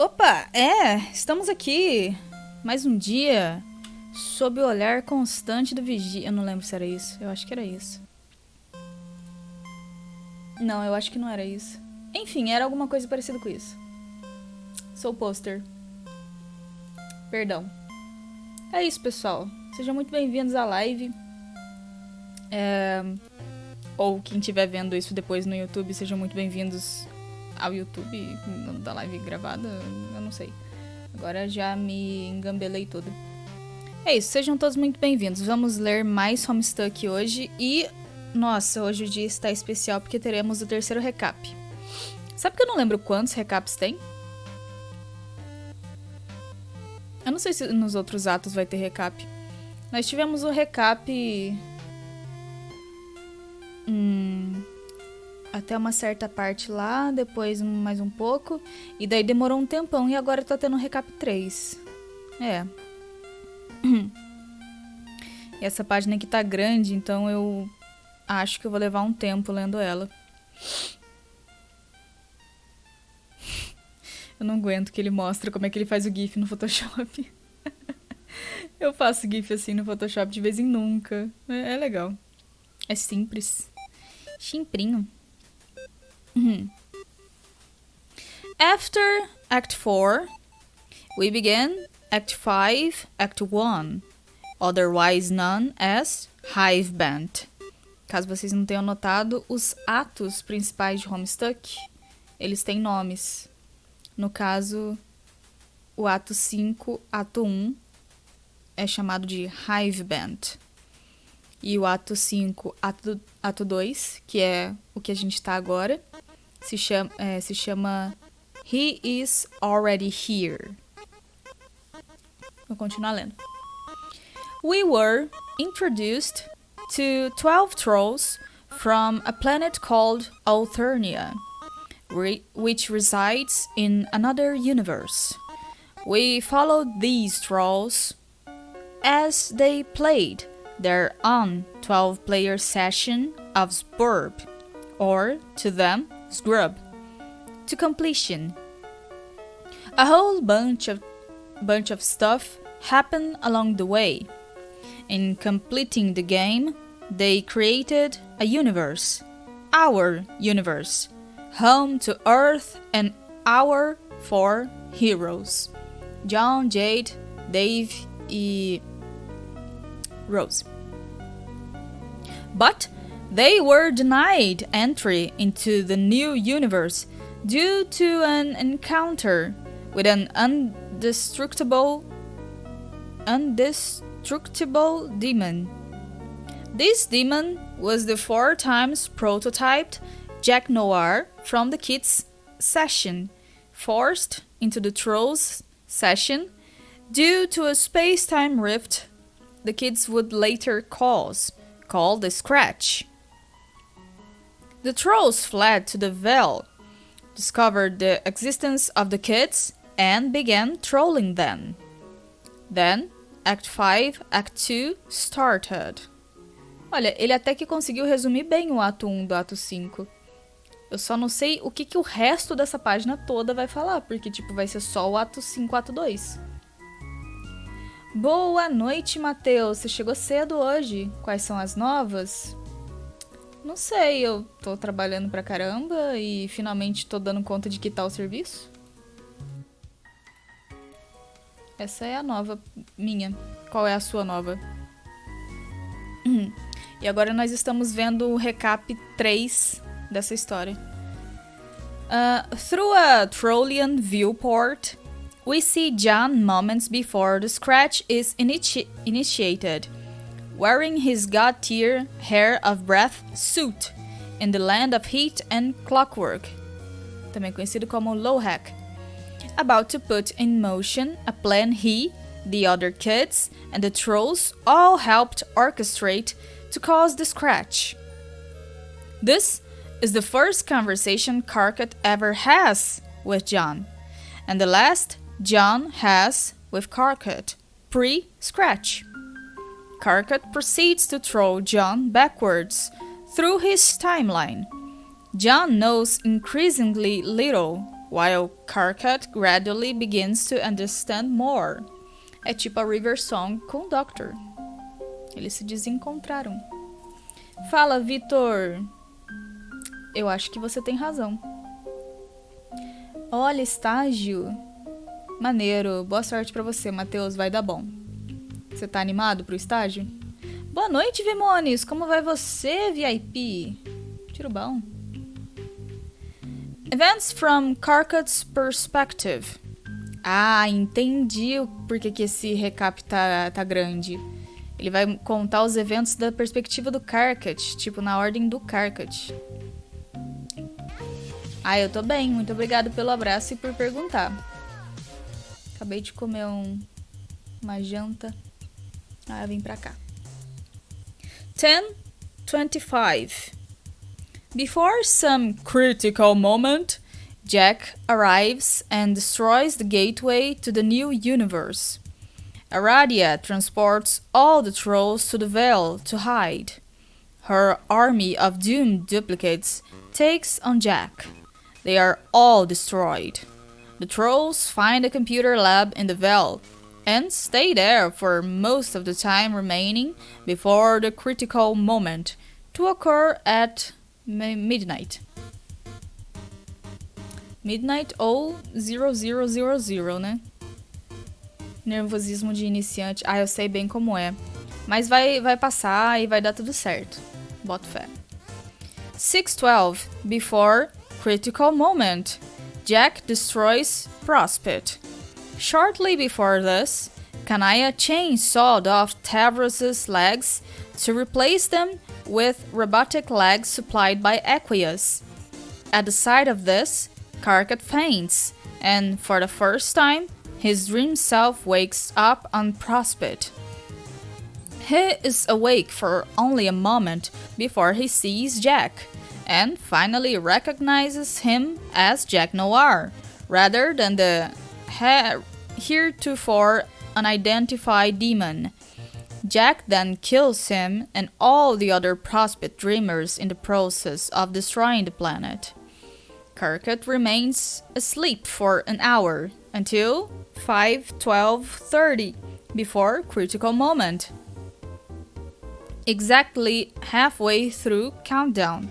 Opa, estamos aqui mais um dia sob o olhar constante do vigia. Eu não lembro se era isso, eu acho que era isso. Não, eu acho que não era isso. Enfim, era alguma coisa parecida com isso. Sou pôster. Perdão. É isso, pessoal. Sejam muito bem-vindos à live. Ou quem estiver vendo isso depois no YouTube, sejam muito bem-vindos ao YouTube da live gravada. Eu não sei. Agora já me engambelei toda. É isso, sejam todos muito bem-vindos. Vamos ler mais HOMESTUCK hoje e... Nossa, hoje o dia está especial porque teremos o terceiro recap. Sabe que eu não lembro quantos recaps tem? Eu não sei se nos outros atos vai ter recap. Nós tivemos o recap... até uma certa parte lá, depois mais um pouco. E daí demorou um tempão e agora tá tendo o recap 3. E essa página aqui tá grande, então eu... acho que eu vou levar um tempo lendo ela. Eu não aguento que ele mostra como é que ele faz o GIF no Photoshop. Eu faço GIF assim no Photoshop de vez em nunca. É legal. É simples. Chimprinho. After Act 4, we begin Act 5, Act 1, otherwise known as Hive Band. Caso vocês não tenham notado, os atos principais de HOMESTUCK, eles têm nomes. No caso, o ato 5, ato 1, é chamado de Hive Band. E o ato 5, ato 2, que é o que a gente está agora, se chama He is Already Here. Vou continuar lendo. We were introduced to 12 trolls from a planet called Alternia, which resides in another universe. We followed these trolls as they played their own 12-player session of Sburb, or, to them, Scrub, to completion. A whole bunch of stuff happened along the way. In completing the game, they created a universe, our universe, home to Earth and our 4 heroes, John, Jade, Dave e Rose. But they were denied entry into the new universe due to an encounter with an indestructible demon. This demon was the 4 times prototyped Jack Noir from the kids' session, forced into the trolls' session due to a space-time rift the kids would later call the Scratch. The trolls fled to the Veil, discovered the existence of the kids, and began trolling them. Then, Act 5, Act 2 started. Olha, ele até que conseguiu resumir bem o ato 1 do ato 5. Eu só não sei o que o resto dessa página toda vai falar, porque tipo, vai ser só o ato 5, ato 2. Boa noite, Matheus. Você chegou cedo hoje. Quais são as novas? Não sei, eu tô trabalhando pra caramba e finalmente tô dando conta de quitar o serviço. Essa é a nova minha. Qual é a sua nova? E agora nós estamos vendo o recap 3 dessa história. Through a Trollian viewport, we see John moments before the Scratch is initiated, wearing his god-tier Hair of Breath suit in the land of heat and clockwork, também conhecido como Lowhack, about to put in motion a plan he, the other kids, and the trolls all helped orchestrate to cause the Scratch. This is the first conversation Karkat ever has with John, and the last John has with Karkat, pre-Scratch. Karkat proceeds to throw John backwards through his timeline. John knows increasingly little while Karkat gradually begins to understand more. É tipo a River Song com o Doctor. Eles se desencontraram. Fala, Vitor. Eu acho que você tem razão. Olha, estágio. Maneiro. Boa sorte pra você, Matheus. Vai dar bom. Você tá animado pro estágio? Boa noite, Vimones. Como vai você, VIP? Tiro bom. Events from Karkat's perspective. Ah, entendi por que esse recap tá grande. Ele vai contar os eventos da perspectiva do Karkat, tipo na ordem do Karkat. Ah, eu tô bem. Muito obrigado pelo abraço e por perguntar. Acabei de comer uma janta. Ah, eu vim pra cá. 10:25. Before some critical moment, Jack arrives and destroys the gateway to the new universe. Aradia transports all the trolls to the Vale to hide. Her army of doomed duplicates takes on Jack. They are all destroyed. The trolls find a computer lab in the Vale and stay there for most of the time remaining before the critical moment to occur at midnight. Midnight ou 0000, né? Nervosismo de iniciante. Ah, eu sei bem como é. Mas vai passar e vai dar tudo certo. Boto fé. 6:12. Before critical moment. Jack destroys Prospect. Shortly before this, Kanaya chainsawed off Tavros's legs to replace them with robotic legs supplied by Equius. At the sight of this, Karkat faints, and for the first time, his dream self wakes up on Prospect. He is awake for only a moment before he sees Jack, and finally recognizes him as Jack Noir, rather than the heretofore unidentified demon. Jack then kills him and all the other Prospect dreamers in the process of destroying the planet. Karkat remains asleep for an hour until 5:12:30 before critical moment. Exactly halfway through countdown.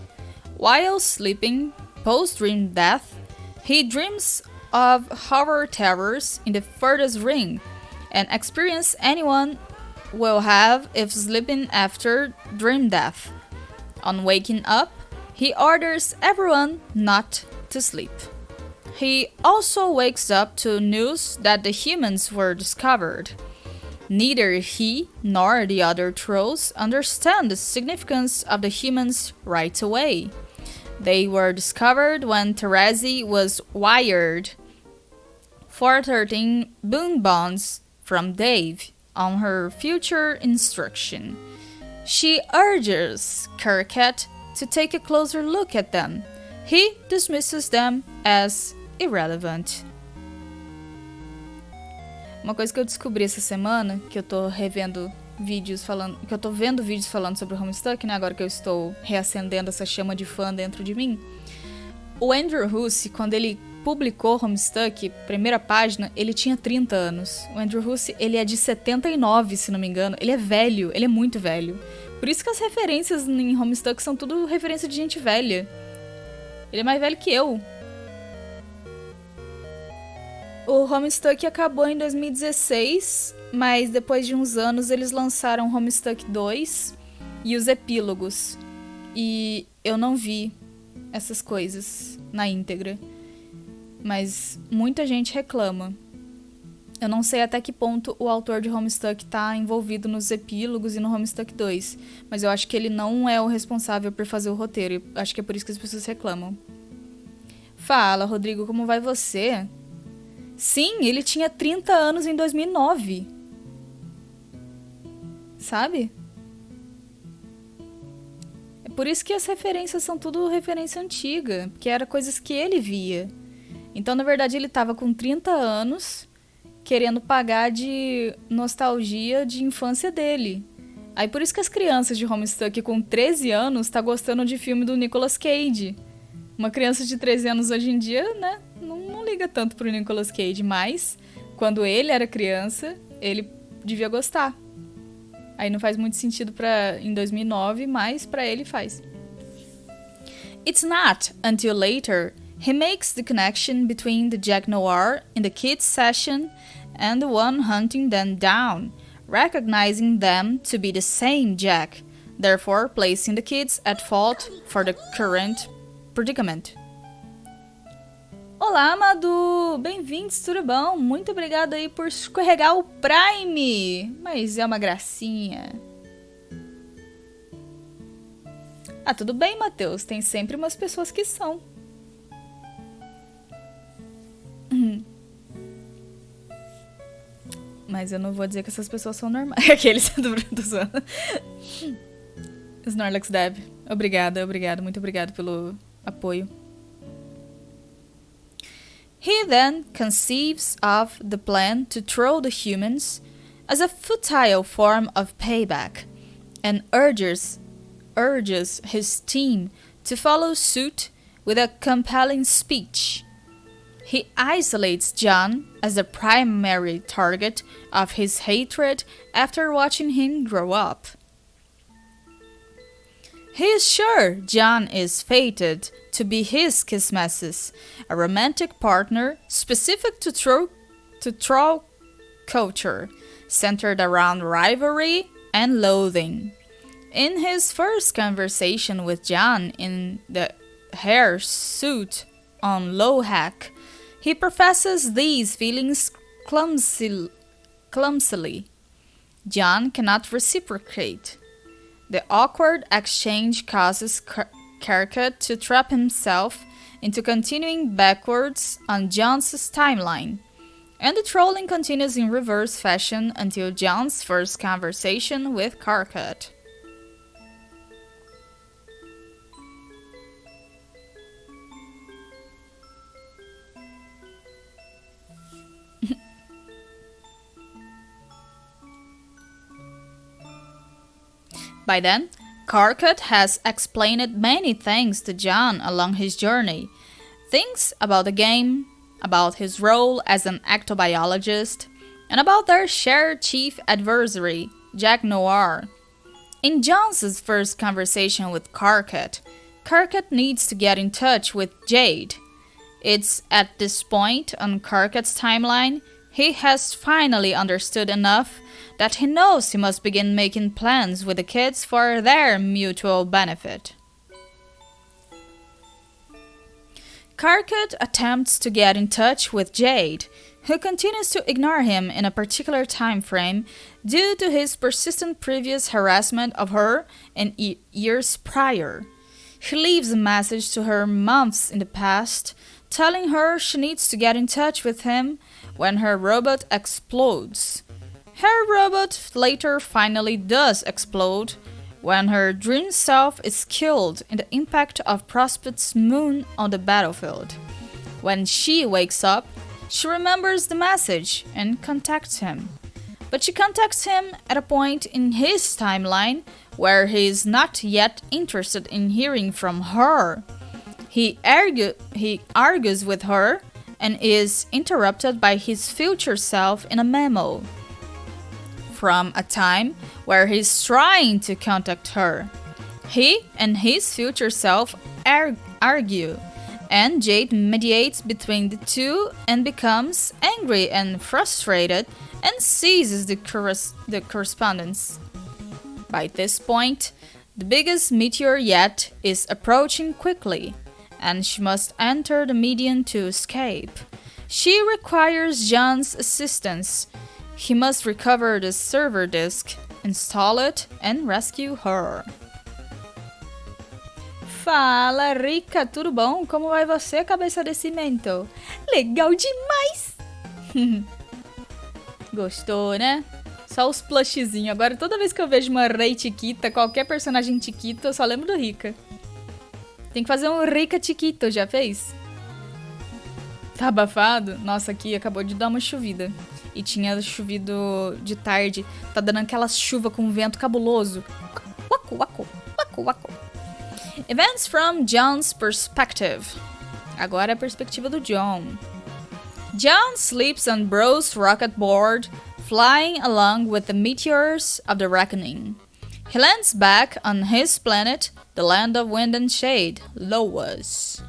While sleeping post-dream death, he dreams of horror terrors in the furthest ring, an experience anyone will have if sleeping after dream death. On waking up, he orders everyone not to sleep. He also wakes up to news that the humans were discovered. Neither he nor the other trolls understand the significance of the humans right away. They were discovered when Terezi was wired 413 boon bonds from Dave on her future instruction. She urges Karkat to take a closer look at them. He dismisses them as irrelevant. Uma coisa que eu descobri essa semana, que eu tô revendo vídeos falando, que eu tô vendo vídeos falando sobre o Homestuck, né, agora que eu estou reacendendo essa chama de fã dentro de mim. O Andrew Husse, quando ele publicou Homestuck, primeira página, ele tinha 30 anos. O Andrew Husse, ele é de 79, se não me engano. Ele é velho, ele é muito velho. Por isso que as referências em Homestuck são tudo referência de gente velha. Ele é mais velho que eu. O Homestuck acabou em 2016, mas depois de uns anos eles lançaram Homestuck 2 e os epílogos. E eu não vi essas coisas na íntegra. Mas muita gente reclama. Eu não sei até que ponto o autor de Homestuck tá envolvido nos epílogos e no Homestuck 2. Mas eu acho que ele não é o responsável por fazer o roteiro. E acho que é por isso que as pessoas reclamam. Fala, Rodrigo, como vai você? Sim, ele tinha 30 anos em 2009. Sabe? É por isso que as referências são tudo referência antiga. Porque eram coisas que ele via. Então, na verdade, ele tava com 30 anos querendo pagar de nostalgia de infância dele. Aí por isso que as crianças de Homestuck com 13 anos tá gostando de filme do Nicolas Cage. Uma criança de 13 anos hoje em dia, né, não liga tanto pro Nicolas Cage, mas quando ele era criança, ele devia gostar. Aí não faz muito sentido em 2009, mas pra ele faz. It's not until later he makes the connection between the Jack Noir in the kids' session and the one hunting them down, recognizing them to be the same Jack, therefore placing the kids at fault for the current predicament. Olá, Madu! Bem-vindos, tudo bom? Muito obrigada aí por escorregar o Prime! Mas é uma gracinha. Ah, tudo bem, Matheus. Tem sempre umas pessoas que são. Mas eu não vou dizer que essas pessoas são normais. Aqueles do zoando. Snorlax Deb. Obrigada. Muito obrigada pelo apoio. He then conceives of the plan to throw the humans as a futile form of payback and urges his team to follow suit with a compelling speech. He isolates John as the primary target of his hatred after watching him grow up. He is sure John is fated to be his Kissmasses, a romantic partner specific to troll culture, centered around rivalry and loathing. In his first conversation with John in the hair suit on Lowhack, he professes these feelings clumsily. John cannot reciprocate. The awkward exchange causes Karkat to trap himself into continuing backwards on John's timeline, and the trolling continues in reverse fashion until John's first conversation with Karkat. By then, Karkat has explained many things to John along his journey. Things about the game, about his role as an ectobiologist, and about their shared chief adversary, Jack Noir. In John's first conversation with Karkat, Karkat needs to get in touch with Jade. It's at this point on Karkat's timeline he has finally understood enough that he knows he must begin making plans with the kids for their mutual benefit. Karkat attempts to get in touch with Jade, who continues to ignore him in a particular time frame due to his persistent previous harassment of her in years prior. He leaves a message to her months in the past, telling her she needs to get in touch with him when her robot explodes. Her robot later finally does explode when her dream self is killed in the impact of Prospect's moon on the battlefield. When she wakes up, she remembers the message and contacts him. But she contacts him at a point in his timeline where he is not yet interested in hearing from her. He argues with her and is interrupted by his future self in a memo from a time where he's trying to contact her. He and his future self argue, and Jade mediates between the two and becomes angry and frustrated and seizes the correspondence. By this point, the biggest meteor yet is approaching quickly, and she must enter the median to escape. She requires John's assistance. He must recover the server disk, install it, and rescue her. Fala, Rica, tudo bom? Como vai você, cabeça de cimento? Legal demais! Gostou, né? Só os plushzinhos. Agora, toda vez que eu vejo uma Rei Chiquita, qualquer personagem Chiquita, eu só lembro do Rica. Tem que fazer um Rica Chiquito, já fez? Tá abafado? Nossa, aqui acabou de dar uma chovida. E tinha chovido de tarde. Tá dando aquela chuva com vento cabuloso. Waco, waco, waco, waco. Events from John's perspective. Agora é a perspectiva do John. John sleeps on Bro's rocket board, flying along with the meteors of the reckoning. He lands back on his planet, the land of wind and shade, Loas.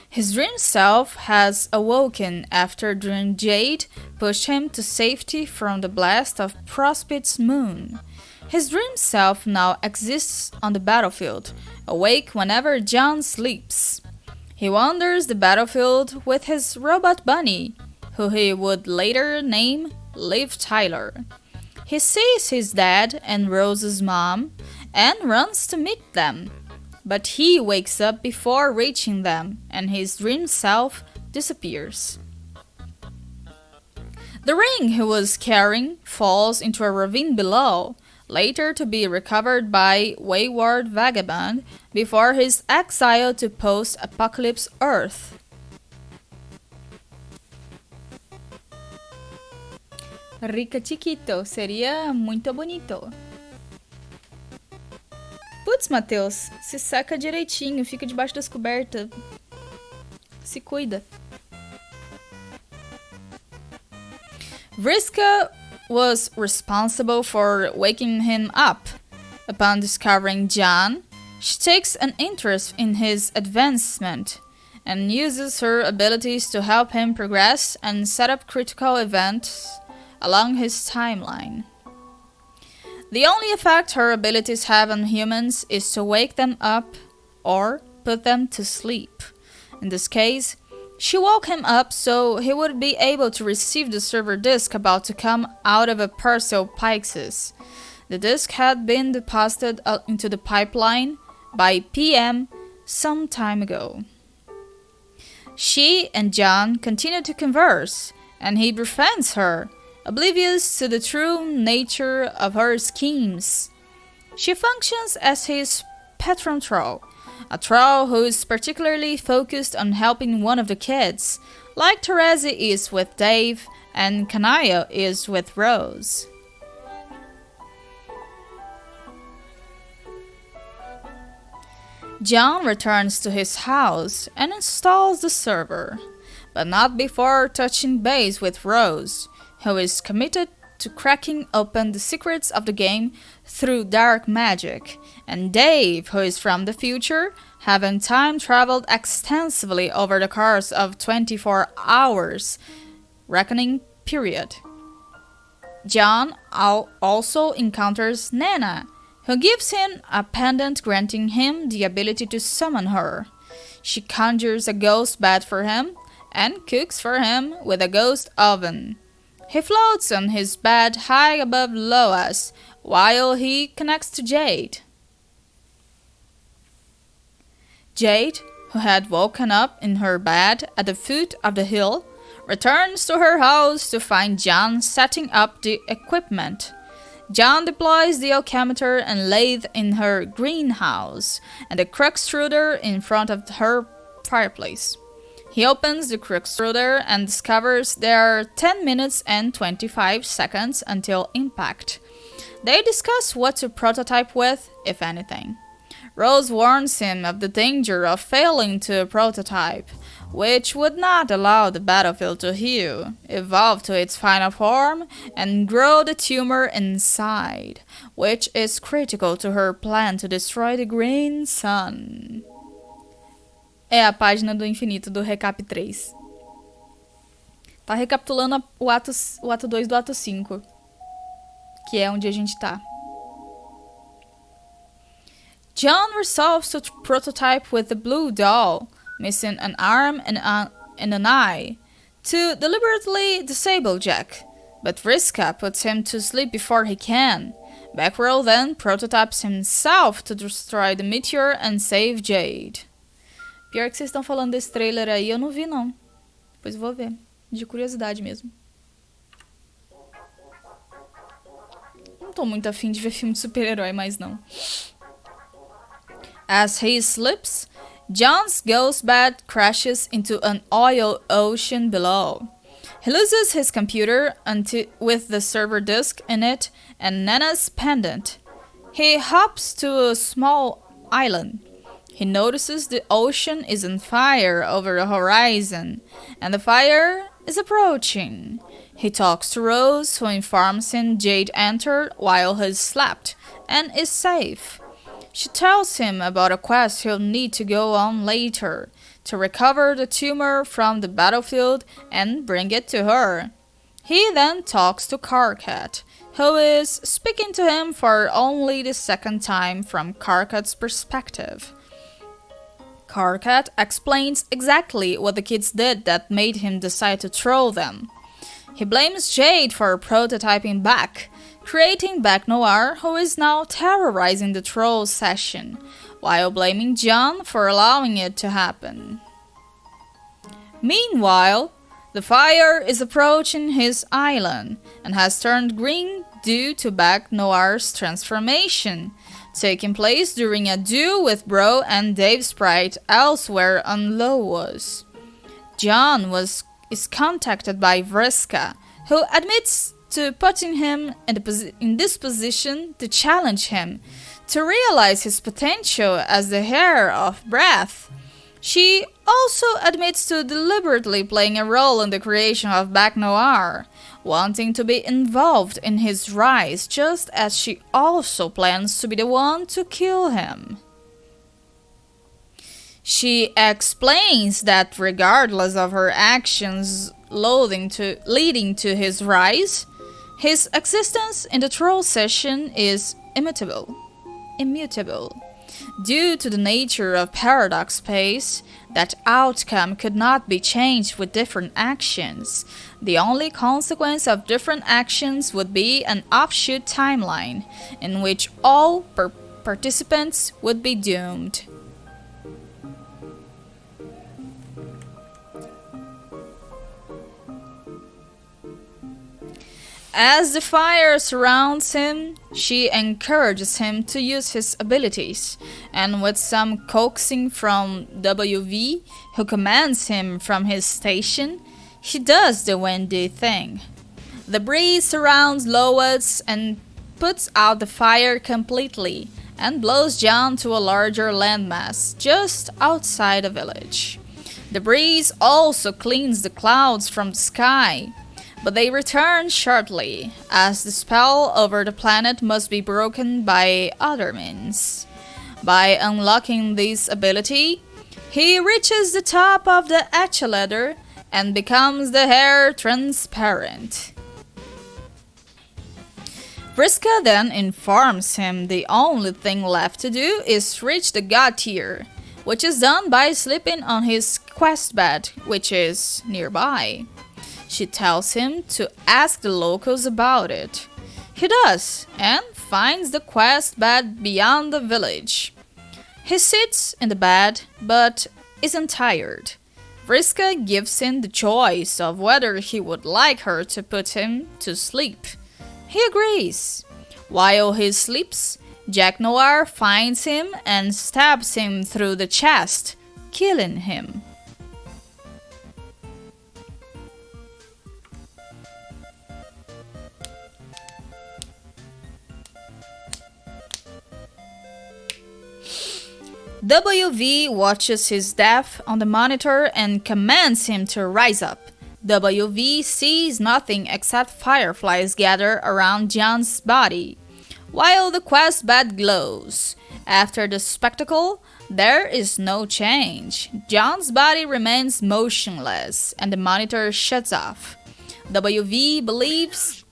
His dream self has awoken after Dream Jade pushed him to safety from the blast of Prospit's moon. His dream self now exists on the battlefield, awake whenever John sleeps. He wanders the battlefield with his robot bunny, who he would later name Liv Tyler. He sees his dad and Rose's mom and runs to meet them, but he wakes up before reaching them and his dream self disappears. The ring he was carrying falls into a ravine below, later to be recovered by wayward vagabond before his exile to post-apocalypse Earth. Rica chiquito seria muito bonito. Putz, Matheus, se seca direitinho, fica debaixo das cobertas. Se cuida. Vriska was responsible for waking him up. Upon discovering John, she takes an interest in his advancement and uses her abilities to help him progress and set up critical events along his timeline. The only effect her abilities have on humans is to wake them up or put them to sleep. In this case, she woke him up so he would be able to receive the server disk about to come out of a parcel Pyxis. The disk had been deposited into the pipeline by PM some time ago. She and John continue to converse, and he befriends her, oblivious to the true nature of her schemes. She functions as his patron troll, a troll who is particularly focused on helping one of the kids, like Terezi is with Dave and Kanaya is with Rose. John returns to his house and installs the server, but not before touching base with Rose, who is committed to cracking open the secrets of the game through dark magic, and Dave, who is from the future, having time traveled extensively over the course of 24 hours reckoning period. John also encounters Nana, who gives him a pendant granting him the ability to summon her. She conjures a ghost bed for him and cooks for him with a ghost oven. He floats on his bed high above Loas while he connects to Jade. Jade, who had woken up in her bed at the foot of the hill, returns to her house to find John setting up the equipment. John deploys the alchemister and lathe in her greenhouse and the cruxtruder in front of her fireplace. He opens the cruxtruder and discovers there are 10 minutes and 25 seconds until impact. They discuss what to prototype with, if anything. Rose warns him of the danger of failing to prototype, which would not allow the battlefield to heal, evolve to its final form, and grow the tumor inside, which is critical to her plan to destroy the Green Sun. É a página do infinito do Recap 3. Tá recapitulando o ato 2 do ato 5, que é onde a gente tá. John resolves to prototype with the blue doll, missing an arm and an eye, to deliberately disable Jack, but Vriska puts him to sleep before he can. Backwell then prototypes himself to destroy the meteor and save Jade. Pior que vocês estão falando desse trailer aí, eu não vi não. Depois eu vou ver, de curiosidade mesmo. Não tô muito afim de ver filme de super-herói mais não. As he sleeps, John's ghost bed crashes into an oil ocean below. He loses his computer with the server disk in it and Nana's pendant. He hops to a small island. He notices the ocean is on fire over the horizon, and the fire is approaching. He talks to Rose, who informs him Jade entered while he slept and is safe. She tells him about a quest he'll need to go on later to recover the tumor from the battlefield and bring it to her. He then talks to Karkat, who is speaking to him for only the second time from Karkat's perspective. Karkat explains exactly what the kids did that made him decide to troll them. He blames Jade for prototyping Back, creating Back Noir, who is now terrorizing the troll session, while blaming John for allowing it to happen. Meanwhile, the fire is approaching his island and has turned green due to Back Noir's transformation, taking place during a duel with Bro and Dave Sprite elsewhere on Lowas. John is contacted by Vriska, who admits to putting him in this position to challenge him, to realize his potential as the heir of Breath. She also admits to deliberately playing a role in the creation of Back Noir, wanting to be involved in his rise, just as she also plans to be the one to kill him. She explains that regardless of her actions leading to his rise, his existence in the troll session is immutable. Due to the nature of paradox space, that outcome could not be changed with different actions. The only consequence of different actions would be an offshoot timeline, in which all participants would be doomed. As the fire surrounds him, she encourages him to use his abilities, and with some coaxing from WV, who commands him from his station, he does the Wendy thing. The breeze surrounds Lois and puts out the fire completely, and blows John to a larger landmass just outside the village. The breeze also cleans the clouds from the sky, but they return shortly, as the spell over the planet must be broken by other means. By unlocking this ability, he reaches the top of the ATO ladder and becomes the hair transparent. Vriska then informs him the only thing left to do is reach the God tier, which is done by sleeping on his quest bed, which is nearby. She tells him to ask the locals about it. He does, and finds the quest bed beyond the village. He sits in the bed, but isn't tired. Vriska gives him the choice of whether he would like her to put him to sleep. He agrees. While he sleeps, Jack Noir finds him and stabs him through the chest, killing him. WV watches his death on the monitor and commands him to rise up. WV sees nothing except fireflies gather around John's body, while the quest bed glows. After the spectacle, there is no change. John's body remains motionless, and the monitor shuts off. WV believes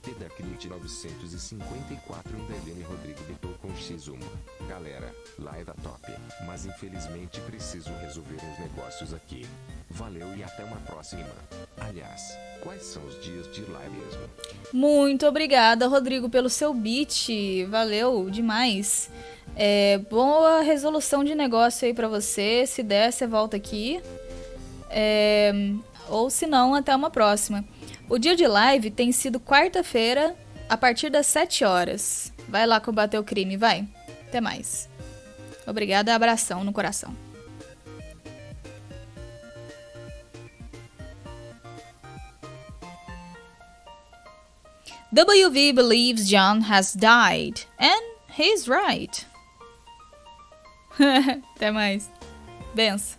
live a top, mas infelizmente preciso resolver uns negócios aqui. Valeu e até uma próxima. Aliás, quais são os dias de live mesmo? Muito obrigada, Rodrigo, pelo seu beat. Valeu demais. Boa resolução de negócio aí pra você. Se der, você volta aqui. Ou se não, até uma próxima. O dia de live tem sido quarta-feira, a partir das 7 horas. Vai lá combater o crime, vai. Até mais. Obrigada, abração no coração. WV believes John has died, and he's right. Até mais. Benção.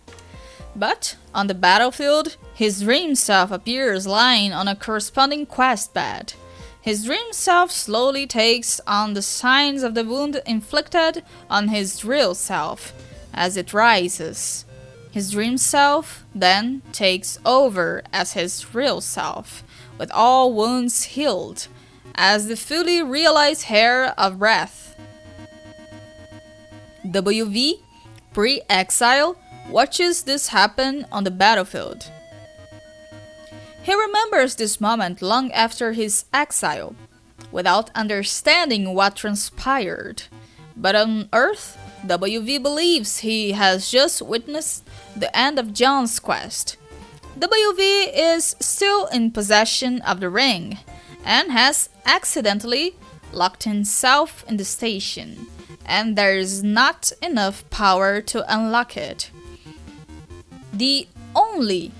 But, on the battlefield, his dream self appears lying on a corresponding quest bed. His dream self slowly takes on the signs of the wound inflicted on his real self as it rises. His dream self then takes over as his real self, with all wounds healed, as the fully realized heir of breath. WV, pre-exile, watches this happen on the battlefield. He remembers this moment long after his exile, without understanding what transpired. But on Earth, WV believes he has just witnessed the end of John's quest. WV is still in possession of the ring, and has accidentally locked himself in the station, and there is not enough power to unlock it. The only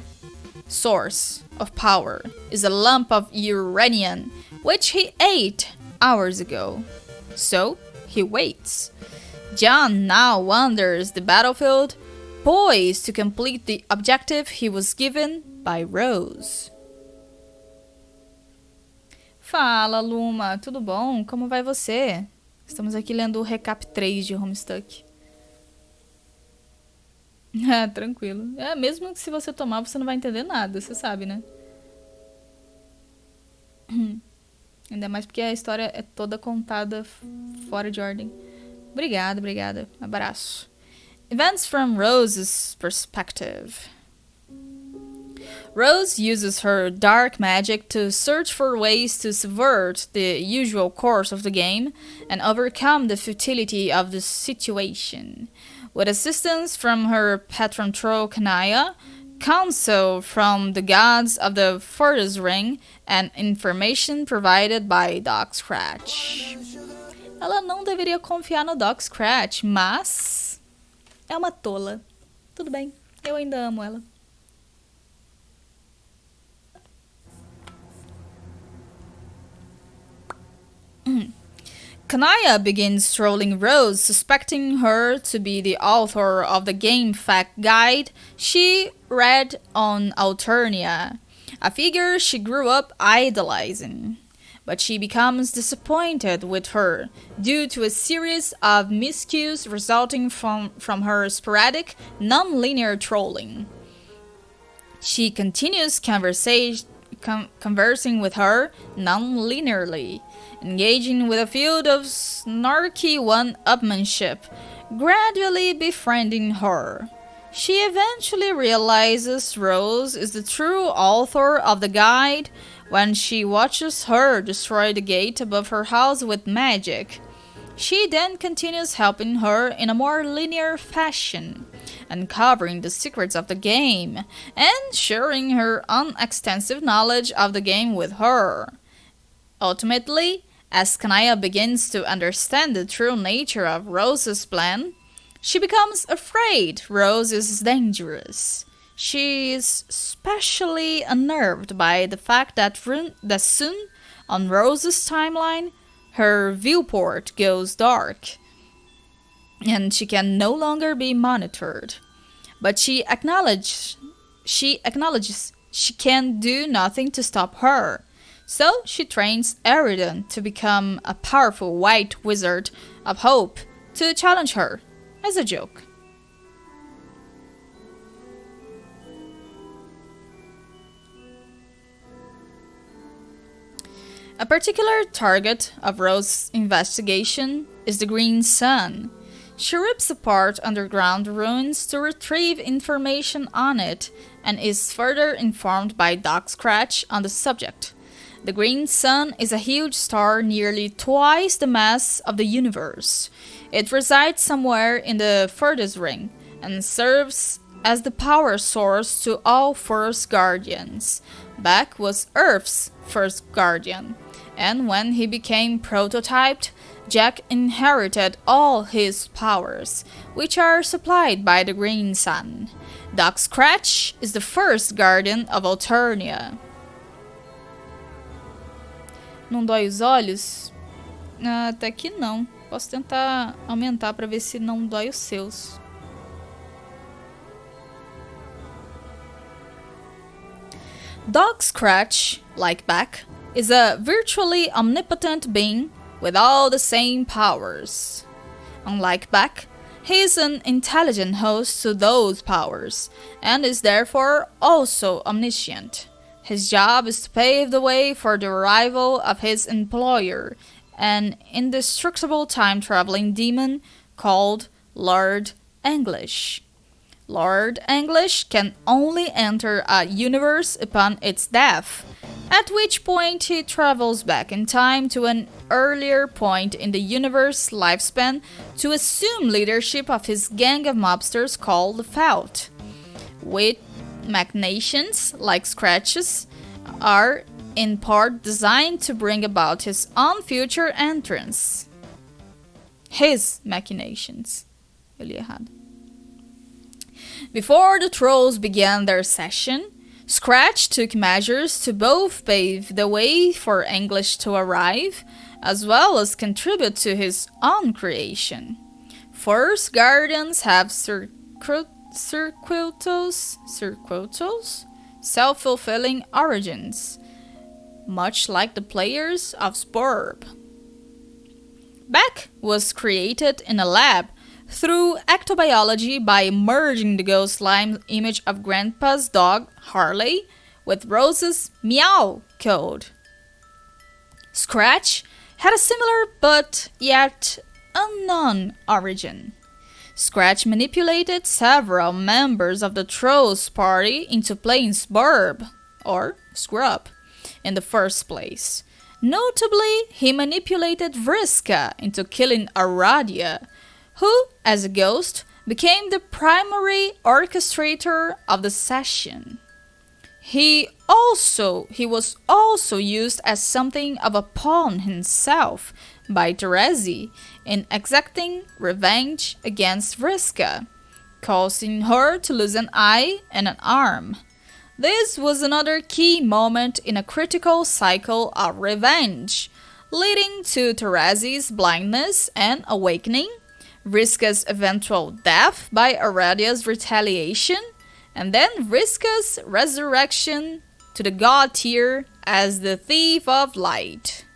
source of power is a lump of uranium, which he ate hours ago. So he waits. John now wanders the battlefield, poised to complete the objective he was given by Rose. Fala, Luma, tudo bom? Como vai você? Estamos aqui lendo o recap 3 de Homestuck. Ah, tranquilo. Mesmo que se você tomar, você não vai entender nada, você sabe, né? Ainda mais porque a história é toda contada fora de ordem. Obrigada. Abraço. Events from Rose's perspective. Rose uses her dark magic to search for ways to subvert the usual course of the game and overcome the futility of the situation. With assistance from her patron troll Kanaya, counsel from the gods of the Fortis Ring, and information provided by Doc Scratch. Ela não deveria confiar no Doc Scratch, mas é uma tola. Tudo bem, eu ainda amo ela. Kanaya begins trolling Rose, suspecting her to be the author of the game fact guide she read on Alternia, a figure she grew up idolizing. But she becomes disappointed with her due to a series of miscues resulting from her sporadic, non-linear trolling. She continues conversing with her non-linearly, engaging with a field of snarky one-upmanship, gradually befriending her. She eventually realizes Rose is the true author of the guide when she watches her destroy the gate above her house with magic. She then continues helping her in a more linear fashion, uncovering the secrets of the game, and sharing her unextensive knowledge of the game with her. Ultimately, as Kanaya begins to understand the true nature of Rose's plan, she becomes afraid Rose is dangerous. She is especially unnerved by the fact that soon, on Rose's timeline, her viewport goes dark, and she can no longer be monitored. But she acknowledges she can do nothing to stop her. So she trains Eridan to become a powerful white wizard of hope to challenge her, as a joke. A particular target of Rose's investigation is the Green Sun. She rips apart underground ruins to retrieve information on it and is further informed by Doc Scratch on the subject. The Green Sun is a huge star nearly twice the mass of the universe. It resides somewhere in the Fortis Ring and serves as the power source to all First Guardians. Beck was Earth's first Guardian, and when he became prototyped, Jack inherited all his powers, which are supplied by the Green Sun. Doc Scratch is the first Guardian of Alternia. Não dói os olhos? Até que não. Posso tentar aumentar pra ver se não dói os seus. Dog Scratch, like Beck, is a virtually omnipotent being with all the same powers. Unlike Beck, he is an intelligent host to those powers, and is therefore also omniscient. His job is to pave the way for the arrival of his employer, an indestructible time-traveling demon called Lord English. Lord English can only enter a universe upon its death, at which point he travels back in time to an earlier point in the universe's lifespan to assume leadership of his gang of mobsters called the Fault. With machinations, like scratches, are in part designed to bring about his own future entrance. His machinations. Eu li errado. Before the trolls began their session, Scratch took measures to both pave the way for English to arrive, as well as contribute to his own creation. First guardians have circuitous, self-fulfilling origins, much like the players of Sporb. Beck was created in a lab through ectobiology by merging the ghost slime image of Grandpa's dog, Harley, with Rose's meow code. Scratch had a similar but yet unknown origin. Scratch manipulated several members of the Trolls party into playing Sporb, or Scrub, in the first place. Notably, he manipulated Vriska into killing Aradia, who, as a ghost, became the primary orchestrator of the session. He was also used as something of a pawn himself by Terezi in exacting revenge against Vriska, causing her to lose an eye and an arm. This was another key moment in a critical cycle of revenge, leading to Terezi's blindness and awakening, Vriska's eventual death by Aradia's retaliation, and then Vriska's resurrection to the god tier as the Thief of Light.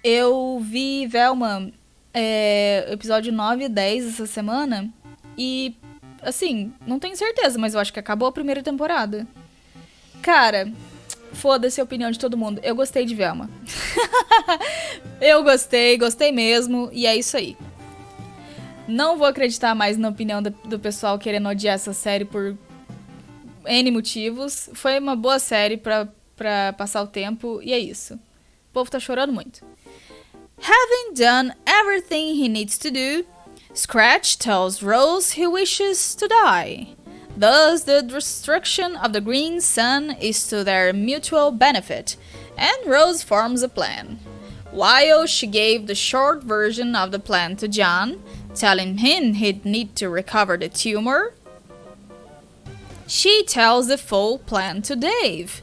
Eu vi Velma, episódio 9 e 10 essa semana, e, assim, não tenho certeza, mas eu acho que acabou a primeira temporada. Cara, foda-se a opinião de todo mundo. Eu gostei de Velma. Eu gostei mesmo, e é isso aí. Não vou acreditar mais na opinião do pessoal querendo odiar essa série por N motivos. Foi uma boa série pra passar o tempo, e é isso. O povo tá chorando muito. Having done everything he needs to do, Scratch tells Rose he wishes to die. Thus, the destruction of the green sun is to their mutual benefit, and Rose forms a plan. While she gave the short version of the plan to John, telling him he'd need to recover the tumor, she tells the full plan to Dave.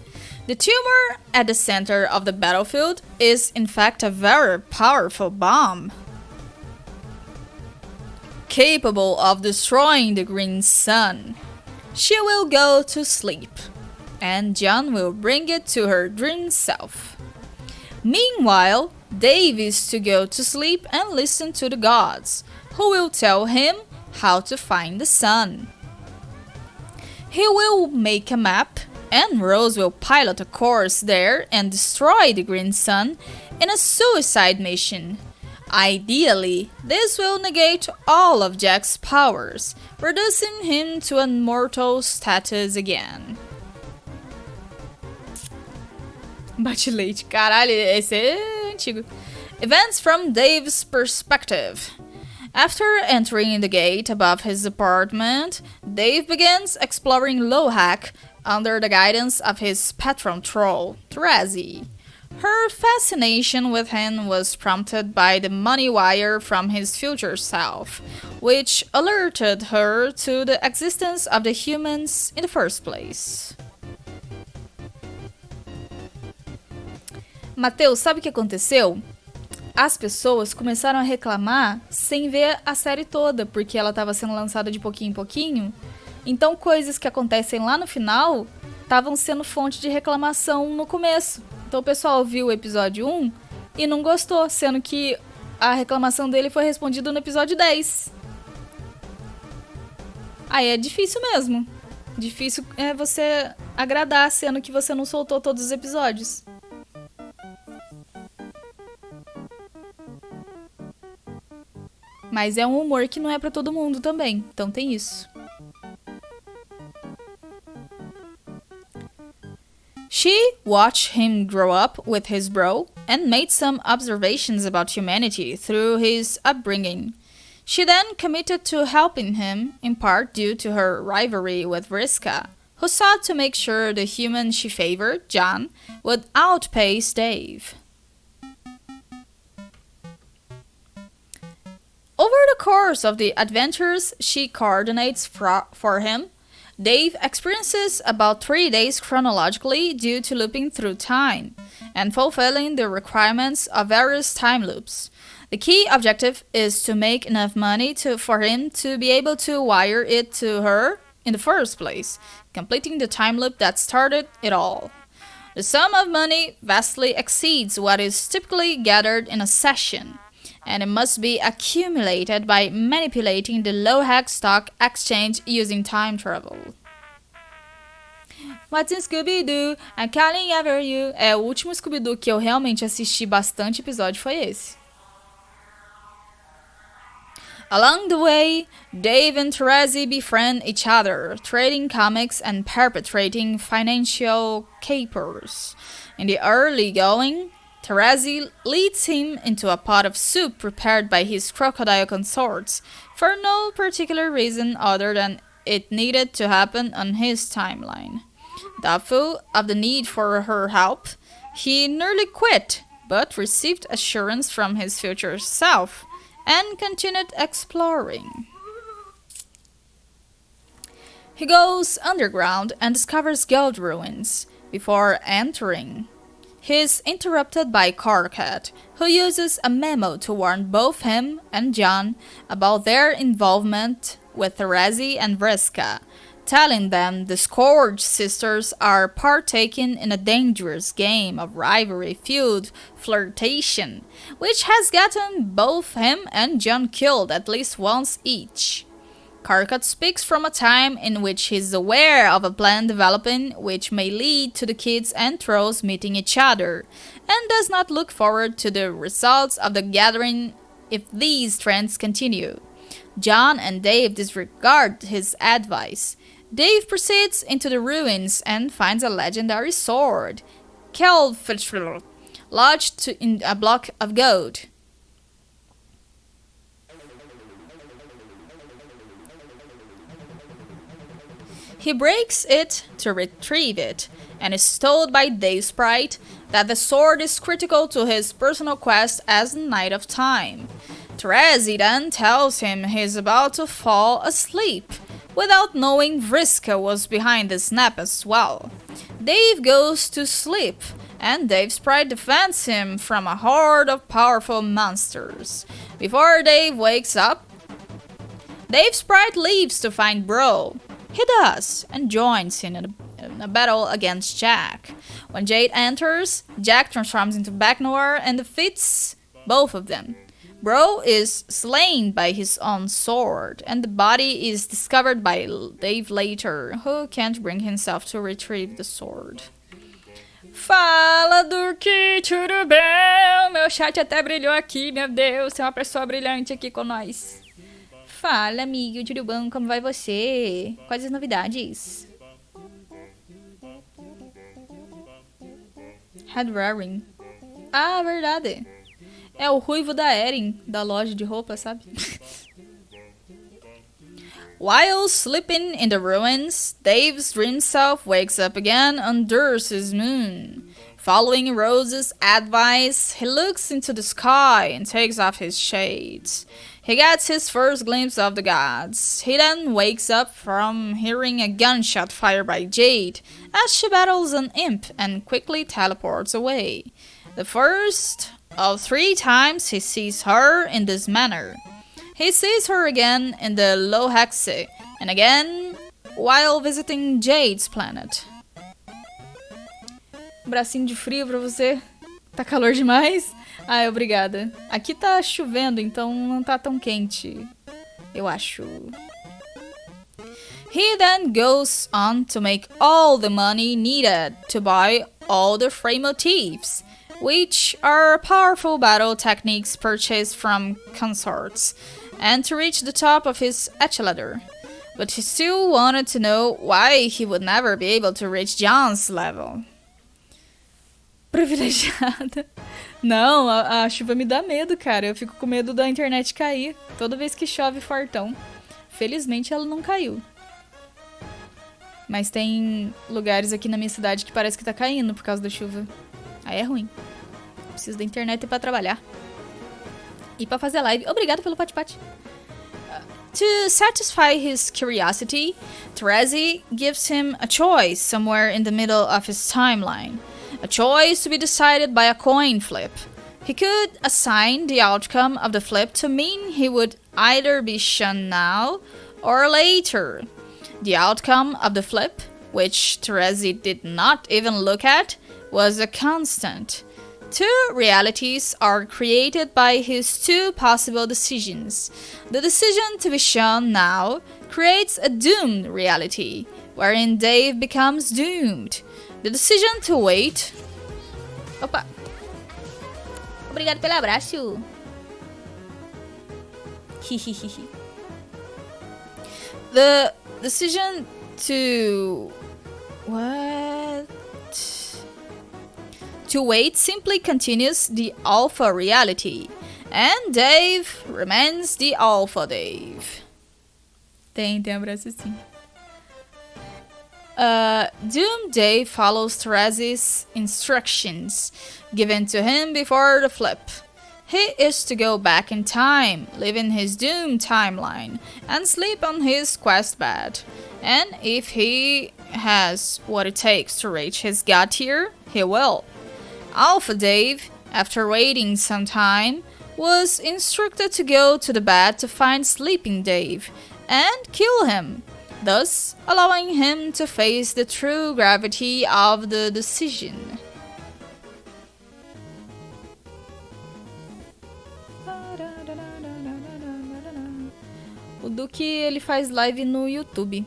The tumor at the center of the battlefield is in fact a very powerful bomb, capable of destroying the green sun. She will go to sleep, and John will bring it to her dream self. Meanwhile, Dave is to go to sleep and listen to the gods, who will tell him how to find the sun. He will make a map, and Rose will pilot a course there and destroy the green sun in a suicide mission. Ideally, this will negate all of Jack's powers, reducing him to a mortal status again. Bate leite, caralho, esse é antigo. Events from Dave's perspective. After entering the gate above his apartment, Dave begins exploring Lohak under the guidance of his patron troll, Terezi. Her fascination with him was prompted by the money wire from his future self, which alerted her to the existence of the humans in the first place. Matheus, sabe o que aconteceu? As pessoas começaram a reclamar sem ver a série toda, porque ela estava sendo lançada de pouquinho em pouquinho. Então, coisas que acontecem lá no final estavam sendo fonte de reclamação no começo. Então, o pessoal viu o episódio 1 e não gostou, sendo que a reclamação dele foi respondida no episódio 10. Aí é difícil mesmo. Difícil é você agradar, sendo que você não soltou todos os episódios. Mas é um humor que não é pra todo mundo também, então tem isso. She watched him grow up with his bro and made some observations about humanity through his upbringing. She then committed to helping him, in part due to her rivalry with Vriska, who sought to make sure the human she favored, John, would outpace Dave. Over the course of the adventures she coordinates for him, Dave experiences about 3 days chronologically due to looping through time, and fulfilling the requirements of various time loops. The key objective is to make enough money for him to be able to wire it to her in the first place, completing the time loop that started it all. The sum of money vastly exceeds what is typically gathered in a session, and it must be accumulated by manipulating the low-hack stock exchange using time travel. What's in Scooby-Doo? I'm calling ever you. O último Scooby-Doo que eu realmente assisti bastante episódio foi esse. Along the way, Dave and Terezi befriend each other, trading comics and perpetrating financial capers. In the early going, Terezi leads him into a pot of soup prepared by his crocodile consorts for no particular reason other than it needed to happen on his timeline. Doubtful of the need for her help, he nearly quit, but received assurance from his future self and continued exploring. He goes underground and discovers gold ruins before entering. He is interrupted by Carcat, who uses a memo to warn both him and John about their involvement with Terezi and Vriska, telling them the Scourge sisters are partaking in a dangerous game of rivalry-fueled flirtation, which has gotten both him and John killed at least once each. Carcat speaks from a time in which he is aware of a plan developing which may lead to the kids and trolls meeting each other, and does not look forward to the results of the gathering if these trends continue. John and Dave disregard his advice. Dave proceeds into the ruins and finds a legendary sword, Kelfitl, lodged in a block of gold. He breaks it to retrieve it, and is told by Dave Sprite that the sword is critical to his personal quest as Knight of Time. Terezi then tells him he is about to fall asleep, without knowing Vriska was behind the snap as well. Dave goes to sleep, and Dave Sprite defends him from a horde of powerful monsters. Before Dave wakes up, Dave Sprite leaves to find Bro. He does, and joins in a battle against Jack. When Jade enters, Jack transforms into Backnoir and defeats both of them. Bro is slain by his own sword, and the body is discovered by Dave later, who can't bring himself to retrieve the sword. Fala, Duque, tudo bem? Meu chat até brilhou aqui, meu Deus, tem uma pessoa brilhante aqui com nós. Fala, amigo, tudo bom? Como vai você? Quais as novidades? Head Raring. Ah, verdade. É o ruivo da Erin, da loja de roupa, sabe? While sleeping in the ruins, Dave's dream self wakes up again on Durce's moon. Following Rose's advice, he looks into the sky and takes off his shades. He gets his first glimpse of the gods. He then wakes up from hearing a gunshot fired by Jade as she battles an imp and quickly teleports away. The first of 3 times he sees her in this manner. He sees her again in the Lohaxe, and again while visiting Jade's planet. Bracinho de frio pra você? Tá calor demais? Ai, obrigada. Aqui tá chovendo, então não tá tão quente, eu acho. He then goes on to make all the money needed to buy all the frame motifs, which are powerful battle techniques purchased from consorts, and to reach the top of his ladder. But he still wanted to know why he would never be able to reach John's level. Privilegiada. Não, a chuva me dá medo, cara. Eu fico com medo da internet cair toda vez que chove fortão. Felizmente ela não caiu. Mas tem lugares aqui na minha cidade que parece que tá caindo por causa da chuva. Aí é ruim. Preciso da internet pra trabalhar. E pra fazer live. Obrigado pelo pati-pati. To satisfy his curiosity, Terezi gives him a choice somewhere in the middle of his timeline. A choice to be decided by a coin flip. He could assign the outcome of the flip to mean he would either be shunned now or later. The outcome of the flip, which Terezi did not even look at, was a constant. 2 realities are created by his 2 possible decisions. The decision to be shown now creates a doomed reality, wherein Dave becomes doomed. The decision to wait... Opa! Obrigado pelo abraço! Hihihihi. The decision to... What? To wait simply continues the alpha reality, and Dave remains the alpha Dave. Tem abraço sim. Doom Dave follows Terezi's instructions given to him before the flip. He is to go back in time, live in his Doom timeline, and sleep on his quest bed. And if he has what it takes to reach his god tier, he will. Alpha Dave, after waiting some time, was instructed to go to the bed to find Sleeping Dave and kill him, thus allowing him to face the true gravity of the decision. O Duque, ele faz live no YouTube.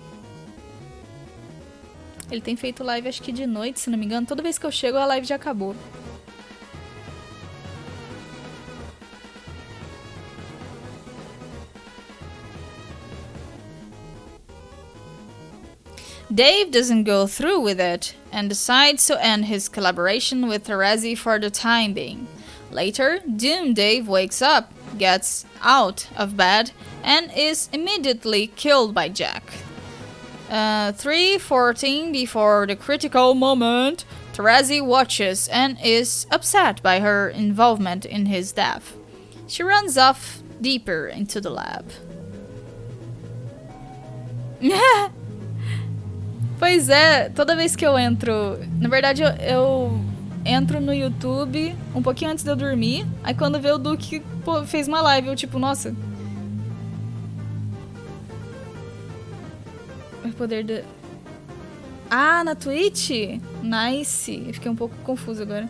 Ele tem feito live acho que de noite, se não me engano. Toda vez que eu chego, a live já acabou. Dave doesn't go through with it and decides to end his collaboration with Terezi for the time being. Later, Doom Dave wakes up, gets out of bed, and is immediately killed by Jack. 3:14 before the critical moment, Terezi watches and is upset by her involvement in his death. She runs off deeper into the lab. Pois é, toda vez que eu entro... Na verdade, eu entro no YouTube um pouquinho antes de eu dormir. Aí quando vê o Duque fez uma live, eu tipo, nossa... O poder de... Ah, na Twitch? Nice. Eu fiquei um pouco confusa agora.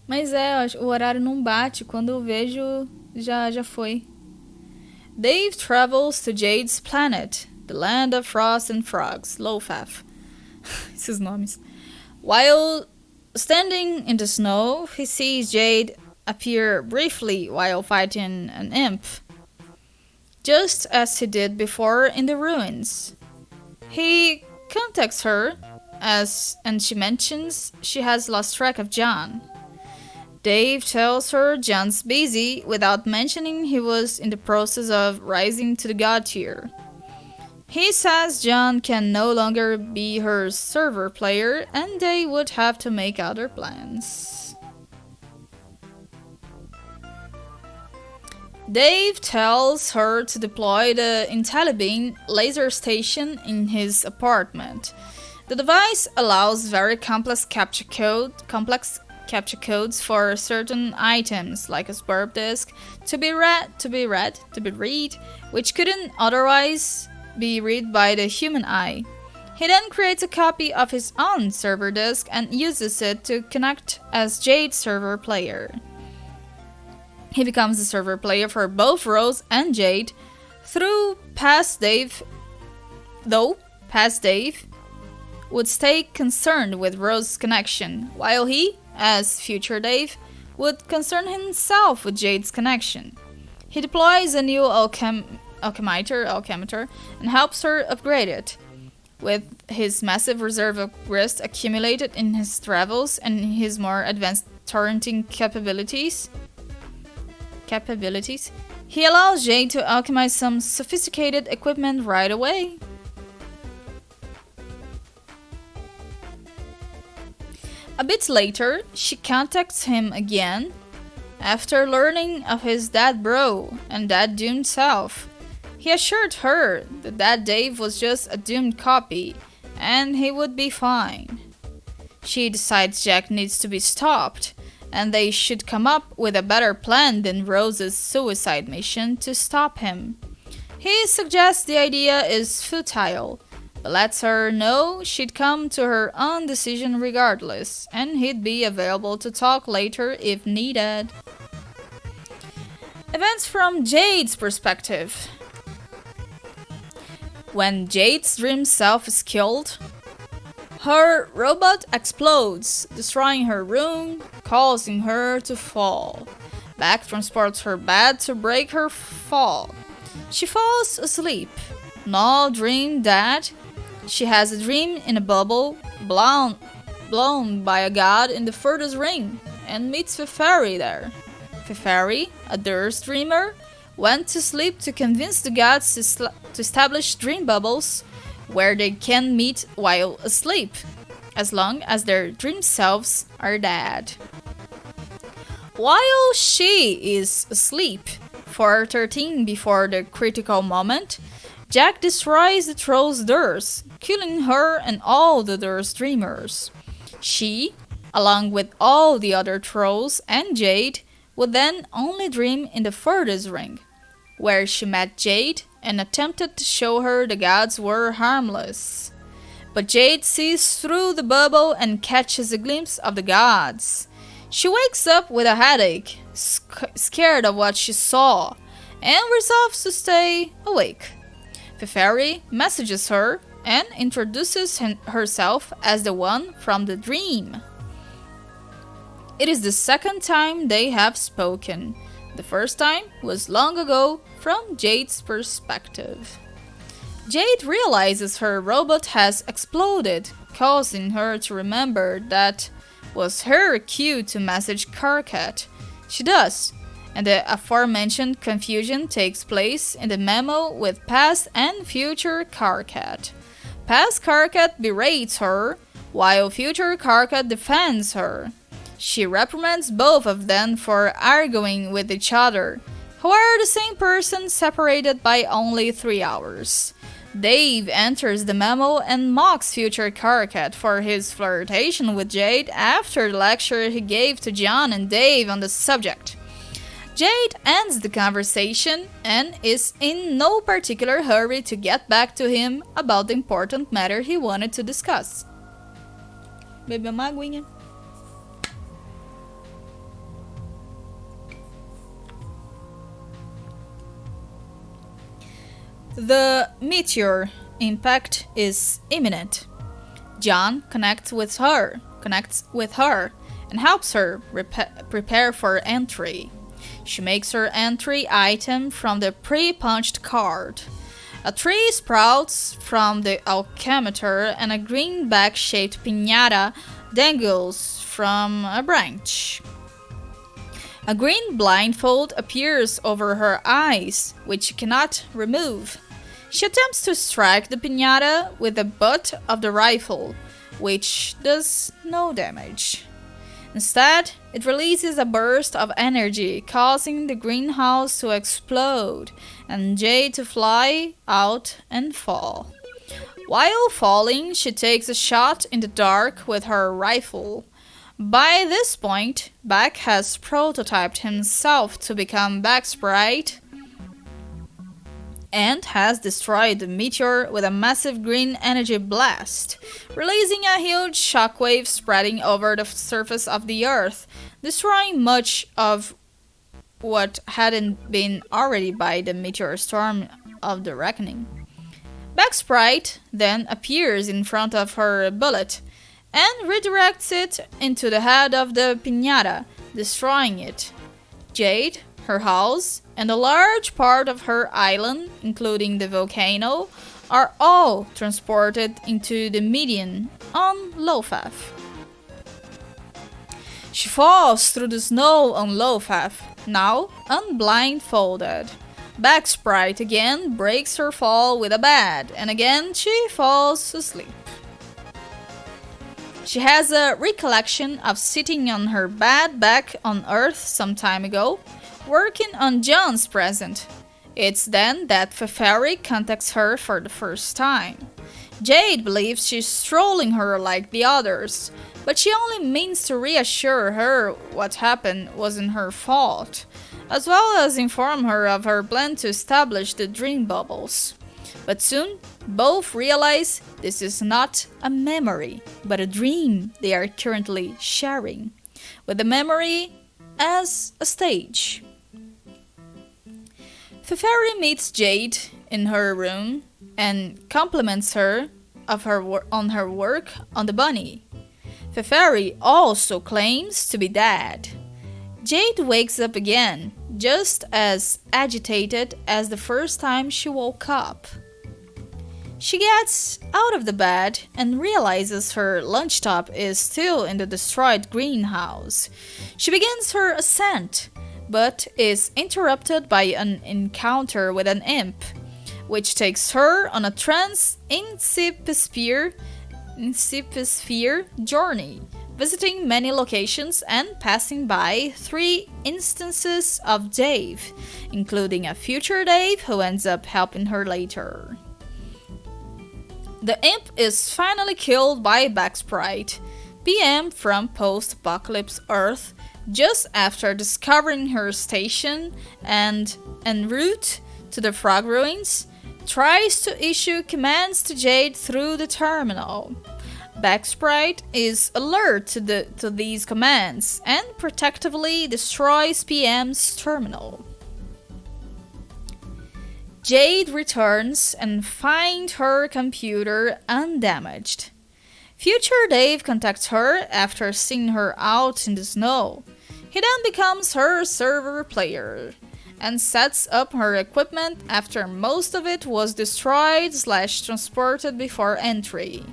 Mas é, o horário não bate. Quando eu vejo, já foi. Dave travels to Jade's planet, the land of frost and frogs, Lofaf. Esses nomes. While standing in the snow, he sees Jade appear briefly while fighting an imp, just as he did before in the ruins. He contacts her, and she mentions she has lost track of John. Dave tells her John's busy without mentioning he was in the process of rising to the god tier. He says John can no longer be her server player and they would have to make other plans. Dave tells her to deploy the IntelliBeam laser station in his apartment. The device allows very complex capture codes for certain items, like a burp disk, to be read, which couldn't otherwise be read by the human eye. He then creates a copy of his own server disk and uses it to connect as Jade's server player. He becomes the server player for both Rose and Jade through past Dave, though past Dave would stay concerned with Rose's connection, while he, as future Dave, would concern himself with Jade's connection. He deploys a new alchemimeter and helps her upgrade it. With his massive reserve of grist accumulated in his travels and his more advanced torrenting capabilities, he allows Jade to alchemize some sophisticated equipment right away. A bit later, she contacts him again after learning of his dead bro and dead doomed self. He assured her that Dave was just a doomed copy and he would be fine. She decides Jack needs to be stopped and they should come up with a better plan than Rose's suicide mission to stop him. He suggests the idea is futile, but lets her know she'd come to her own decision regardless, and he'd be available to talk later if needed. Events from Jade's perspective. When Jade's dream self is killed, her robot explodes, destroying her room, causing her to fall. Beck transports her bed to break her fall. She falls asleep. No dream that she has a dream in a bubble, blown by a god in the furthest ring, and meets Feferi there. Feferi, a Durst dreamer, went to sleep to convince the gods to establish dream bubbles where they can meet while asleep, as long as their dream selves are dead. While she is asleep, 4:13 before the critical moment, Jack destroys the troll's Durst, killing her and all the Durst dreamers. She, along with all the other trolls and Jade, would then only dream in the furthest ring, where she met Jade and attempted to show her the gods were harmless. But Jade sees through the bubble and catches a glimpse of the gods. She wakes up with a headache, scared of what she saw, and resolves to stay awake. Feferi messages her and introduces herself as the one from the dream. It is the second time they have spoken. The first time was long ago from Jade's perspective. Jade realizes her robot has exploded, causing her to remember that was her cue to message Karkat. She does, and the aforementioned confusion takes place in the memo with past and future Karkat. Past Karkat berates her, while future Karkat defends her. She reprimands both of them for arguing with each other, who are the same person separated by only 3 hours. Dave enters the memo and mocks future Karkat for his flirtation with Jade after the lecture he gave to John and Dave on the subject. Jade ends the conversation and is in no particular hurry to get back to him about the important matter he wanted to discuss. Bebe uma aguinha. The meteor impact is imminent. John connects with her and helps her prepare for entry. She makes her entry item from the pre-punched card. A tree sprouts from the alchemimeter and a green bag-shaped piñata dangles from a branch. A green blindfold appears over her eyes, which she cannot remove. She attempts to strike the piñata with the butt of the rifle, which does no damage. Instead, it releases a burst of energy, causing the greenhouse to explode and Jade to fly out and fall. While falling, she takes a shot in the dark with her rifle. By this point, Beck has prototyped himself to become Beck's sprite and has destroyed the meteor with a massive green energy blast, releasing a huge shockwave spreading over the surface of the Earth, destroying much of what hadn't been already by the meteor storm of the Reckoning. Beck's sprite then appears in front of her bullet and redirects it into the head of the piñata, destroying it. Jade, her house, and a large part of her island, including the volcano, are all transported into the median on Lofaf. She falls through the snow on Lofaf, now unblindfolded. Beck's sprite again breaks her fall with a bed, and again she falls asleep. She has a recollection of sitting on her bed back on Earth some time ago, working on John's present. It's then that Feferi contacts her for the first time. Jade believes she's trolling her like the others, but she only means to reassure her what happened wasn't her fault, as well as inform her of her plan to establish the dream bubbles. But soon, both realize this is not a memory, but a dream they are currently sharing, with the memory as a stage. Feferi meets Jade in her room and compliments her on her work on the bunny. Feferi also claims to be dead. Jade wakes up again, just as agitated as the first time she woke up. She gets out of the bed and realizes her lunch top is still in the destroyed greenhouse. She begins her ascent, but is interrupted by an encounter with an imp, which takes her on a trans-incipesphere journey, visiting many locations and passing by 3 instances of Dave, including a future Dave who ends up helping her later. The imp is finally killed by Beck's sprite, PM from post-apocalypse Earth, just after discovering her station and en route to the frog ruins, tries to issue commands to Jade through the terminal. Beck's sprite is alert to these commands and protectively destroys PM's terminal. Jade returns and finds her computer undamaged. Future Dave contacts her after seeing her out in the snow. He then becomes her server player and sets up her equipment after most of it was destroyed/transported before entry.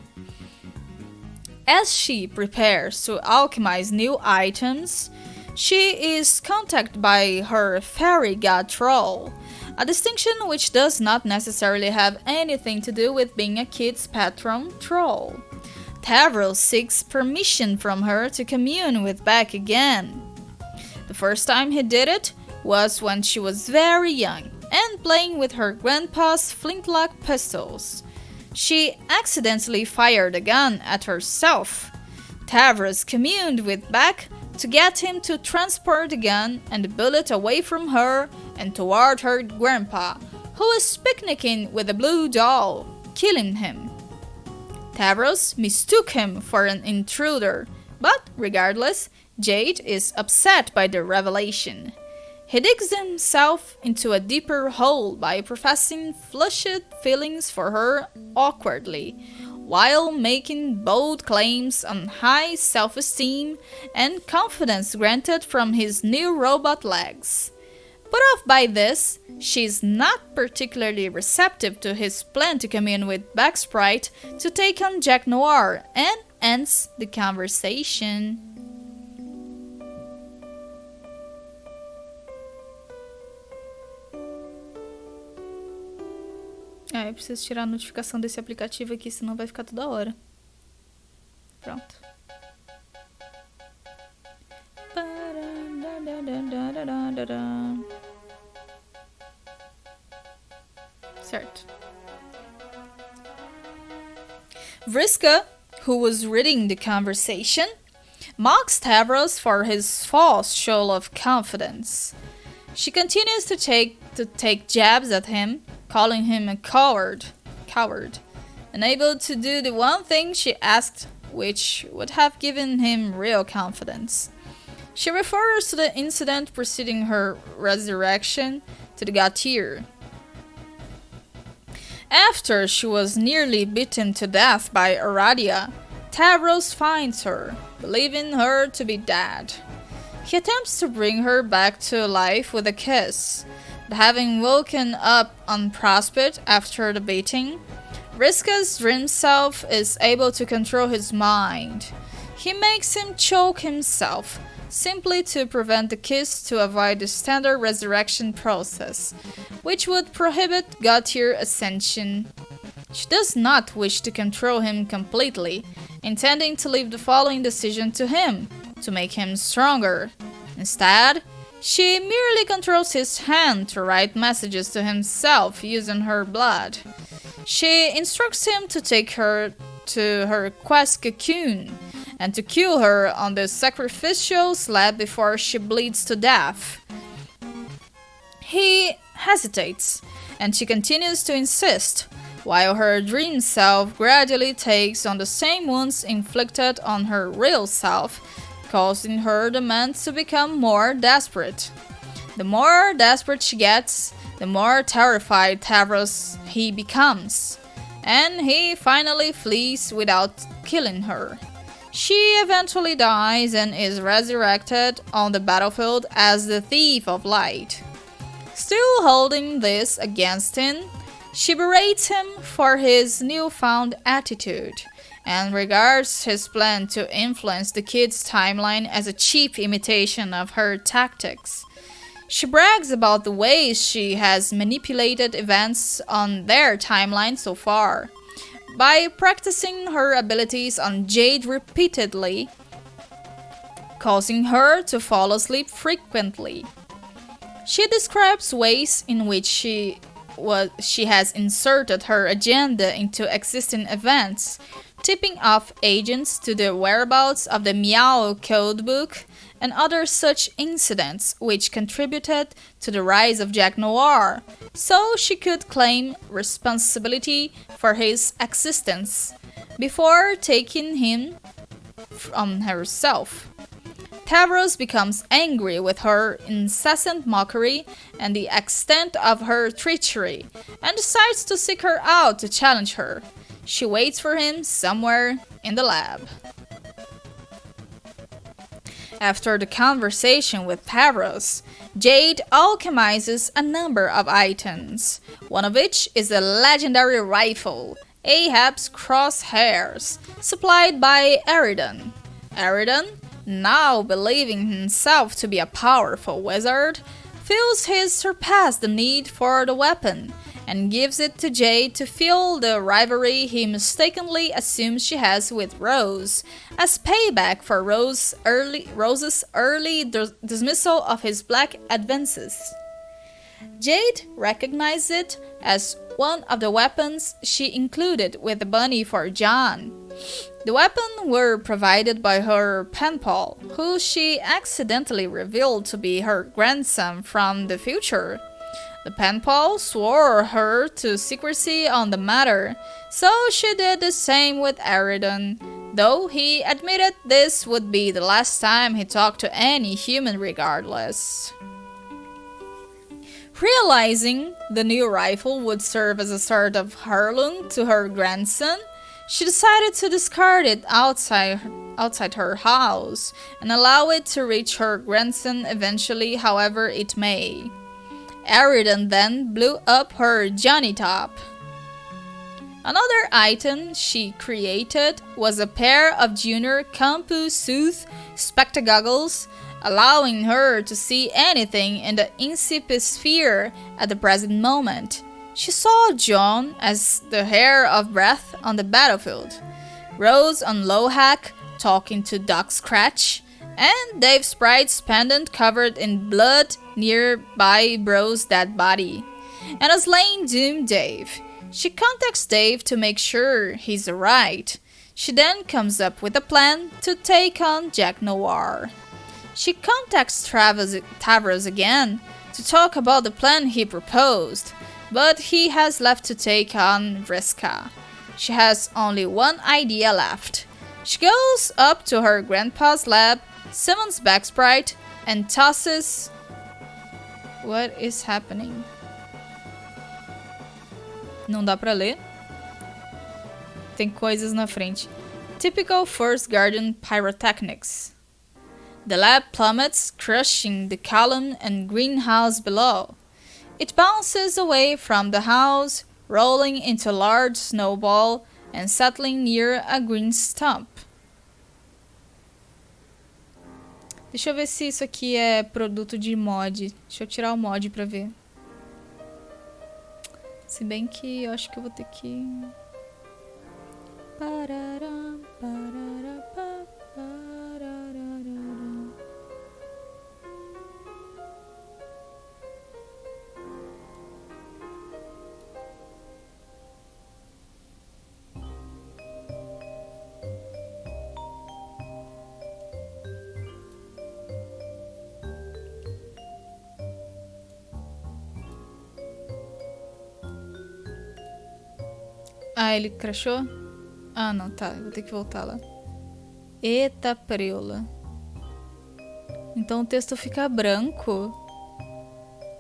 As she prepares to alchemize new items, she is contacted by her fairy god troll, a distinction which does not necessarily have anything to do with being a kid's patron troll. Tavros seeks permission from her to commune with Beck again. The first time he did it was when she was very young and playing with her grandpa's flintlock pistols. She accidentally fired a gun at herself. Tavros communed with Beck to get him to transport the gun and the bullet away from her and toward her grandpa, who is picnicking with a blue doll, killing him. Tavros mistook him for an intruder, but regardless, Jade is upset by the revelation. He digs himself into a deeper hole by professing flushed feelings for her awkwardly, while making bold claims on high self-esteem and confidence granted from his new robot legs. Put off by this, she's not particularly receptive to his plan to commune with Beck's sprite to take on Jack Noir and ends the conversation. Eu preciso tirar a notificação desse aplicativo aqui, senão vai ficar toda hora. Pronto. Certo. Vriska, who was reading the conversation, mocks Tavros for his false show of confidence. She continues to take jabs at him, calling him a coward, unable to do the one thing she asked, which would have given him real confidence. She refers to the incident preceding her resurrection to the Gautier. After she was nearly beaten to death by Aradia, Tavros finds her, believing her to be dead. He attempts to bring her back to life with a kiss, but having woken up on Prospect after the beating, Vriska's dream self is able to control his mind. He makes him choke himself, simply to prevent the kiss to avoid the standard resurrection process, which would prohibit Gautier ascension. She does not wish to control him completely, intending to leave the following decision to him, to make him stronger. Instead, she merely controls his hand to write messages to himself using her blood. She instructs him to take her to her quest cocoon, and to kill her on the sacrificial slab before she bleeds to death. He hesitates, and she continues to insist, while her dream self gradually takes on the same wounds inflicted on her real self, causing her demands to become more desperate. The more desperate she gets, the more terrified Tavros he becomes, and he finally flees without killing her. She eventually dies and is resurrected on the battlefield as the Thief of Light. Still holding this against him, she berates him for his newfound attitude and regards his plan to influence the kid's timeline as a cheap imitation of her tactics. She brags about the ways she has manipulated events on their timeline so far, by practicing her abilities on Jade repeatedly, causing her to fall asleep frequently. She describes ways in which she has inserted her agenda into existing events, tipping off agents to the whereabouts of the Meow codebook and other such incidents which contributed to the rise of Jack Noir, so she could claim responsibility for his existence before taking him from herself. Tavros becomes angry with her incessant mockery and the extent of her treachery, and decides to seek her out to challenge her. She waits for him somewhere in the lab. After the conversation with Tavros, Jade alchemizes a number of items, one of which is a legendary rifle, Ahab's Crosshairs, supplied by Eridan. Eridan, now believing himself to be a powerful wizard, feels he surpassed the need for the weapon, and gives it to Jade to fuel the rivalry he mistakenly assumes she has with Rose, as payback for Rose's early dismissal of his black advances. Jade recognized it as one of the weapons she included with the bunny for John. The weapons were provided by her pen pal, who she accidentally revealed to be her grandson from the future. The pen pal swore her to secrecy on the matter, so she did the same with Eridan, though he admitted this would be the last time he talked to any human regardless. Realizing the new rifle would serve as a sort of heirloom to her grandson, she decided to discard it outside her house and allow it to reach her grandson eventually, however it may. Eridan then blew up her Johnny Top. Another item she created was a pair of Junior Campu Sooth spectagoggles, allowing her to see anything in the Incipisphere at the present moment. She saw John as the hair of breath on the battlefield, Rose on Lohak talking to Doc Scratch, and Dave Sprite's pendant covered in blood nearby Bro's dead body. And as laying Doom Dave, She contacts Dave to make sure he's alright. She then comes up with a plan to take on Jack Noir. She contacts Tavros again to talk about the plan he proposed, but he has left to take on Vriska. She has only one idea left. She goes up to her grandpa's lab, summons Backsprite, and tosses... What is happening? Não dá pra ler. Tem coisas na frente. Typical First Garden pyrotechnics. The lab plummets, crushing the column and greenhouse below. It bounces away from the house, rolling into a large snowball and settling near a green stump. Deixa eu ver se isso aqui é produto de mod. Deixa eu tirar o mod pra ver. Se bem que eu acho que eu vou ter que... Ah, ele crashou? Ah, não, tá. Vou ter que voltar lá. Eita preula. Então o texto fica branco.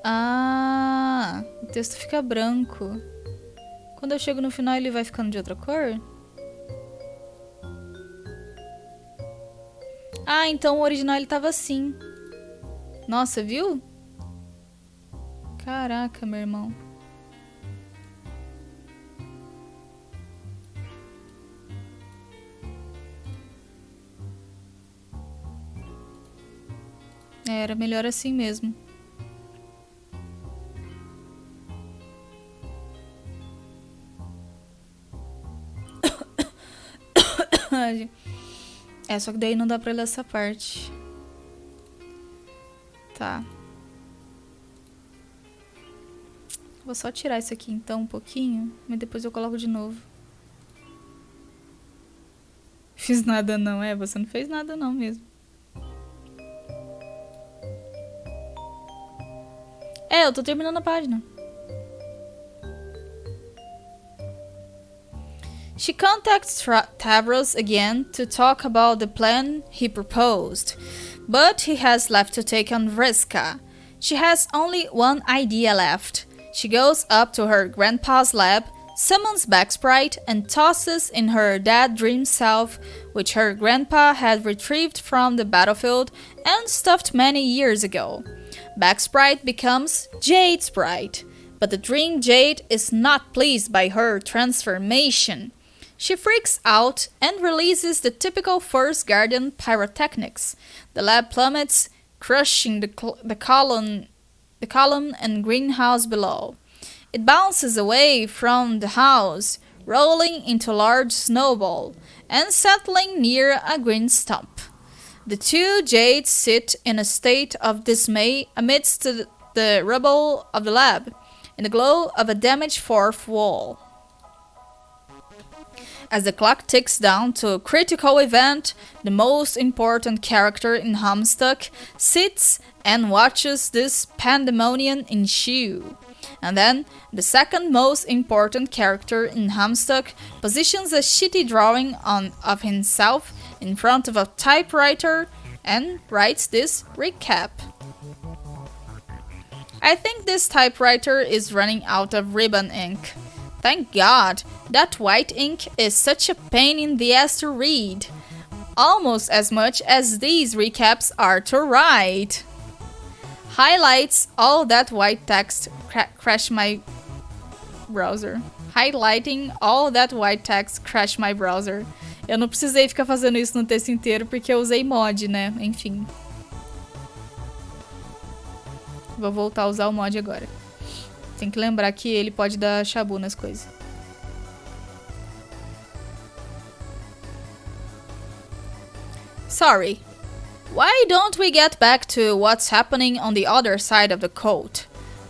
Ah, o texto fica branco. Quando eu chego no final, ele vai ficando de outra cor? Ah, então o original ele tava assim. Nossa, viu? Caraca, meu irmão. Era melhor assim mesmo. É, só que daí não dá pra ler essa parte. Tá. Vou só tirar isso aqui então um pouquinho, mas depois eu coloco de novo. Fiz nada não, você não fez nada não mesmo. Eu tô terminando a página. She contacts Tavros again to talk about the plan he proposed, but he has left to take on Vriska. She has only one idea left. She goes up to her grandpa's lab, summons Backsprite, and tosses in her dead dream self, which her grandpa had retrieved from the battlefield and stuffed many years ago. Backsprite becomes Jade Sprite, but the dream Jade is not pleased by her transformation. She freaks out and releases the typical First Garden pyrotechnics. The lab plummets, crushing the column and greenhouse below. It bounces away from the house, rolling into a large snowball, and settling near a green stump. The two Jades sit in a state of dismay amidst the rubble of the lab, in the glow of a damaged fourth wall. As the clock ticks down to a critical event, the most important character in Homestuck sits and watches this pandemonium ensue. And then, the second most important character in Homestuck positions a shitty drawing of himself in front of a typewriter and writes this recap. I think this typewriter is running out of ribbon ink. Thank God, that white ink is such a pain in the ass to read. Almost as much as these recaps are to write. Highlights all that white text crash my browser. Highlighting all that white text crash my browser. Eu não precisei ficar fazendo isso no texto inteiro porque eu usei mod, né? Enfim. Vou voltar a usar o mod agora. Tem que lembrar que ele pode dar chabu nas coisas. Sorry. Why don't we get back to what's happening on the other side of the coat?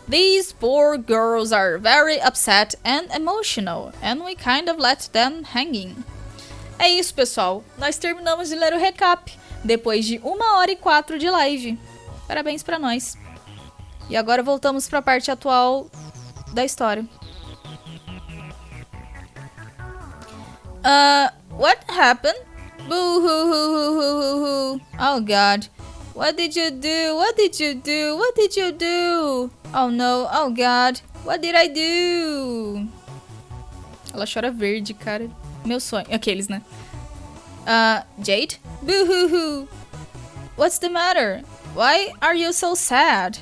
These poor girls are very upset and emotional, and we kind of let them hanging. É isso, pessoal. Nós terminamos de ler o recap, depois de 1h04 de live. Parabéns pra nós. E agora voltamos pra parte atual da história. What happened? Boo hoo hoo hoo hoo hoo. Oh God. What did you do? What did you do? What did you do? Oh no, oh God. What did I do? Ela chora verde, cara. Meu sonho. Aqueles, né? Jade? Boo hoo hoo. What's the matter? Why are you so sad?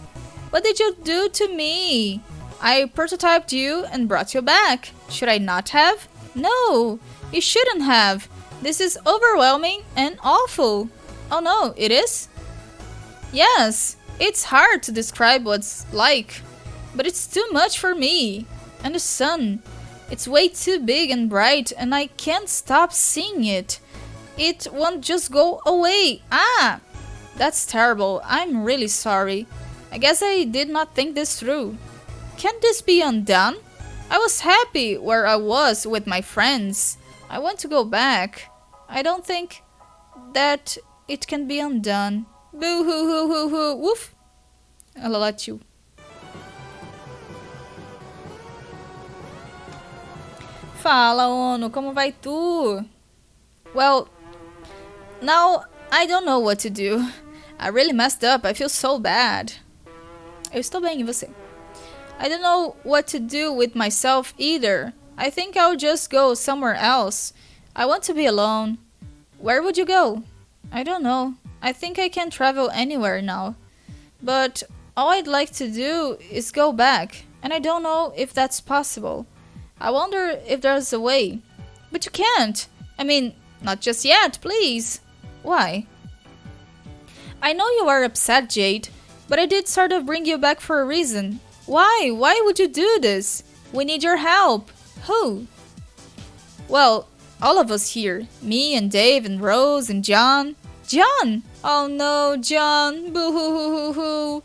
What did you do to me? I prototyped you and brought you back. Should I not have? No, you shouldn't have. This is overwhelming and awful. Oh no, it is? Yes, it's hard to describe what's like, but it's too much for me. And the sun, it's way too big and bright and I can't stop seeing it. It won't just go away. Ah, that's terrible. I'm really sorry. I guess I did not think this through. Can't this be undone? I was happy where I was with my friends. I want to go back. I don't think that it can be undone. Boo hoo hoo hoo hoo. Woof. Ela latiu. Fala, Ono, como vai tu? Well, now I don't know what to do. I really messed up. I feel so bad. Eu estou bem, e você? I don't know what to do with myself either. I think I'll just go somewhere else. I want to be alone. Where would you go? I don't know. I think I can travel anywhere now. But all I'd like to do is go back. And I don't know if that's possible. I wonder if there's a way. But you can't. I mean, not just yet, please. Why? I know you are upset, Jade. But I did sort of bring you back for a reason. Why? Why would you do this? We need your help. Who? Well, all of us here. Me and Dave and Rose and John. John! Oh no, John. Boo hoo hoo hoo hoo.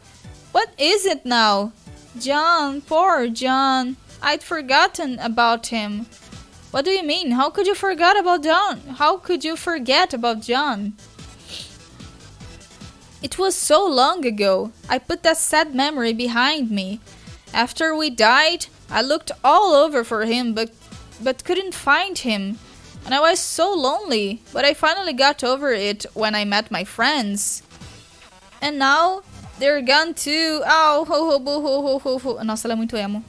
What is it now? John, poor John. I'd forgotten about him. What do you mean? How could you forget about John? How could you forget about John? It was so long ago. I put that sad memory behind me. After we died, I looked all over for him but couldn't find him. And I was so lonely, but I finally got over it when I met my friends. And now, they're gone too. Ow, ho ho boo ho ho ho ho. Nossa, ela é muito emo.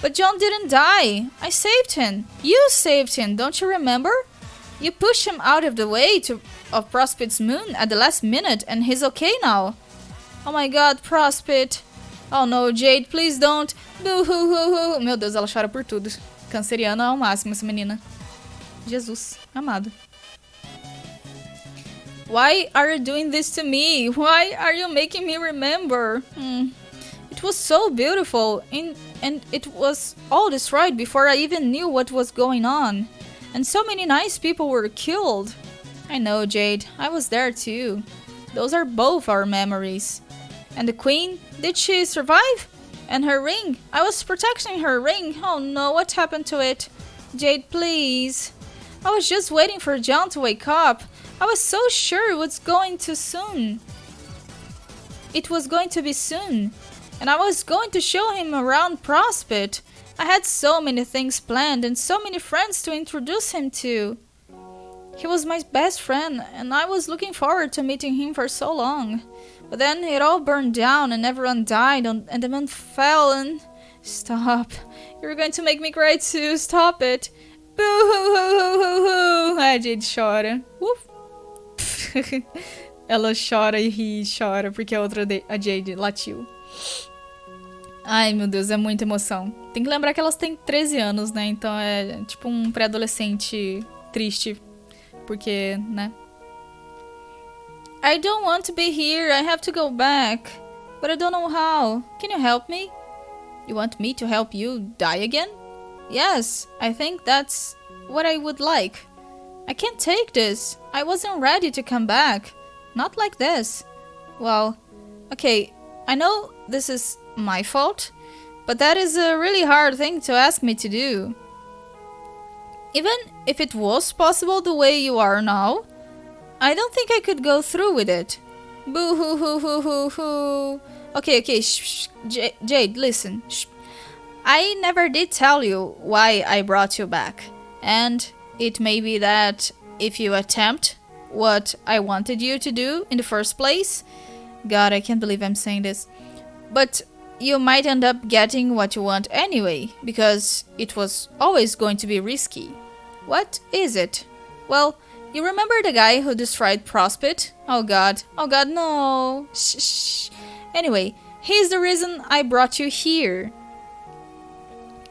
But John didn't die. I saved him. You saved him, don't you remember? You pushed him out of the way of Prospit's moon at the last minute and he's okay now. Oh my god, Prospit. Oh no, Jade, please don't. Boo hoo hoo hoo. Meu Deus, ela chora por tudo. Canceriana ao máximo, essa menina. Jesus, amado. Why are you doing this to me? Why are you making me remember? It was so beautiful and it was all destroyed before I even knew what was going on. And so many nice people were killed. I know, Jade. I was there too. Those are both our memories. And the queen? Did she survive? And her ring? I was protecting her ring. Oh no, what happened to it? Jade, please. I was just waiting for John to wake up. I was so sure it was going to soon. It was going to be soon. And I was going to show him around Prospect. I had so many things planned and so many friends to introduce him to. He was my best friend and I was looking forward to meeting him for so long. But then it all burned down and everyone died and the moon fell and... Stop. You're going to make me cry too. Stop it. Boo hoo hoo hoo hoo hoo. A Jade chora. Ela chora e ri e chora porque a Jade latiu. Ai, meu Deus, é muita emoção. Tem que lembrar que elas têm 13 anos, né? Então é tipo um pré-adolescente triste. Porque, né? I don't want to be here. I have to go back. But I don't know how. Can you help me? You want me to help you die again? Yes, I think that's what I would like. I can't take this. I wasn't ready to come back. Not like this. Well, okay, I know this is my fault, but that is a really hard thing to ask me to do. Even if it was possible the way you are now, I don't think I could go through with it. Boo hoo hoo hoo hoo hoo. Okay, shh, Jade, listen. Shh. I never did tell you why I brought you back. And it may be that if you attempt what I wanted you to do in the first place, God, I can't believe I'm saying this, but you might end up getting what you want anyway, because it was always going to be risky. What is it? Well, you remember the guy who destroyed Prospect? Oh god, no. Shh. Anyway, he's the reason I brought you here.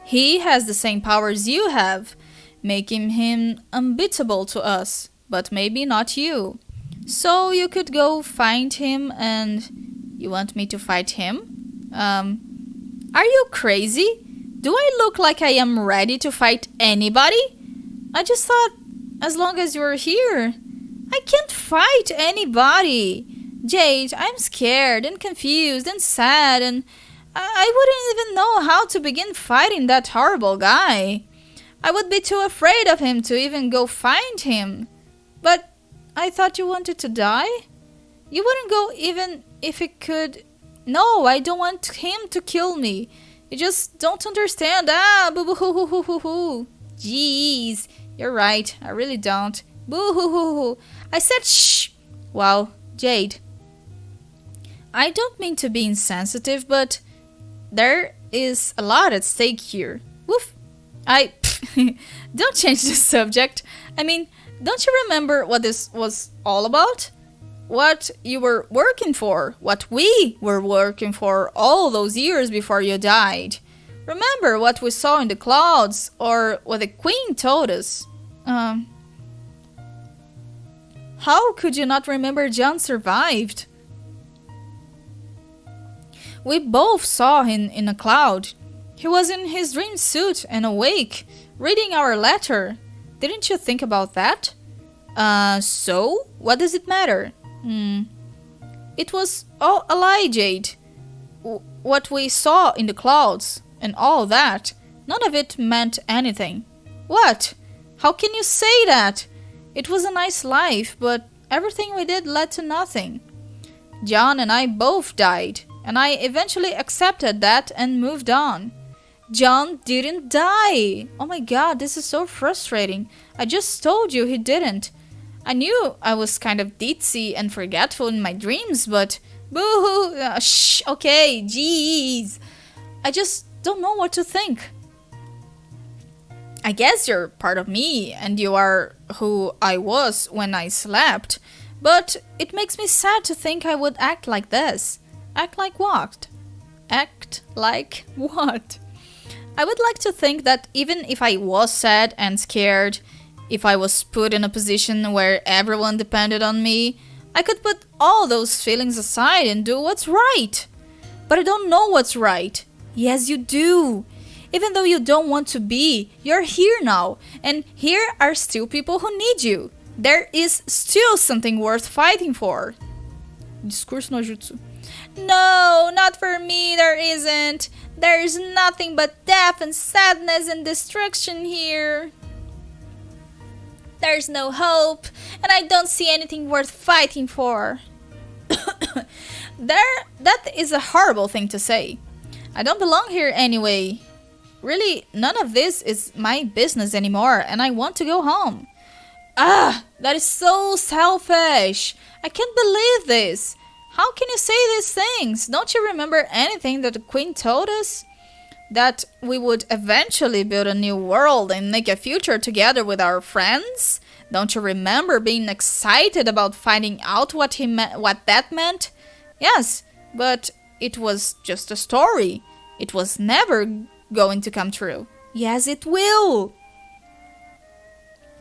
He has the same powers you have, making him unbeatable to us, but maybe not you. So you could go find him and... You want me to fight him? Are you crazy? Do I look like I am ready to fight anybody? I just thought, as long as you're here... I can't fight anybody! Jade, I'm scared and confused and sad and... I wouldn't even know how to begin fighting that horrible guy. I would be too afraid of him to even go find him. But I thought you wanted to die? You wouldn't go even if it could... No, I don't want him to kill me. You just don't understand. Boo boo hoo hoo hoo hoo hoo. Jeez, you're right. I really don't. Boo hoo hoo hoo. I said shh. Wow, Jade. I don't mean to be insensitive, but there is a lot at stake here. Woof. Don't change the subject. I mean, don't you remember what this was all about? What you were working for, what we were working for all those years before you died. Remember what we saw in the clouds, or what the Queen told us. How could you not remember John survived? We both saw him in a cloud. He was in his dream suit and awake, reading our letter. Didn't you think about that? So? What does it matter? It was all a lie, Jade. What we saw in the clouds and all that, none of it meant anything. What? How can you say that? It was a nice life, but everything we did led to nothing. John and I both died, and I eventually accepted that and moved on. John didn't die. Oh my god, this is so frustrating. I just told you he didn't. I knew I was kind of ditzy and forgetful in my dreams, but boo-hoo, shh, okay, jeez. I just don't know what to think. I guess you're part of me and you are who I was when I slept, but it makes me sad to think I would act like this. Act like what? Act like what? I would like to think that even if I was sad and scared, if I was put in a position where everyone depended on me, I could put all those feelings aside and do what's right. But I don't know what's right. Yes, you do. Even though you don't want to be, you're here now, and here are still people who need you. There is still something worth fighting for. Discurso no jutsu. No, not for me, there isn't. There is nothing but death and sadness and destruction here. There's no hope, and I don't see anything worth fighting for. That is a horrible thing to say. I don't belong here anyway. Really, none of this is my business anymore, and I want to go home. That is so selfish. I can't believe this. How can you say these things? Don't you remember anything that the Queen told us? That we would eventually build a new world and make a future together with our friends? Don't you remember being excited about finding out what that meant? Yes, but it was just a story. It was never going to come true. Yes, it will.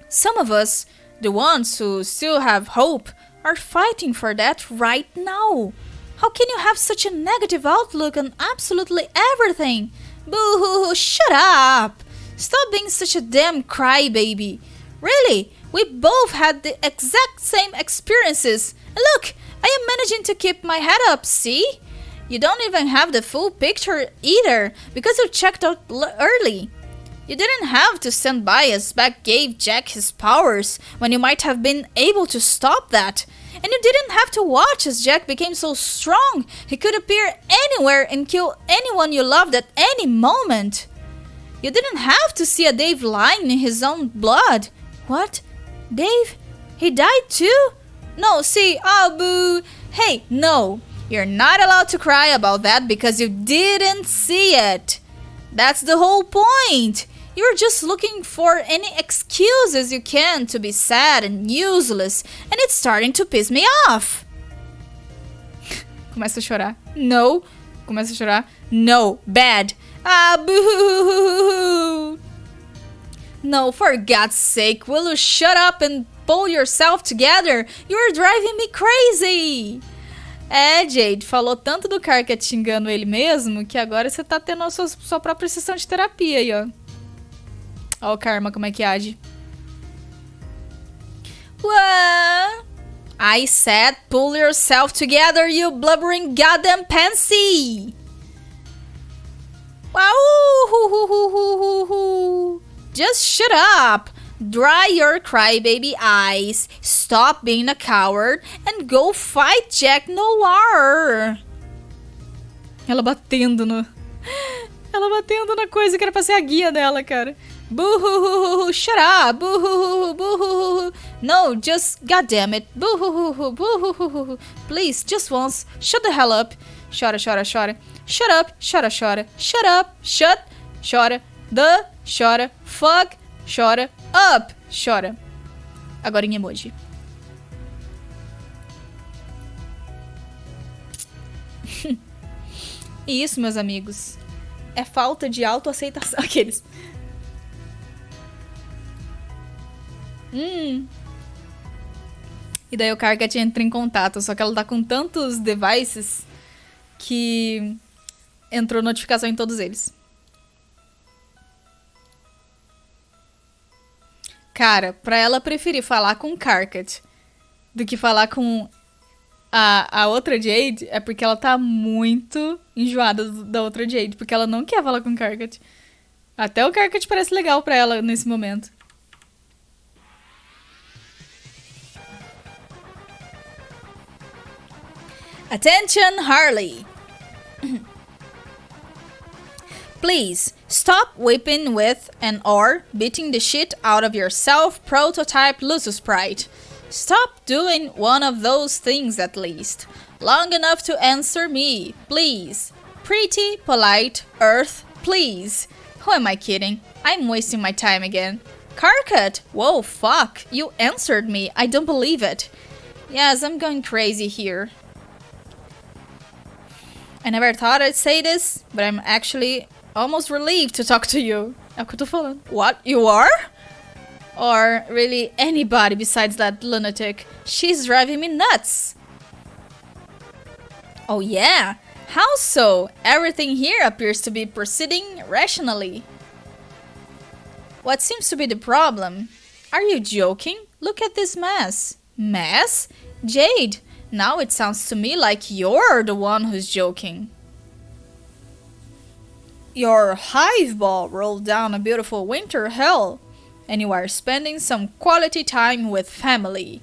Some of us, the ones who still have hope, are fighting for that right now. How can you have such a negative outlook on absolutely everything? Boo-hoo, shut up! Stop being such a damn crybaby. Really, we both had the exact same experiences. And look, I am managing to keep my head up, see? You don't even have the full picture either, because you checked out early. You didn't have to stand by as Beck gave Jack his powers when you might have been able to stop that. And you didn't have to watch as Jack became so strong he could appear anywhere and kill anyone you loved at any moment. You didn't have to see a Dave lying in his own blood. What? Dave? He died too? No, see, oh boo. Hey, no. You're not allowed to cry about that because you didn't see it. That's the whole point. You're just looking for any excuses you can to be sad and useless, and it's starting to piss me off. Começa a chorar. No. Começa a chorar. No. Bad. Ah, boo. No, for God's sake, will you shut up and pull yourself together? You're driving me crazy. É, Jade, falou tanto do Carcat xingando ele mesmo que agora você tá tendo a sua própria sessão de terapia aí, ó. Ó o Karma como é que age. What? I said pull yourself together, you blubbering goddamn pansy. Wow. Just shut up. Dry your crybaby eyes, stop being a coward, and go fight Jack Noir. Ela batendo na coisa que era pra ser a guia dela, cara. Boo-hoo-hoo, shut up. Boo-hoo-hoo, boo-hoo-hoo. No, just goddamn it. Boo-hoo-hoo, boo-hoo-hoo. Please, just once. Shut the hell up. Chora, chora, chora. Shut up, chora, chora. Shut up, shut, chora. Chora. Fuck, chora. Up, chora. Agora em emoji. E isso, meus amigos, é falta de autoaceitação. Aqueles. E daí o Carcat entra em contato, só que ela tá com tantos devices que entrou notificação em todos eles. Cara, pra ela preferir falar com o Carcat do que falar com a outra Jade, é porque ela tá muito enjoada da outra Jade, porque ela não quer falar com o Carcat. Até o Carcat parece legal pra ela nesse momento. Attention, Harley. Please, stop whipping with and or beating the shit out of your self-prototype Lusus Sprite. Stop doing one of those things at least. Long enough to answer me, please. Pretty, polite, Earth, please. Who am I kidding? I'm wasting my time again. Carcat, whoa, fuck. You answered me. I don't believe it. Yes, I'm going crazy here. I never thought I'd say this, but I'm actually almost relieved to talk to you. É o que eu tô falando. What? You are? Or really anybody besides that lunatic. She's driving me nuts. Oh yeah? How so? Everything here appears to be proceeding rationally. What seems to be the problem? Are you joking? Look at this mess. Mess? Jade, now it sounds to me like you're the one who's joking. Your hive ball rolled down a beautiful winter hill, and you are spending some quality time with family.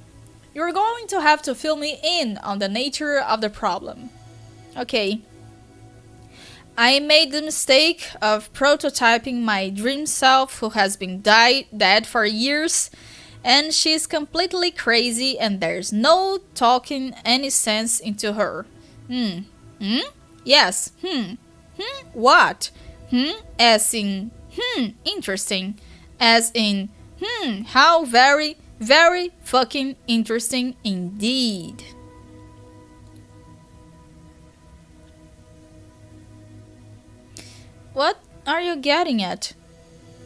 You're going to have to fill me in on the nature of the problem. Okay. I made the mistake of prototyping my dream self who has been dead for years, and she's completely crazy and there's no talking any sense into her. Yes. What? As in, interesting. As in, how very, very fucking interesting indeed. What are you getting at?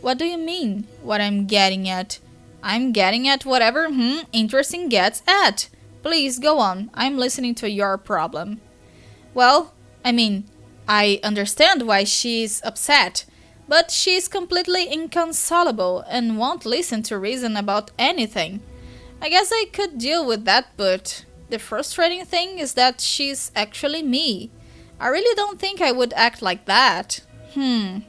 What do you mean, what I'm getting at? I'm getting at whatever interesting gets at. Please go on, I'm listening to your problem. Well, I mean, I understand why she's upset, but she's completely inconsolable and won't listen to reason about anything. I guess I could deal with that, but the frustrating thing is that she's actually me. I really don't think I would act like that. Will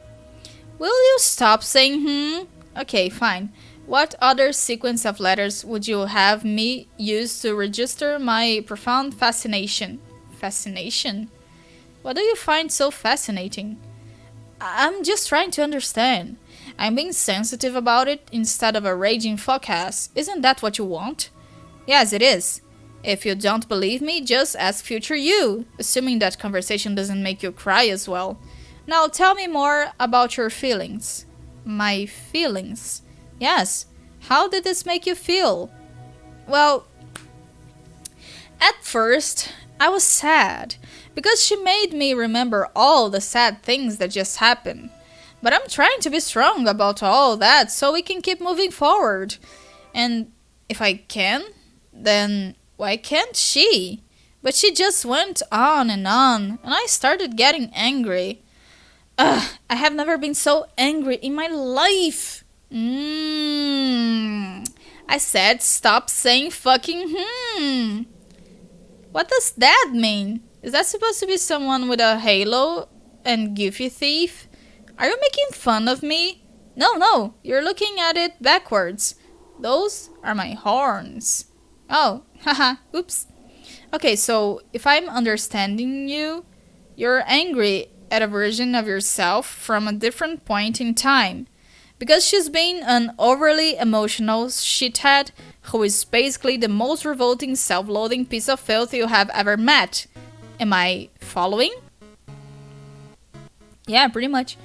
you stop saying Okay, fine. What other sequence of letters would you have me use to register my profound fascination? Fascination? What do you find so fascinating? I'm just trying to understand. I'm being sensitive about it instead of a raging fuck-ass. Isn't that what you want? Yes, it is. If you don't believe me, just ask future you, assuming that conversation doesn't make you cry as well. Now tell me more about your feelings. My feelings? Yes. How did this make you feel? Well, at first, I was sad, because she made me remember all the sad things that just happened. But I'm trying to be strong about all that so we can keep moving forward. And if I can, then why can't she? But she just went on, and I started getting angry. I have never been so angry in my life. I said stop saying fucking What does that mean? Is that supposed to be someone with a halo and goofy thief? Are you making fun of me? No, you're looking at it backwards. Those are my horns. Oh, haha, oops. Okay, so if I'm understanding you, you're angry at a version of yourself from a different point in time. Because she's been an overly emotional shithead who is basically the most revolting, self-loathing piece of filth you have ever met. Am I following? Yeah, pretty much.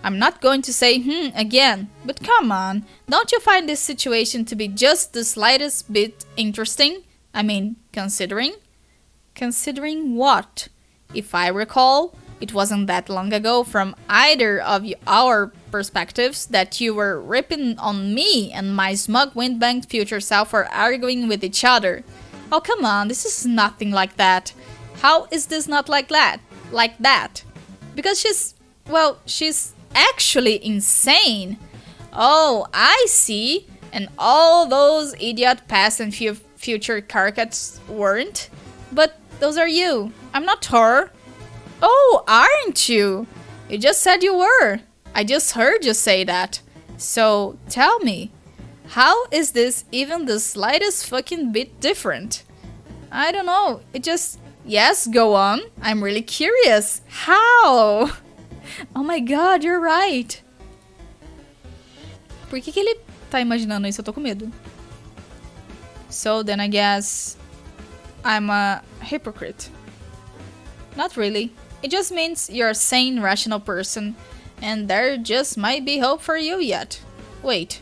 I'm not going to say again, but come on, don't you find this situation to be just the slightest bit interesting? I mean, considering? Considering what? If I recall, it wasn't that long ago from either of our perspectives that you were ripping on me and my smug windbanked future self for arguing with each other. Oh, come on, this is nothing like that. How is this not like that? Like that? Because she's actually insane. Oh, I see. And all those idiot past and future carcats weren't. But those are you. I'm not her. Oh, aren't you? You just said you were. I just heard you say that. So, tell me, how is this even the slightest fucking bit different? I don't know. It just... Yes, go on. I'm really curious. How? Oh my god, you're right. Por que ele tá imaginando isso? Eu tô com medo. So then I guess I'm a hypocrite. Not really. It just means you're a sane, rational person, and there just might be hope for you yet. Wait,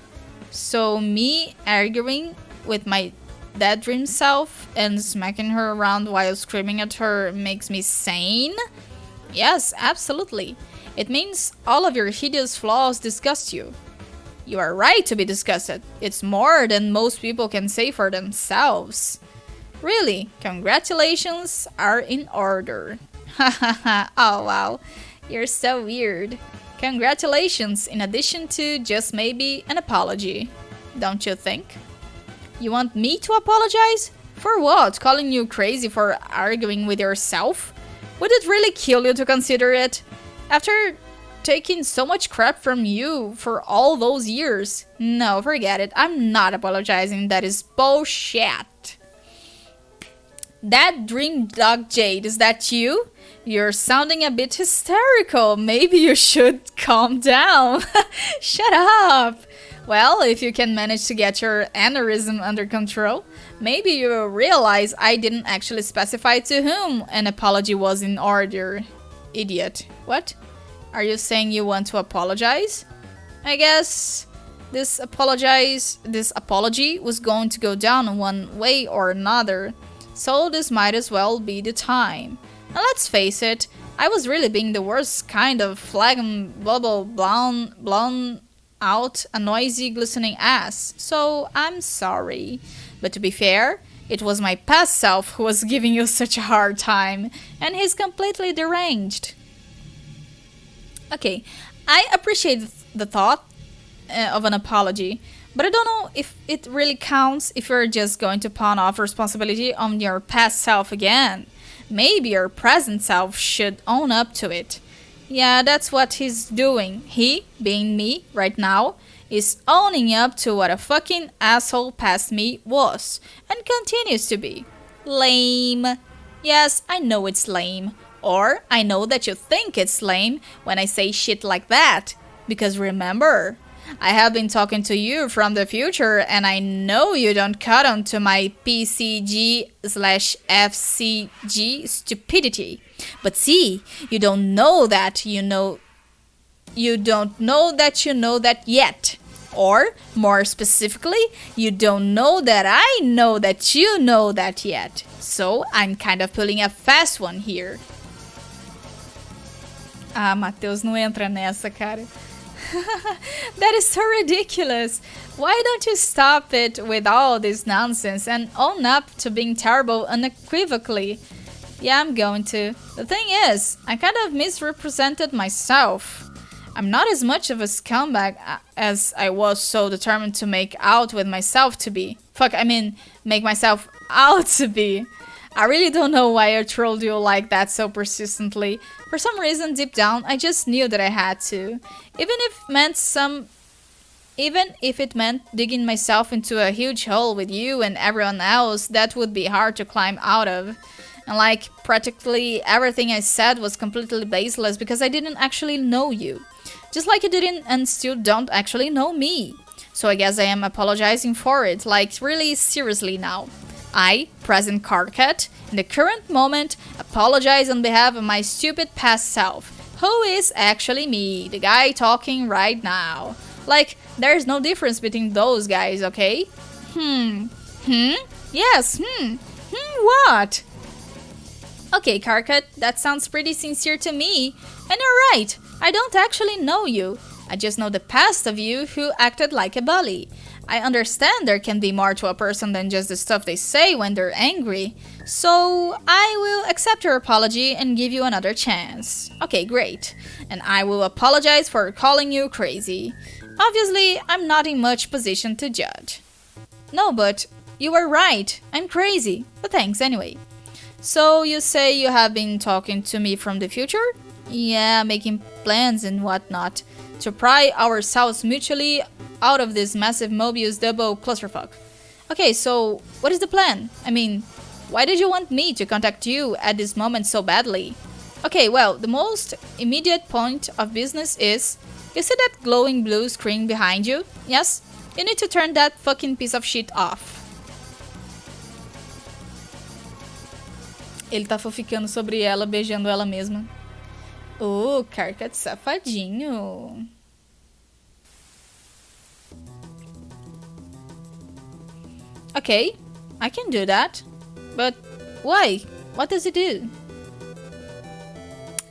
so me arguing with my dead dream self and smacking her around while screaming at her makes me sane? Yes, absolutely. It means all of your hideous flaws disgust you. You are right to be disgusted. It's more than most people can say for themselves. Really, congratulations are in order. Hahaha, oh wow, you're so weird. Congratulations, in addition to just maybe an apology. Don't you think? You want me to apologize? For what? Calling you crazy for arguing with yourself? Would it really kill you to consider it? After taking so much crap from you for all those years? No, forget it. I'm not apologizing. That is bullshit. That dream dog Jade, is that you? You're sounding a bit hysterical. Maybe you should calm down. Shut up. Well, if you can manage to get your aneurysm under control, maybe you'll realize I didn't actually specify to whom an apology was in order. Idiot. What? Are you saying you want to apologize? I guess this apology was going to go down one way or another, so this might as well be the time. And let's face it, I was really being the worst kind of phlegm bubble blown out a noisy glistening ass, so I'm sorry. But to be fair, it was my past self who was giving you such a hard time, and he's completely deranged. Okay, I appreciate the thought of an apology, but I don't know if it really counts if you're just going to pawn off responsibility on your past self again. Maybe your present self should own up to it. Yeah, that's what he's doing. He, being me right now, is owning up to what a fucking asshole past me was and continues to be. Lame. Yes, I know it's lame. Or I know that you think it's lame when I say shit like that. Because remember, I have been talking to you from the future and I know you don't cut on to my PCG/FCG stupidity. But see, you don't know that you know that yet. Or, more specifically, you don't know that I know that you know that yet. So, I'm kind of pulling a fast one here. Ah, Matheus, não entra nessa, cara. That is so ridiculous. Why don't you stop it with all this nonsense and own up to being terrible unequivocally? Yeah, I'm going to. The thing is, I kind of misrepresented myself. I'm not as much of a scumbag as I was so determined to make out with myself to be. Make myself out to be. I really don't know why I trolled you like that so persistently. For some reason, deep down, I just knew that I had to. Even if it meant digging myself into a huge hole with you and everyone else, that would be hard to climb out of. And like, practically everything I said was completely baseless because I didn't actually know you. Just like you didn't and still don't actually know me. So I guess I am apologizing for it, like really seriously now. I, present Carcat, in the current moment, apologize on behalf of my stupid past self, who is actually me, the guy talking right now. Like, there's no difference between those guys, okay? Yes, what? Okay, Carcat, that sounds pretty sincere to me. And you're right, I don't actually know you. I just know the past of you who acted like a bully. I understand there can be more to a person than just the stuff they say when they're angry. So, I will accept your apology and give you another chance. Okay, great. And I will apologize for calling you crazy. Obviously, I'm not in much position to judge. No, but you were right. I'm crazy. But thanks anyway. So, you say you have been talking to me from the future? Yeah, making plans and whatnot to pry ourselves mutually out of this massive Mobius double clusterfuck. Okay, so what is the plan? Why did you want me to contact you at this moment so badly? Okay, well, the most immediate point of business is, you see that glowing blue screen behind you? Yes? You need to turn that fucking piece of shit off. Ele tá foficando sobre ela, beijando ela mesma. Carcat safadinho. Okay, I can do that. But why? What does it do?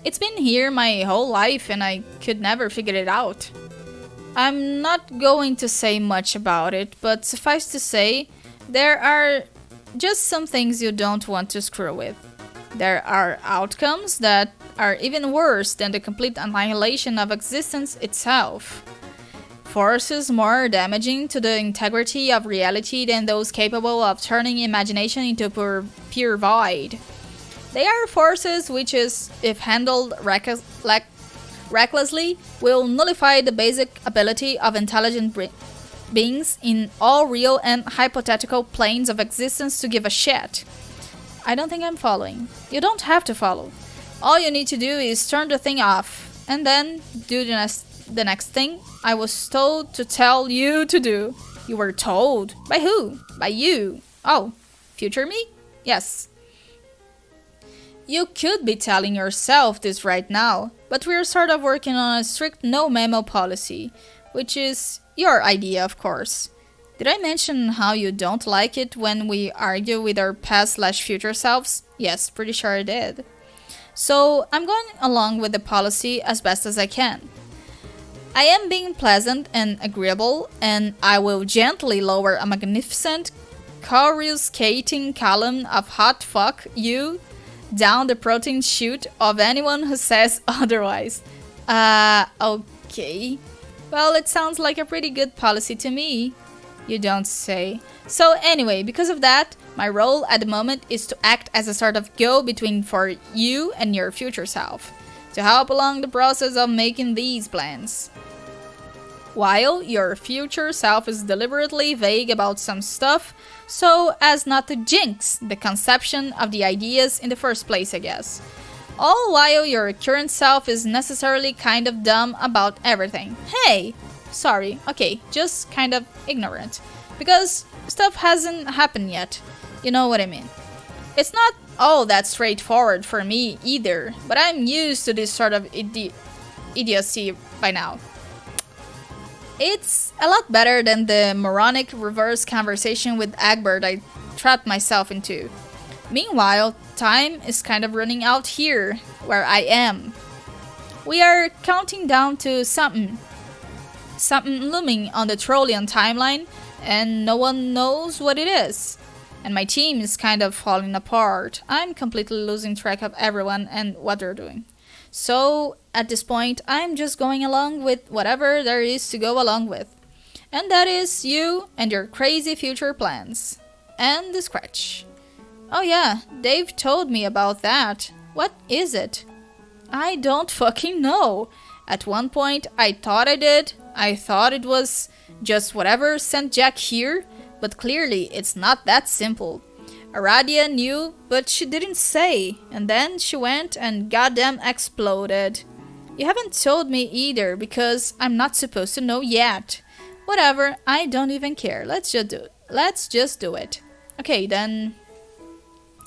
It's been here my whole life and I could never figure it out. I'm not going to say much about it, but suffice to say, there are just some things you don't want to screw with. There are outcomes that are even worse than the complete annihilation of existence itself. Forces more damaging to the integrity of reality than those capable of turning imagination into pure void. They are forces which, if handled recklessly, will nullify the basic ability of intelligent beings in all real and hypothetical planes of existence to give a shit. I don't think I'm following. You don't have to follow. All you need to do is turn the thing off, and then do the next thing I was told to tell you to do. You were told? By who? By you. Oh, future me? Yes. You could be telling yourself this right now, but we're sort of working on a strict no-memo policy, which is your idea, of course. Did I mention how you don't like it when we argue with our past/future selves? Yes, pretty sure I did. So, I'm going along with the policy as best as I can. I am being pleasant and agreeable, and I will gently lower a magnificent, coruscating column of hot fuck you down the protein chute of anyone who says otherwise. Okay. Well, it sounds like a pretty good policy to me. You don't say. So anyway, because of that, my role at the moment is to act as a sort of go-between for you and your future self, to help along the process of making these plans. While your future self is deliberately vague about some stuff, so as not to jinx the conception of the ideas in the first place, I guess. All while your current self is necessarily kind of dumb about everything. Hey! Sorry, okay, just kind of ignorant. Because stuff hasn't happened yet. You know what I mean. It's not all that straightforward for me either, but I'm used to this sort of idiocy by now. It's a lot better than the moronic reverse conversation with Egbert I trapped myself into. Meanwhile, time is kind of running out here, where I am. We are counting down to something looming on the Trollean timeline, and no one knows what it is. And my team is kind of falling apart. I'm completely losing track of everyone and what they're doing. So, at this point, I'm just going along with whatever there is to go along with. And that is you and your crazy future plans. And the scratch. Oh yeah, Dave told me about that. What is it? I don't fucking know. At one point, I thought I did. I thought it was just whatever sent Jack here, but clearly it's not that simple. Aradia knew, but she didn't say, and then she went and goddamn exploded. You haven't told me either, because I'm not supposed to know yet. Whatever, I don't even care. Let's just do it. Okay, then...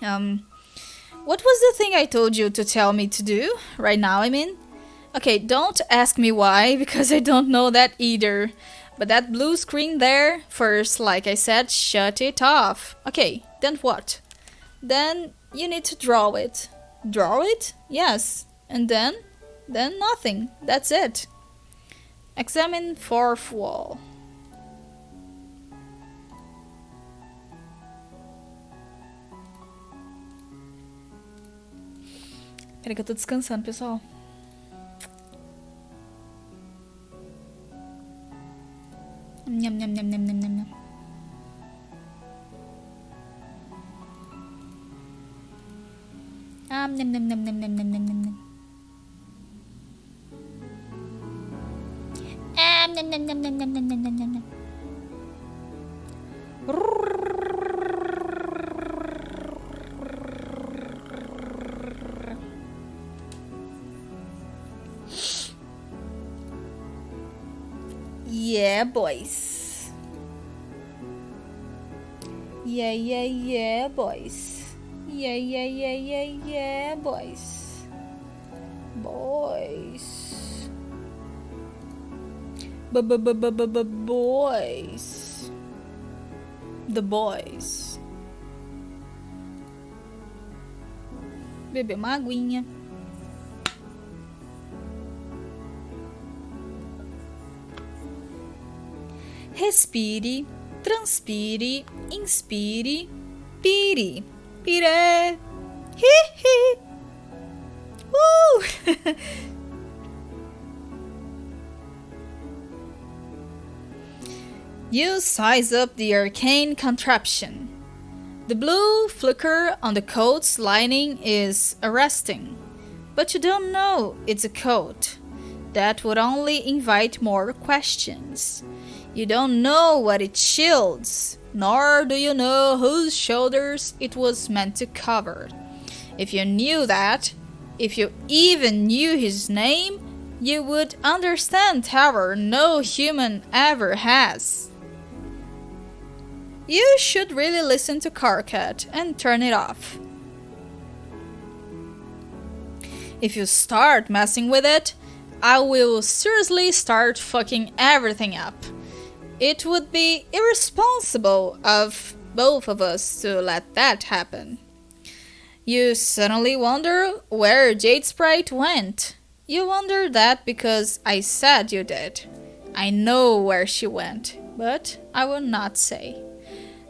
what was the thing I told you to tell me to do? Right now, I mean? Okay, don't ask me why, because I don't know that either. But that blue screen there, first, like I said, shut it off. Okay, then what? Then you need to draw it. Draw it? Yes. And then? Then nothing. That's it. Examine fourth wall. Peraí que eu tô descansando, pessoal. Nham, nham, nham, nham, nham, nham. Nham, nham, nham, nham, nham, nham, nham, nham. Nham, nham, nham, nham, nham, nham, nham, nham, nham. Yeah, boys. Yeah, boys. Yeah, boys. Boys. Boys. The boys. Beber uma aguinha. Respire, transpire, inspire, pire, pire, hi. You size up the arcane contraption. The blue flicker on the coat's lining is arresting, but you don't know it's a coat. That would only invite more questions. You don't know what it shields, nor do you know whose shoulders it was meant to cover. If you knew that, if you even knew his name, you would understand terror no human ever has. You should really listen to Carcat and turn it off. If you start messing with it, I will seriously start fucking everything up. It would be irresponsible of both of us to let that happen. You suddenly wonder where Jade Sprite went. You wonder that because I said you did. I know where she went, but I will not say.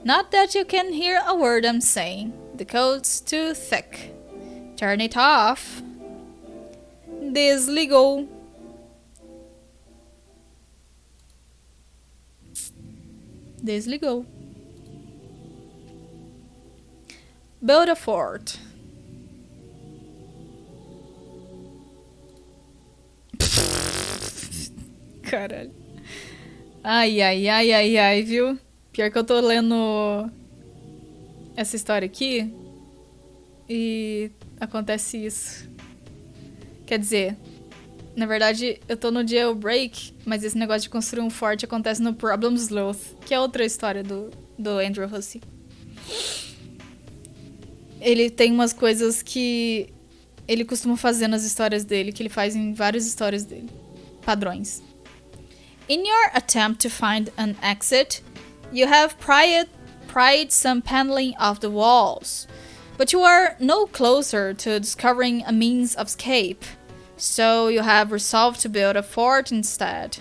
Not that you can hear a word I'm saying. The code's too thick. Turn it off. Desligou. Build a fort. Caralho. Ai, viu? Pior que eu tô lendo essa história aqui e acontece isso. Quer dizer, na verdade, eu tô no jailbreak, mas esse negócio de construir um forte acontece no Problem Sleuth, que é outra história do Andrew Hussey. Ele tem umas coisas que ele costuma fazer nas histórias dele, que ele faz em várias histórias dele. Padrões. In your attempt to find an exit, you have pried some paneling off the walls, but you are no closer to discovering a means of escape. So you have resolved to build a fort instead.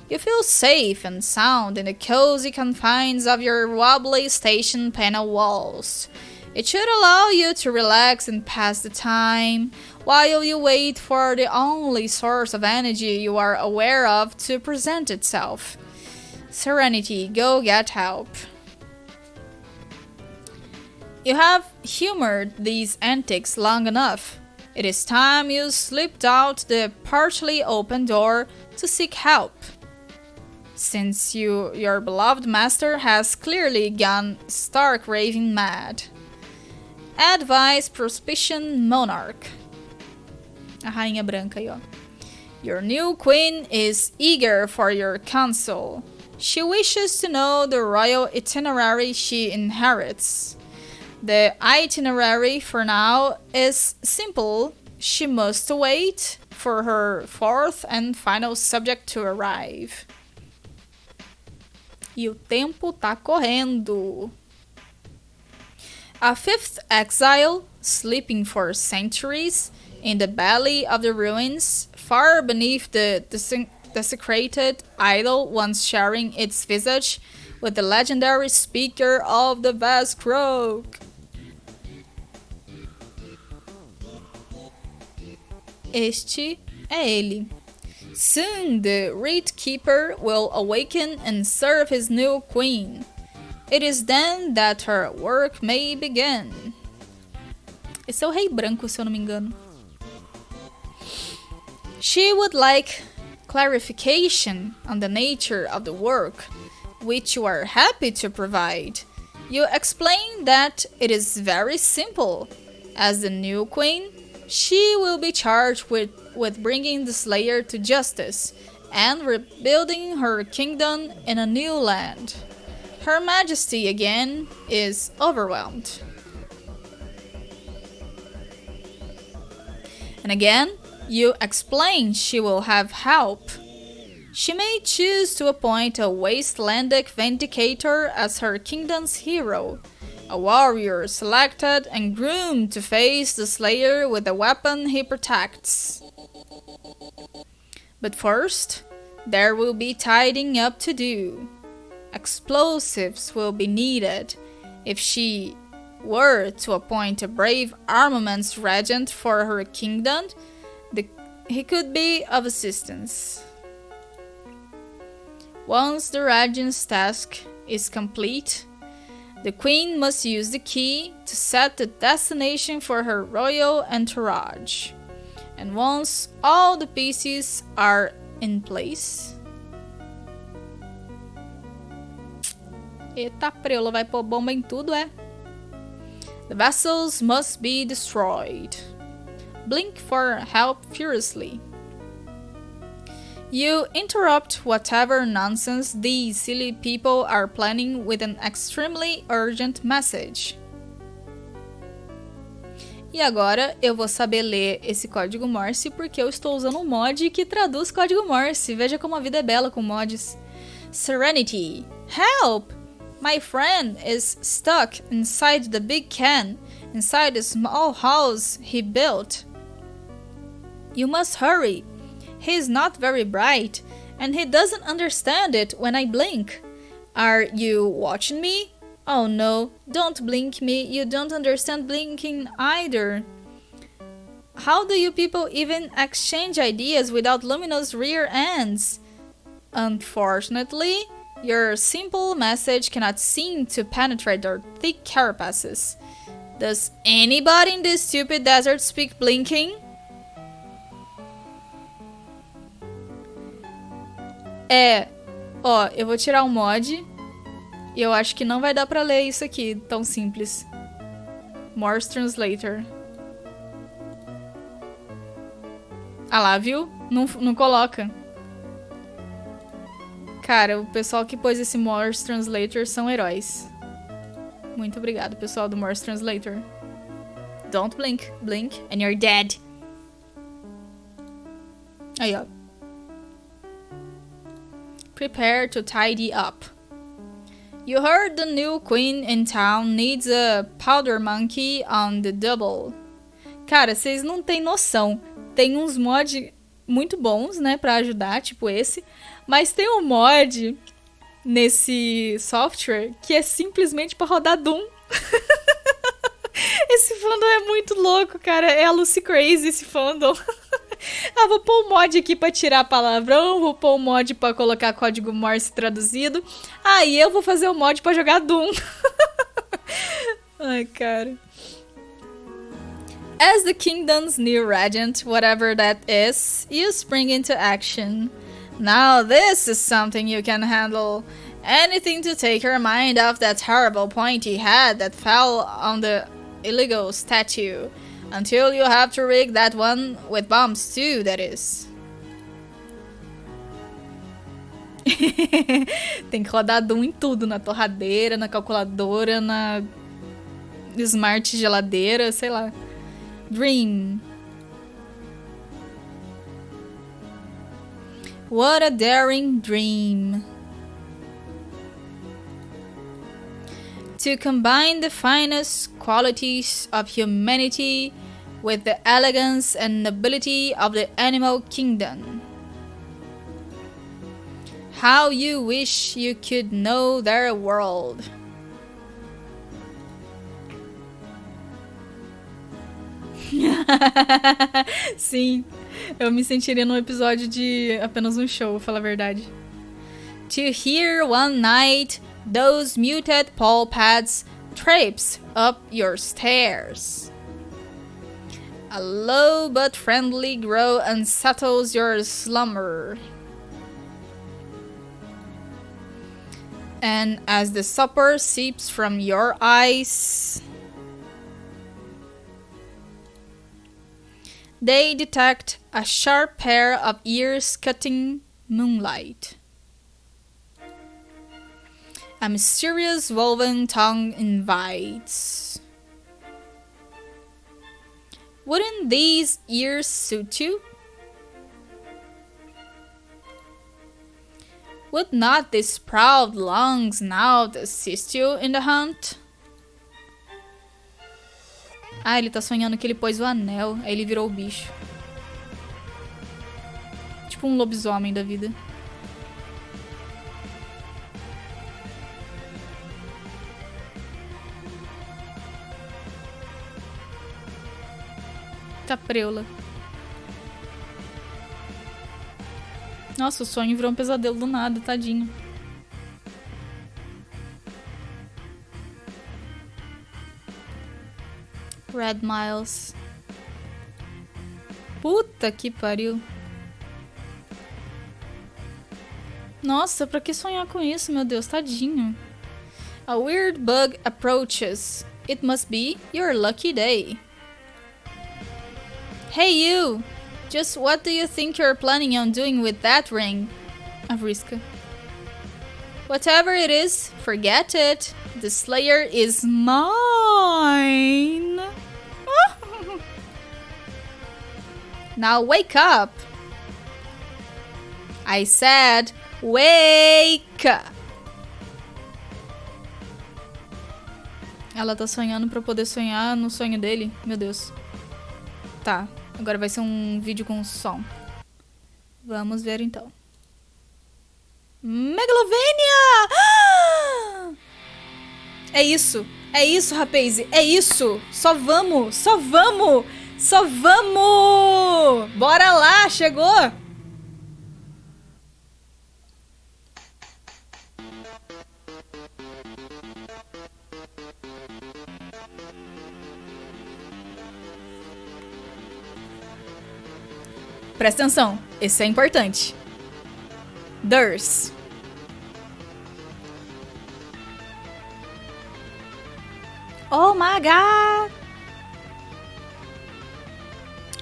You feel safe and sound in the cozy confines of your wobbly station panel walls. It should allow you to relax and pass the time, while you wait for the only source of energy you are aware of to present itself. Serenity, go get help. You have humored these antics long enough. It is time you slipped out the partially open door to seek help. Since your beloved master has clearly gone stark raving mad. Advise Prospician Monarch. A rainha branca aí, ó. Your new queen is eager for your counsel. She wishes to know the royal itinerary she inherits. The itinerary for now is simple. She must wait for her fourth and final subject to arrive. E o tempo tá correndo. A fifth exile, sleeping for centuries in the belly of the ruins, far beneath the desecrated idol once sharing its visage with the legendary speaker of the vast croak. Este é ele. Soon the Reed Keeper will awaken and serve his new queen. It is then that her work may begin. Esse é o Rei Branco, se eu não me engano. She would like clarification on the nature of the work, which you are happy to provide. You explain that it is very simple. As the new queen, she will be charged with bringing the slayer to justice and rebuilding her kingdom in a new land. Her Majesty again is overwhelmed. And again, you explain she will have help. She may choose to appoint a wastelandic vindicator as her kingdom's hero, a warrior selected and groomed to face the slayer with the weapon he protects. But first, there will be tidying up to do. Explosives will be needed. If she were to appoint a brave armaments regent for her kingdom, he could be of assistance. Once the regent's task is complete, the queen must use the key to set the destination for her royal entourage. And once all the pieces are in place... Eita preula, vai pôr bomba em tudo, é? The vessels must be destroyed. Blink for help furiously. You interrupt whatever nonsense these silly people are planning with an extremely urgent message. E agora eu vou saber ler esse código Morse porque eu estou usando um mod que traduz código Morse. Veja como a vida é bela com mods. Serenity. Help! My friend is stuck inside the big can, inside the small house he built. You must hurry. He is not very bright, and he doesn't understand it when I blink. Are you watching me? Oh no, don't blink me, you don't understand blinking either. How do you people even exchange ideas without luminous rear ends? Unfortunately, Your simple message cannot seem to penetrate their thick carapaces. Does anybody in this stupid desert speak blinking? Ó, eu vou tirar o mod. E eu acho que não vai dar pra ler isso aqui, tão simples. Morse Translator. Ah lá, viu? Não coloca. Cara, o pessoal que pôs esse Morse Translator são heróis. Muito obrigado, pessoal do Morse Translator. Don't blink. Blink and you're dead. Aí, ó. Prepare to tidy up. You heard the new queen in town needs a powder monkey on the double. Cara, vocês não têm noção. Tem uns mods muito bons, né, pra ajudar, tipo esse. Mas tem um mod nesse software que é simplesmente pra rodar Doom. Esse fandom é muito louco, cara. É a Lucy Crazy esse fandom. Ah, vou pôr um mod aqui pra tirar palavrão, vou pôr um mod pra colocar código Morse traduzido. Aí eu vou fazer um mod pra jogar Doom. Ai, cara. As the kingdom's new regent, whatever that is, you spring into action. Now this is something you can handle. Anything to take your mind off that horrible pointy head that fell on the illegal statue. Until you have to rig that one with bombs too, that is. Tem que rodar Doom em tudo, na torradeira, na calculadora, na smart geladeira, sei lá. Dream. What a daring dream. To combine the finest qualities of humanity with the elegance and nobility of the animal kingdom. How you wish you could know their world. Sim, eu me sentiria num episódio de apenas um show, falar a verdade. To hear one night those muted paw pads traipse up your stairs. A low but friendly growl unsettles your slumber. And as the supper seeps from your eyes, they detect a sharp pair of ears cutting moonlight. A mysterious woven tongue invites. Wouldn't these ears suit you? Would not these proud lungs now assist you in the hunt? Ah, ele tá sonhando que ele pôs o anel, aí ele virou o bicho. Tipo um lobisomem da vida. Tá preula. Nossa, o sonho virou um pesadelo do nada, tadinho. Red Miles. Puta que pariu. Nossa, pra que sonhar com isso, meu Deus, tadinho. A weird bug approaches. It must be your lucky day. Hey you! Just what do you think you're planning on doing with that ring? Avriska. Whatever it is, forget it. The Slayer is mine. Now wake up. I said, wake up. Ela tá sonhando pra poder sonhar no sonho dele. Meu Deus. Tá, agora vai ser um vídeo com som. Vamos ver então. Megalovania! É isso, rapaz, é isso. Só vamos, só vamos, só vamos. Bora lá, chegou. Presta atenção, esse é importante. There's. Oh my god!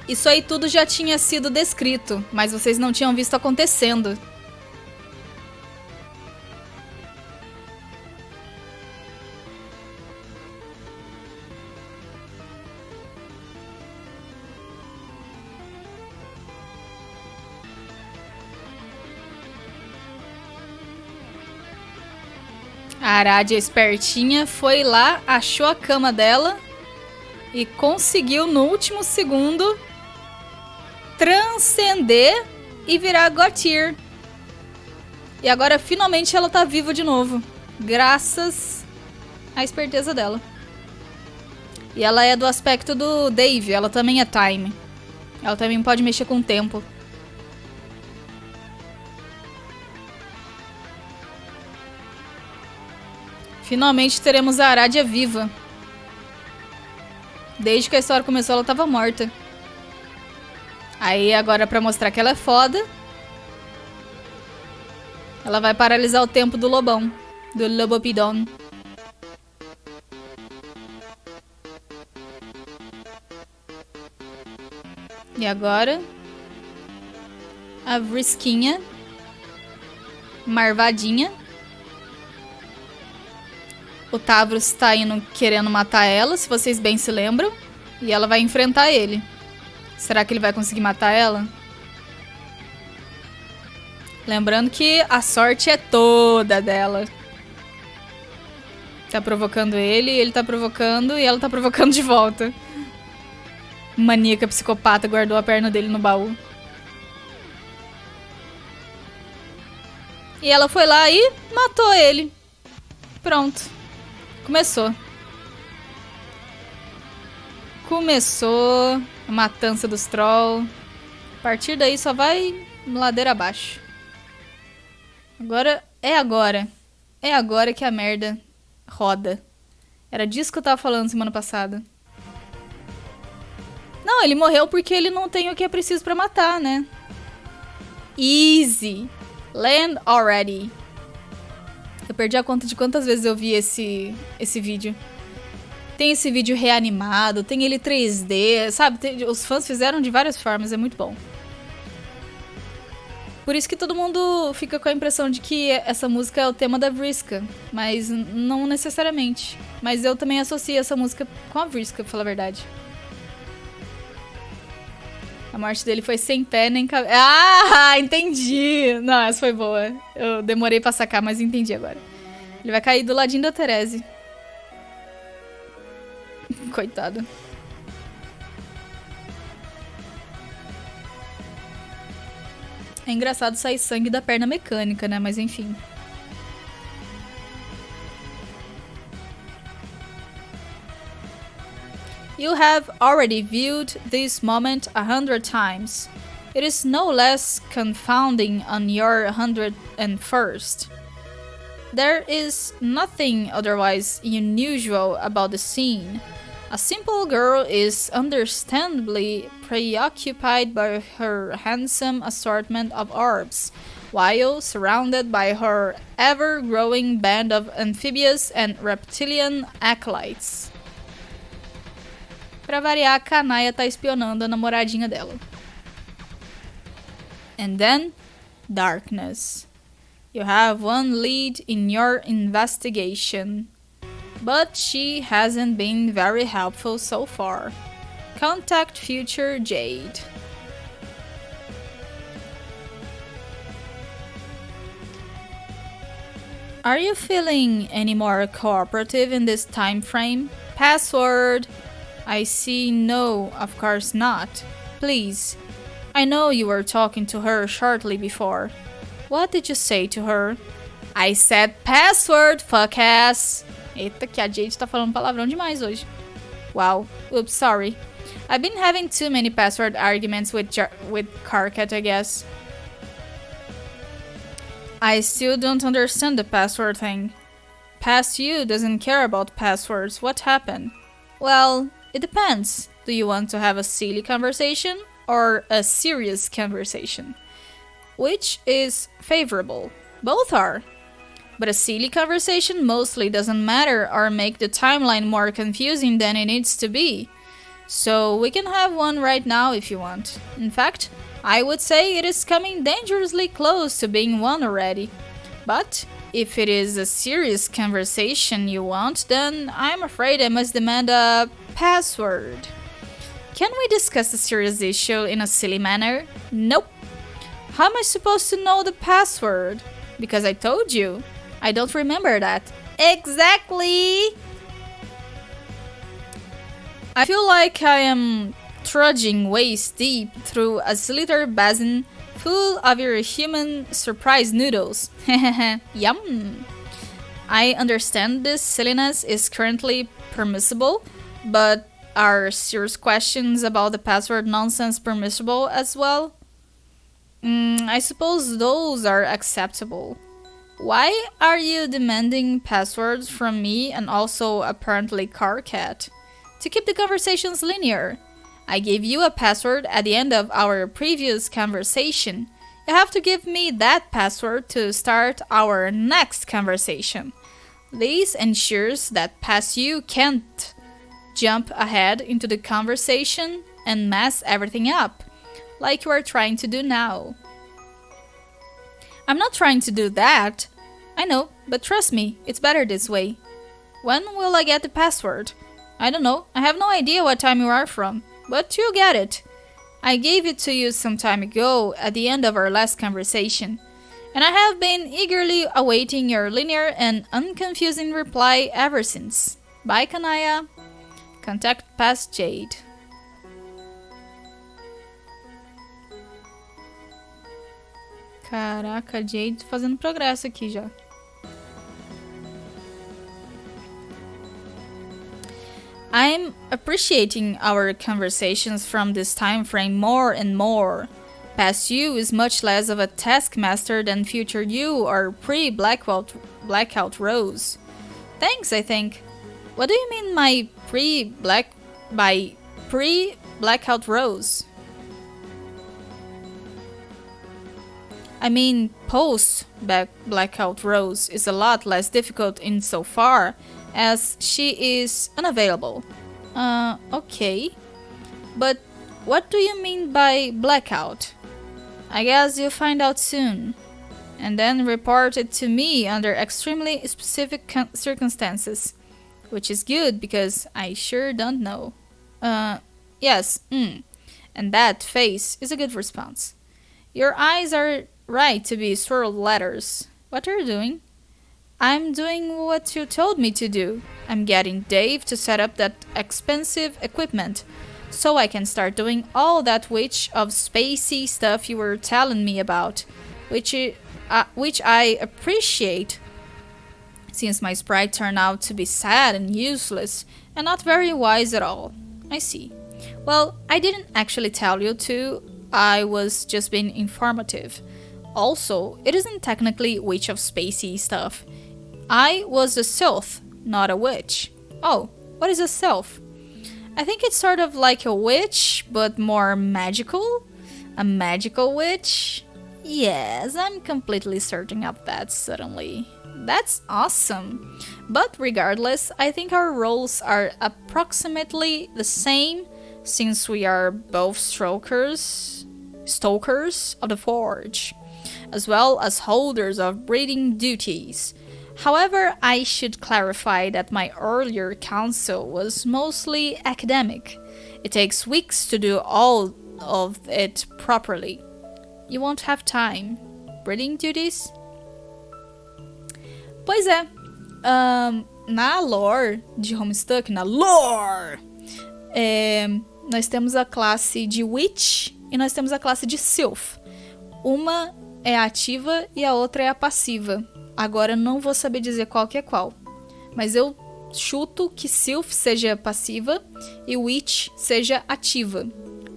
Isso aí tudo já tinha sido descrito, mas vocês não tinham visto acontecendo. A Aradia espertinha foi lá, achou a cama dela e conseguiu no último segundo transcender e virar Gotir. E agora finalmente ela tá viva de novo, graças à esperteza dela. E ela é do aspecto do Dave, ela também é time. Ela também pode mexer com o tempo. Finalmente teremos a Aradia viva. Desde que a história começou, ela tava morta. Aí, agora, pra mostrar que ela é foda, ela vai paralisar o tempo do lobão. Do Lobopidon. E agora, a Vrisquinha, marvadinha. O Tavros tá indo querendo matar ela, se vocês bem se lembram. E ela vai enfrentar ele. Será que ele vai conseguir matar ela? Lembrando que a sorte é toda dela. Tá provocando ele tá provocando e ela tá provocando de volta. Maníaca psicopata guardou a perna dele no baú. E ela foi lá e matou ele. Pronto. Começou. Começou a matança dos trolls. A partir daí só vai ladeira abaixo. Agora é agora. É agora que a merda roda. Era disso que eu tava falando semana passada. Não, ele morreu porque ele não tem o que é preciso pra matar, né? Easy. Land already. Eu perdi a conta de quantas vezes eu vi esse vídeo. Tem esse vídeo reanimado, tem ele 3D, sabe? Os fãs fizeram de várias formas, é muito bom. Por isso que todo mundo fica com a impressão de que essa música é o tema da Vriska, mas não necessariamente. Mas eu também associo essa música com a Vriska, pra falar a verdade. A morte dele foi sem pé nem cabeça. Ah, entendi! Não, essa foi boa. Eu demorei pra sacar, mas entendi agora. Ele vai cair do ladinho da Therese. Coitado. É engraçado sair sangue da perna mecânica, né? Mas enfim. You have already viewed this moment 100 times. It is no less confounding on your 101st. There is nothing otherwise unusual about the scene. A simple girl is understandably preoccupied by her handsome assortment of orbs, while surrounded by her ever-growing band of amphibious and reptilian acolytes. Pra variar, a Canaya tá espionando a namoradinha dela. And then, darkness. You have one lead in your investigation, but she hasn't been very helpful so far. Contact future Jade. Are you feeling any more cooperative in this time frame? Password. I see no, of course not. Please. I know you were talking to her shortly before. What did you say to her? I said password, fuck ass. Eita, que a Jade tá falando palavrão demais hoje. Wow. Oops, sorry. I've been having too many password arguments with Karkat, I guess. I still don't understand the password thing. Past you doesn't care about passwords. What happened? Well, it depends. Do you want to have a silly conversation? or a serious conversation? Which is favorable? Both are. But a silly conversation mostly doesn't matter or make the timeline more confusing than it needs to be. So we can have one right now if you want. In fact, I would say it is coming dangerously close to being one already. But if it is a serious conversation you want, then I'm afraid I must demand a password. Can we discuss a serious issue in a silly manner? Nope. How am I supposed to know the password? Because I told you. I don't remember that. Exactly! I feel like I am trudging waist deep through a slither basin full of your human surprise noodles. Yum! I understand this silliness is currently permissible, but are serious questions about the password nonsense permissible as well? I suppose those are acceptable. Why are you demanding passwords from me and also apparently Carcat? To keep the conversations linear. I gave you a password at the end of our previous conversation. You have to give me that password to start our next conversation. This ensures that past you can't jump ahead into the conversation and mess everything up, like you are trying to do now. I'm not trying to do that. I know, but trust me, it's better this way. When will I get the password? I don't know. I have no idea what time you are from, but you'll get it. I gave it to you some time ago at the end of our last conversation, and I have been eagerly awaiting your linear and unconfusing reply ever since. Bye, Kanaya. Contact past Jade. Caraca, Jade fazendo progresso aqui já. I'm appreciating our conversations from this time frame more and more. Past you is much less of a taskmaster than future you or pre-blackout Rose. Thanks, I think. What do you mean by pre-blackout Rose? I mean, post-blackout Rose is a lot less difficult insofar as she is unavailable. Okay. But what do you mean by blackout? I guess you'll find out soon. And then report it to me under extremely specific circumstances. Which is good because I sure don't know. Yes, And that face is a good response. Your eyes are right to be swirled letters. What are you doing? I'm doing what you told me to do. I'm getting Dave to set up that expensive equipment so I can start doing all that witch of spacey stuff you were telling me about, which I appreciate, since my sprite turned out to be sad and useless and not very wise at all. I see. Well, I didn't actually tell you to. I was just being informative. Also, it isn't technically witch of spacey stuff. I was a sylph, not a witch. Oh, what is a sylph? I think it's sort of like a witch, but more magical? A magical witch? Yes, I'm completely certain of that suddenly. That's awesome. But regardless, I think our roles are approximately the same since we are both stokers of the forge, as well as holders of breeding duties. However, I should clarify that my earlier counsel was mostly academic. It takes weeks to do all of it properly. You won't have time. Breeding duties? Pois é. Na lore de Homestuck, nós temos a classe de Witch e nós temos a classe de Sylph. Uma é a ativa e a outra é a passiva. Agora eu não vou saber dizer qual que é qual. Mas eu chuto que Sylph seja passiva e Witch seja ativa.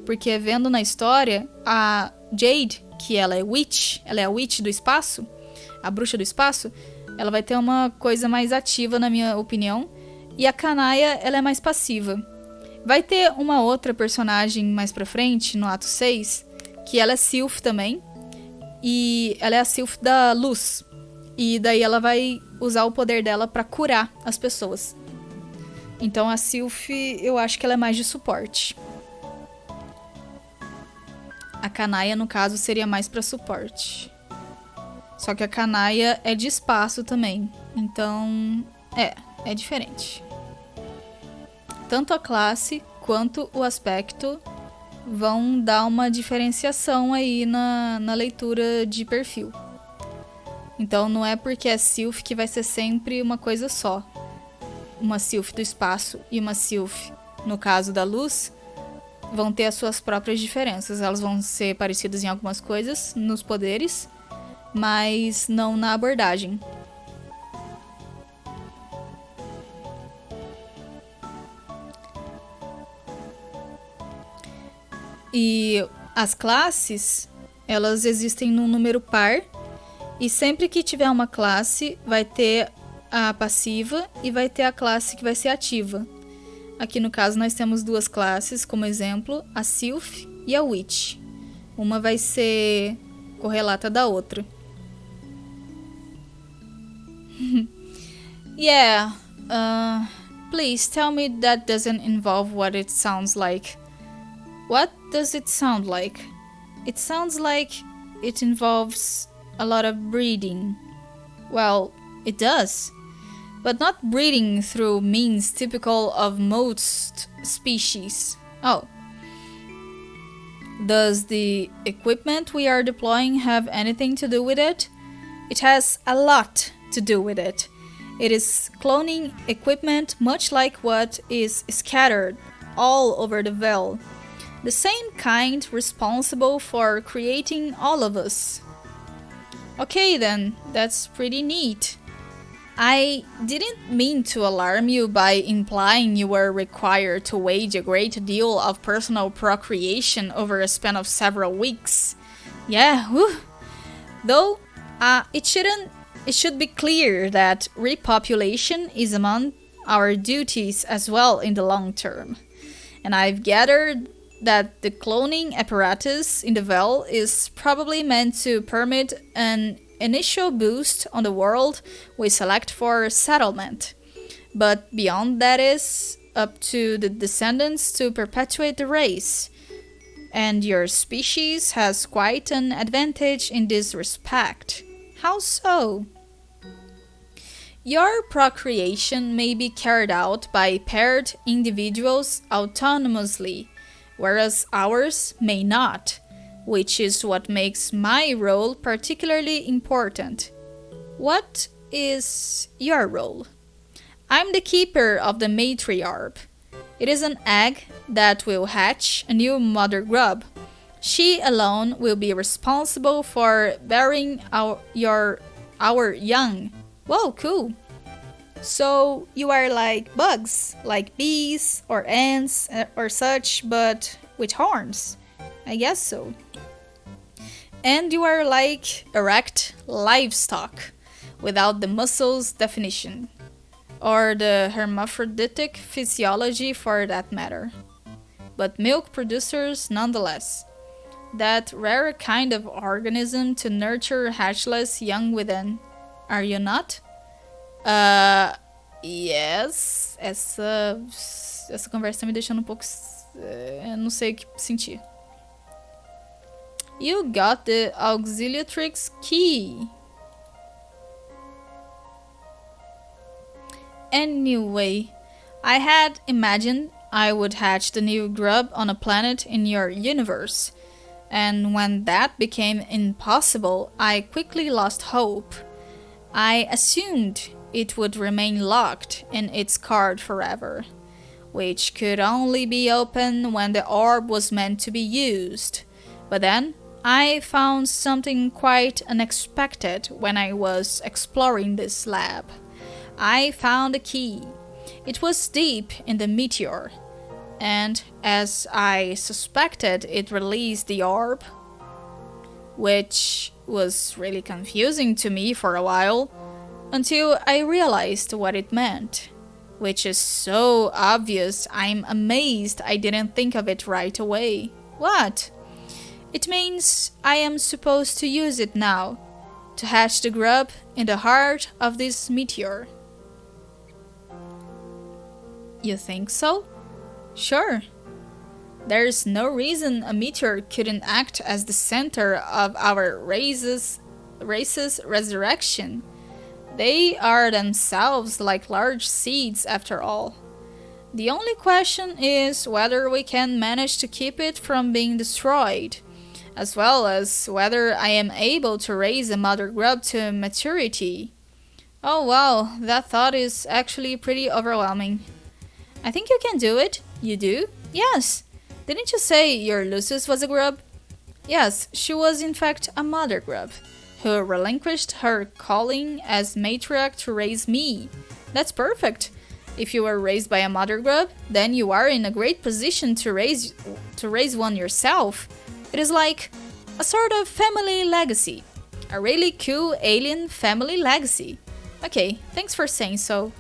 Porque vendo na história, a Jade, que ela é Witch, ela é a Witch do espaço, a bruxa do espaço, ela vai ter uma coisa mais ativa, na minha opinião. E a Kanaya, ela é mais passiva. Vai ter uma outra personagem mais pra frente, no ato 6, que ela é Sylph também. E ela é a Sylph da luz. E daí ela vai usar o poder dela pra curar as pessoas. Então a Sylph, eu acho que ela é mais de suporte. A Canaia, no caso, seria mais pra suporte. Só que a Canaia é de espaço também. Então, é diferente. Tanto a classe quanto o aspecto vão dar uma diferenciação aí na leitura de perfil. Então não é porque é Sylph que vai ser sempre uma coisa só. Uma Sylph do espaço e uma Sylph, no caso da luz, vão ter as suas próprias diferenças. Elas vão ser parecidas em algumas coisas, nos poderes, mas não na abordagem. E as classes, elas existem num número par, e sempre que tiver uma classe, vai ter a passiva e vai ter a classe que vai ser ativa. Aqui no caso nós temos duas classes, como exemplo, a Sylph e a Witch. Uma vai ser correlata da outra. Yeah, please tell me that doesn't involve what it sounds like. What does it sound like? It sounds like it involves a lot of breeding. Well, it does. But not breeding through means typical of most species. Oh. Does the equipment we are deploying have anything to do with it? It has a lot to do with it. It is cloning equipment much like what is scattered all over the Veil. The same kind responsible for creating all of us. Okay then, that's pretty neat. I didn't mean to alarm you by implying you were required to wage a great deal of personal procreation over a span of several weeks. Yeah, whew. Though, it should be clear that repopulation is among our duties as well in the long term. And I've gathered that the cloning apparatus in the Veil is probably meant to permit an initial boost on the world we select for settlement. But beyond that is up to the descendants to perpetuate the race. And your species has quite an advantage in this respect. How so? Your procreation may be carried out by paired individuals autonomously, whereas ours may not, which is what makes my role particularly important. What is your role? I'm the keeper of the matriarch. It is an egg that will hatch a new mother grub. She alone will be responsible for bearing our young. Whoa, cool. So you are like bugs, like bees or ants or such, but with horns. I guess so. And you are like erect livestock, without the muscles definition, or the hermaphroditic physiology for that matter. But milk producers nonetheless. That rare kind of organism to nurture hatchless young within. Are you not? Yes. Essa conversa tá me deixando um pouco... não sei o que sentir. You got the auxiliatrix key. Anyway, I had imagined I would hatch the new grub on a planet in your universe. And when that became impossible, I quickly lost hope. I assumed it would remain locked in its card forever, which could only be opened when the orb was meant to be used. But then, I found something quite unexpected when I was exploring this lab. I found a key. It was deep in the meteor, and as I suspected, it released the orb, which was really confusing to me for a while, until I realized what it meant. which is so obvious. I'm amazed I didn't think of it right away. What? It means I am supposed to use it now, to hatch the grub in the heart of this meteor. You think so? Sure. There's no reason a meteor couldn't act as the center of our race's resurrection. They are themselves like large seeds after all. The only question is whether we can manage to keep it from being destroyed, as well as whether I am able to raise a mother grub to maturity. Oh wow, that thought is actually pretty overwhelming. I think you can do it. You do? Yes. Didn't you say your Lucius was a grub? Yes, she was in fact a mother grub, who relinquished her calling as matriarch to raise me. That's perfect. If you were raised by a mother grub, then you are in a great position to raise one yourself. It is like a sort of family legacy. A really cool alien family legacy. Okay, thanks for saying so.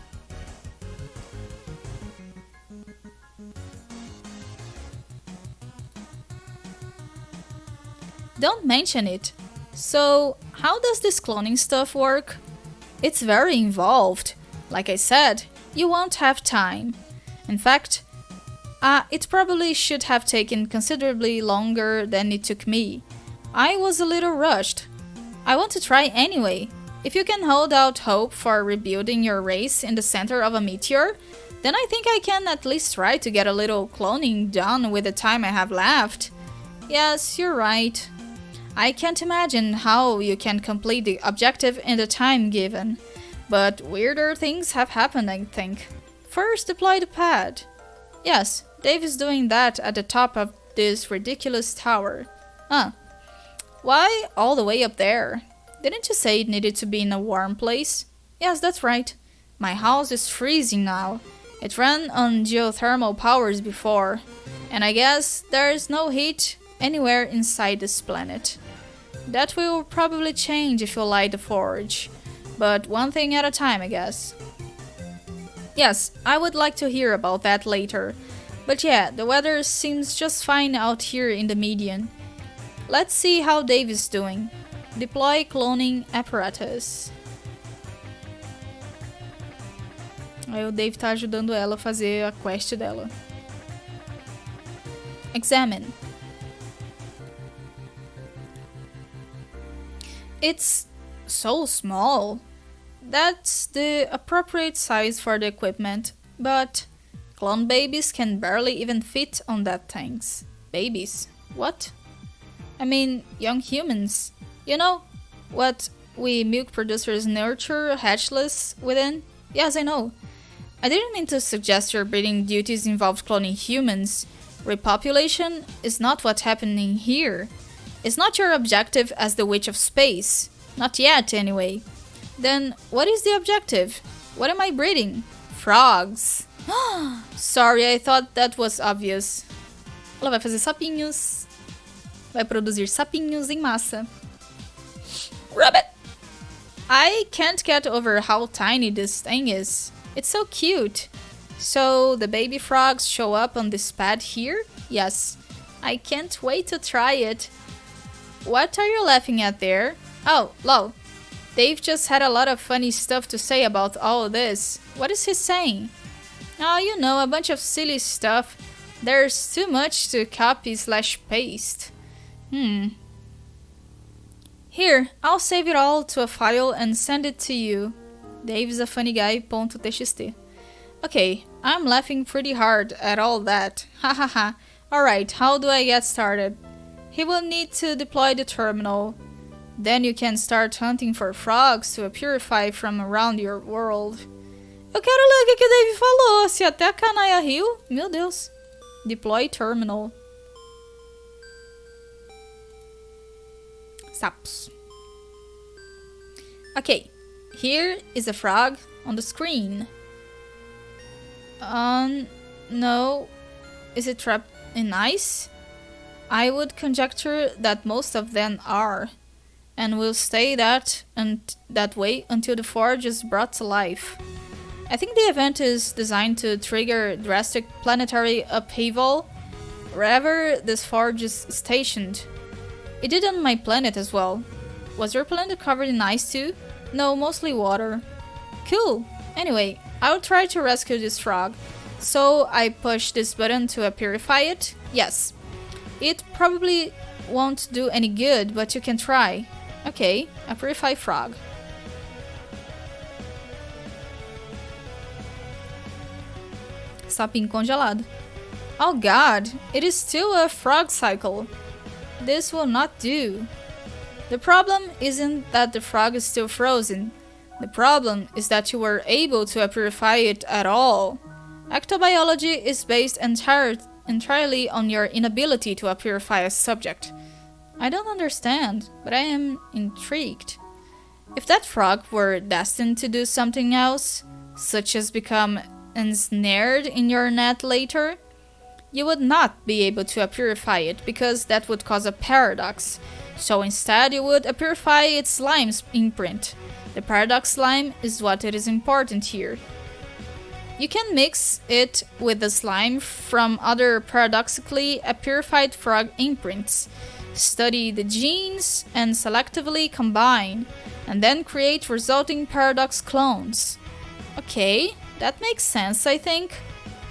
Don't mention it. So, how does this cloning stuff work? It's very involved. Like I said, you won't have time. In fact, it probably should have taken considerably longer than it took me. I was a little rushed. I want to try anyway. If you can hold out hope for rebuilding your race in the center of a meteor, then I think I can at least try to get a little cloning done with the time I have left. Yes, you're right. I can't imagine how you can complete the objective in the time given, but weirder things have happened, I think. First, deploy the pad. Yes, Dave is doing that at the top of this ridiculous tower. Why all the way up there? Didn't you say it needed to be in a warm place? Yes, that's right. My house is freezing now. It ran on geothermal powers before, and I guess there's no heat anywhere inside this planet. That will probably change if you light the forge, but one thing at a time, I guess. Yes, I would like to hear about that later, but yeah, the weather seems just fine out here in the median. Let's see how Dave is doing. Deploy cloning apparatus. Aí o Dave tá ajudando ela a fazer a quest dela. Examine. It's so small. That's the appropriate size for the equipment, but clone babies can barely even fit on that things. Babies? What? I mean, young humans. You know, what we milk producers nurture hatchless within? Yes, I know. I didn't mean to suggest your breeding duties involved cloning humans. Repopulation is not what's happening here. It's not your objective as the Witch of Space. Not yet, anyway. Then, what is the objective? What am I breeding? Frogs. Sorry, I thought that was obvious. Ela vai fazer sapinhos. Vai produzir sapinhos em massa. Rabbit! I can't get over how tiny this thing is. It's so cute. So, the baby frogs show up on this pad here? Yes. I can't wait to try it. What are you laughing at there? Oh, lol. Dave just had a lot of funny stuff to say about all this. What is he saying? Oh, you know, a bunch of silly stuff. There's too much to copy/paste. Here, I'll save it all to a file and send it to you. Dave's a funny guy.txt. Okay, I'm laughing pretty hard at all that. Hahaha. Alright, how do I get started? He will need to deploy the terminal. Then you can start hunting for frogs to purify from around your world. Eu quero ler o que o Dave falou. Se até a Canaia riu, meu Deus. Deploy terminal. Sapos. Okay, here is a frog on the screen. No. Is it trapped in ice? I would conjecture that most of them are, and will stay that way until the forge is brought to life. I think the event is designed to trigger drastic planetary upheaval wherever this forge is stationed. It did on my planet as well. Was your planet covered in ice too? No, mostly water. Cool. Anyway, I'll try to rescue this frog. So I push this button to purify it? Yes. It probably won't do any good, but you can try. Okay, a purify frog. Sapinho congelado. Oh god, it is still a frog cycle. This will not do. The problem isn't that the frog is still frozen. The problem is that you were able to purify it at all. Ectobiology is based entirely on your inability to purify a subject. I don't understand, but I am intrigued. If that frog were destined to do something else, such as become ensnared in your net later, you would not be able to purify it because that would cause a paradox. So instead you would purify its slime's imprint. The paradox slime is what it is important here. You can mix it with the slime from other paradoxically purified frog imprints, study the genes, and selectively combine, and then create resulting paradox clones. Okay, that makes sense, I think.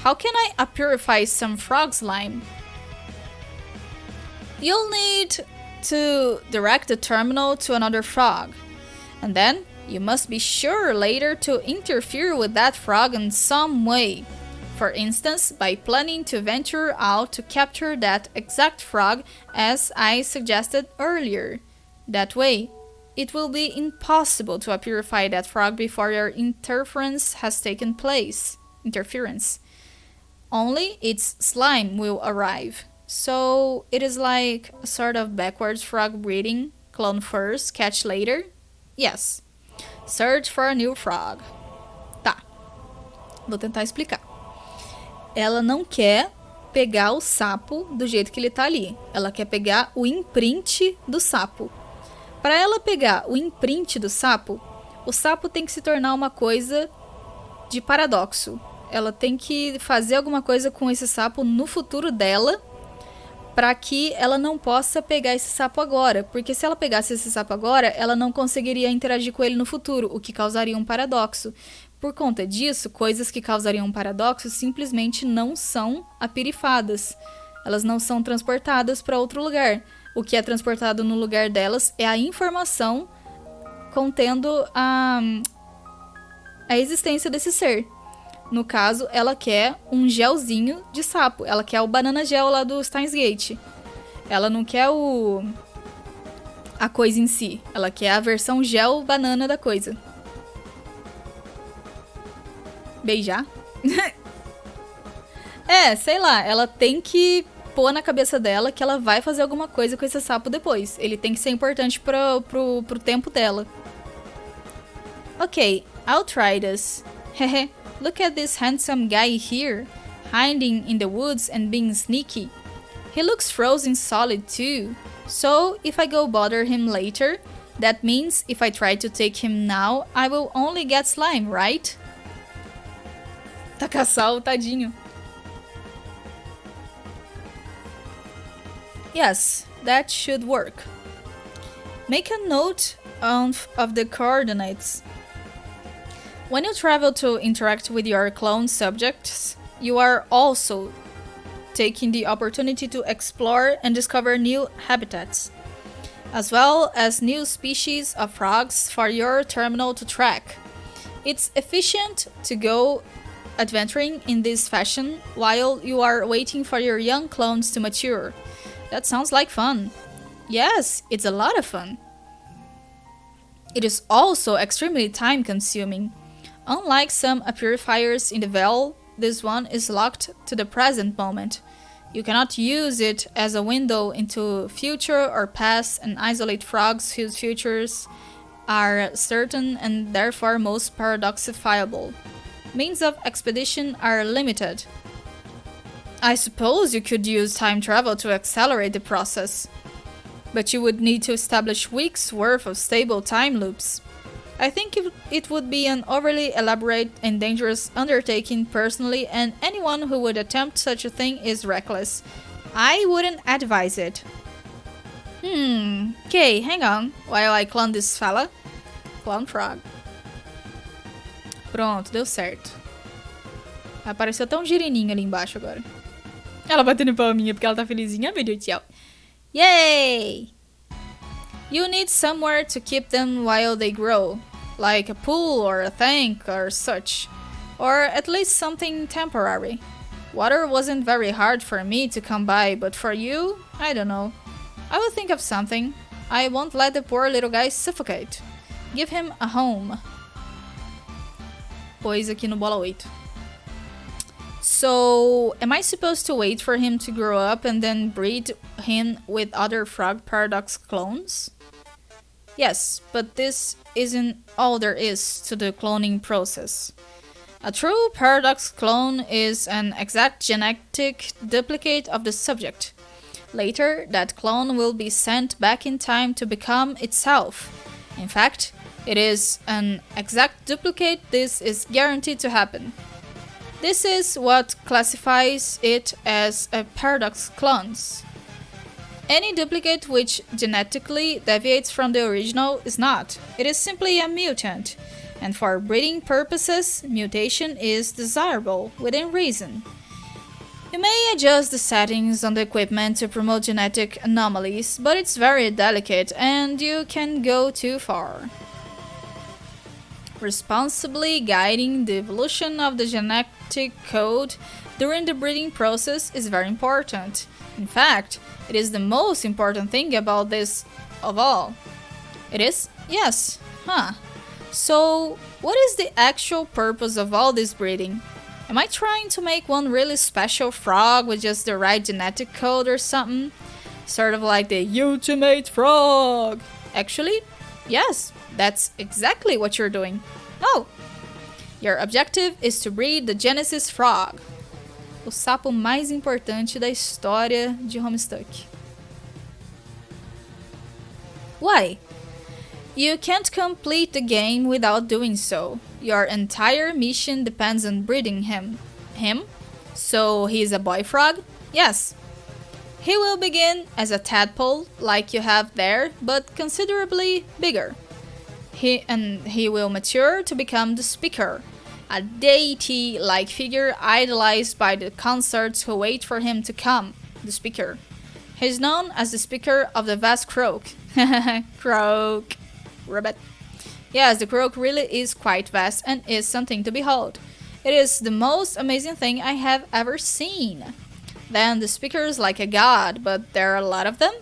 How can I purify some frog slime? You'll need to direct the terminal to another frog, and then you must be sure later to interfere with that frog in some way. For instance, by planning to venture out to capture that exact frog as I suggested earlier. That way, it will be impossible to purify that frog before your interference has taken place. Only its slime will arrive. So it is like a sort of backwards frog breeding, clone first, catch later? Yes. Search for a new frog. Tá. Vou tentar explicar. Ela não quer pegar o sapo do jeito que ele tá ali. Ela quer pegar o imprint do sapo. Para ela pegar o imprint do sapo, o sapo tem que se tornar uma coisa de paradoxo. Ela tem que fazer alguma coisa com esse sapo no futuro dela para que ela não possa pegar esse sapo agora. Porque se ela pegasse esse sapo agora, ela não conseguiria interagir com ele no futuro, o que causaria um paradoxo. Por conta disso, coisas que causariam um paradoxo simplesmente não são apirifadas. Elas não são transportadas para outro lugar. O que é transportado no lugar delas é a informação contendo a existência desse ser. No caso, ela quer um gelzinho de sapo. Ela quer o banana gel lá do Steins Gate. Ela não quer a coisa em si. Ela quer a versão gel banana da coisa. Beijar? Sei lá. Ela tem que pôr na cabeça dela que ela vai fazer alguma coisa com esse sapo depois. Ele tem que ser importante pro tempo dela. Ok, I'll try this. Hehe. Look at this handsome guy here, hiding in the woods and being sneaky. He looks frozen solid too, so if I go bother him later, that means if I try to take him now, I will only get slime, right? Taca sal, tadinho. Yes, that should work. Make a note of the coordinates. When you travel to interact with your clone subjects, you are also taking the opportunity to explore and discover new habitats, as well as new species of frogs for your terminal to track. It's efficient to go adventuring in this fashion while you are waiting for your young clones to mature. That sounds like fun. Yes, it's a lot of fun. It is also extremely time-consuming. Unlike some purifiers in the Vel, this one is locked to the present moment. You cannot use it as a window into future or past and isolate frogs whose futures are certain and therefore most paradoxifiable. Means of expedition are limited. I suppose you could use time travel to accelerate the process, but you would need to establish weeks' worth of stable time loops. I think it would be an overly elaborate and dangerous undertaking personally, and anyone who would attempt such a thing is reckless. I wouldn't advise it. Okay, hang on, while I clone this fella. Clone frog. Pronto, deu certo. Apareceu até um girininho ali embaixo agora. Ela batendo palminha porque ela tá felizinha, meu Deus do céu. Yay! You need somewhere to keep them while they grow, like a pool or a tank or such, or at least something temporary. Water wasn't very hard for me to come by, but for you, I don't know. I will think of something. I won't let the poor little guy suffocate. Give him a home. Pois aqui no bola 8. So, am I supposed to wait for him to grow up and then breed him with other frog paradox clones? Yes, but this isn't all there is to the cloning process. A true paradox clone is an exact genetic duplicate of the subject. Later, that clone will be sent back in time to become itself. In fact, it is an exact duplicate. This is guaranteed to happen. This is what classifies it as a paradox clones. Any duplicate which genetically deviates from the original is not. It is simply a mutant, and for breeding purposes, mutation is desirable within reason. You may adjust the settings on the equipment to promote genetic anomalies, but it's very delicate and you can go too far. Responsibly guiding the evolution of the genetic code during the breeding process is very important. In fact, it is the most important thing about this of all. It is? Yes. So, what is the actual purpose of all this breeding? Am I trying to make one really special frog with just the right genetic code or something? Sort of like the ultimate frog. Actually, yes, that's exactly what you're doing. Oh! Your objective is to breed the Genesis frog. O sapo mais importante da história de Homestuck. Why? You can't complete the game without doing so. Your entire mission depends on breeding him. Him? So he's a boy frog? Yes. He will begin as a tadpole, like you have there, but considerably bigger. He will mature to become the speaker, a deity-like figure idolized by the consorts who wait for him to come, the speaker. He is known as the speaker of the vast croak. Croak. Rabbit. Yes, the croak really is quite vast and is something to behold. It is the most amazing thing I have ever seen. Then the speaker is like a god, but there are a lot of them.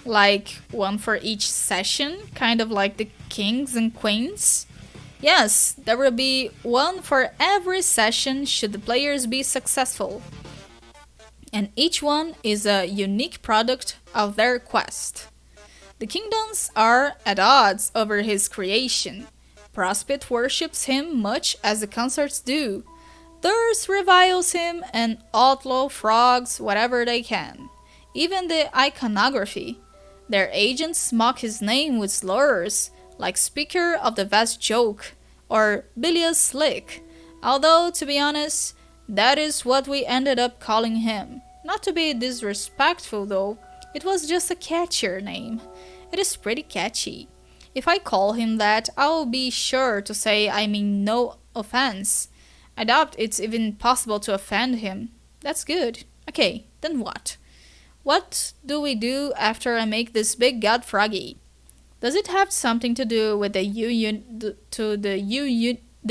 Like one for each session, kind of like the kings and queens. Yes, there will be one for every session should the players be successful. And each one is a unique product of their quest. The kingdoms are at odds over his creation. Prospect worships him much as the consorts do. Thurs reviles him, and outlaw frogs whatever they can. Even the iconography. Their agents mock his name with slurs, like Speaker of the Vast Joke, or Bilious Slick, although, to be honest, that is what we ended up calling him. Not to be disrespectful though, it was just a catchier name. It is pretty catchy. If I call him that, I'll be sure to say I mean no offense. I doubt it's even possible to offend him. That's good. Okay, then what? What do we do after I make this big god froggy? Does it have something to do with the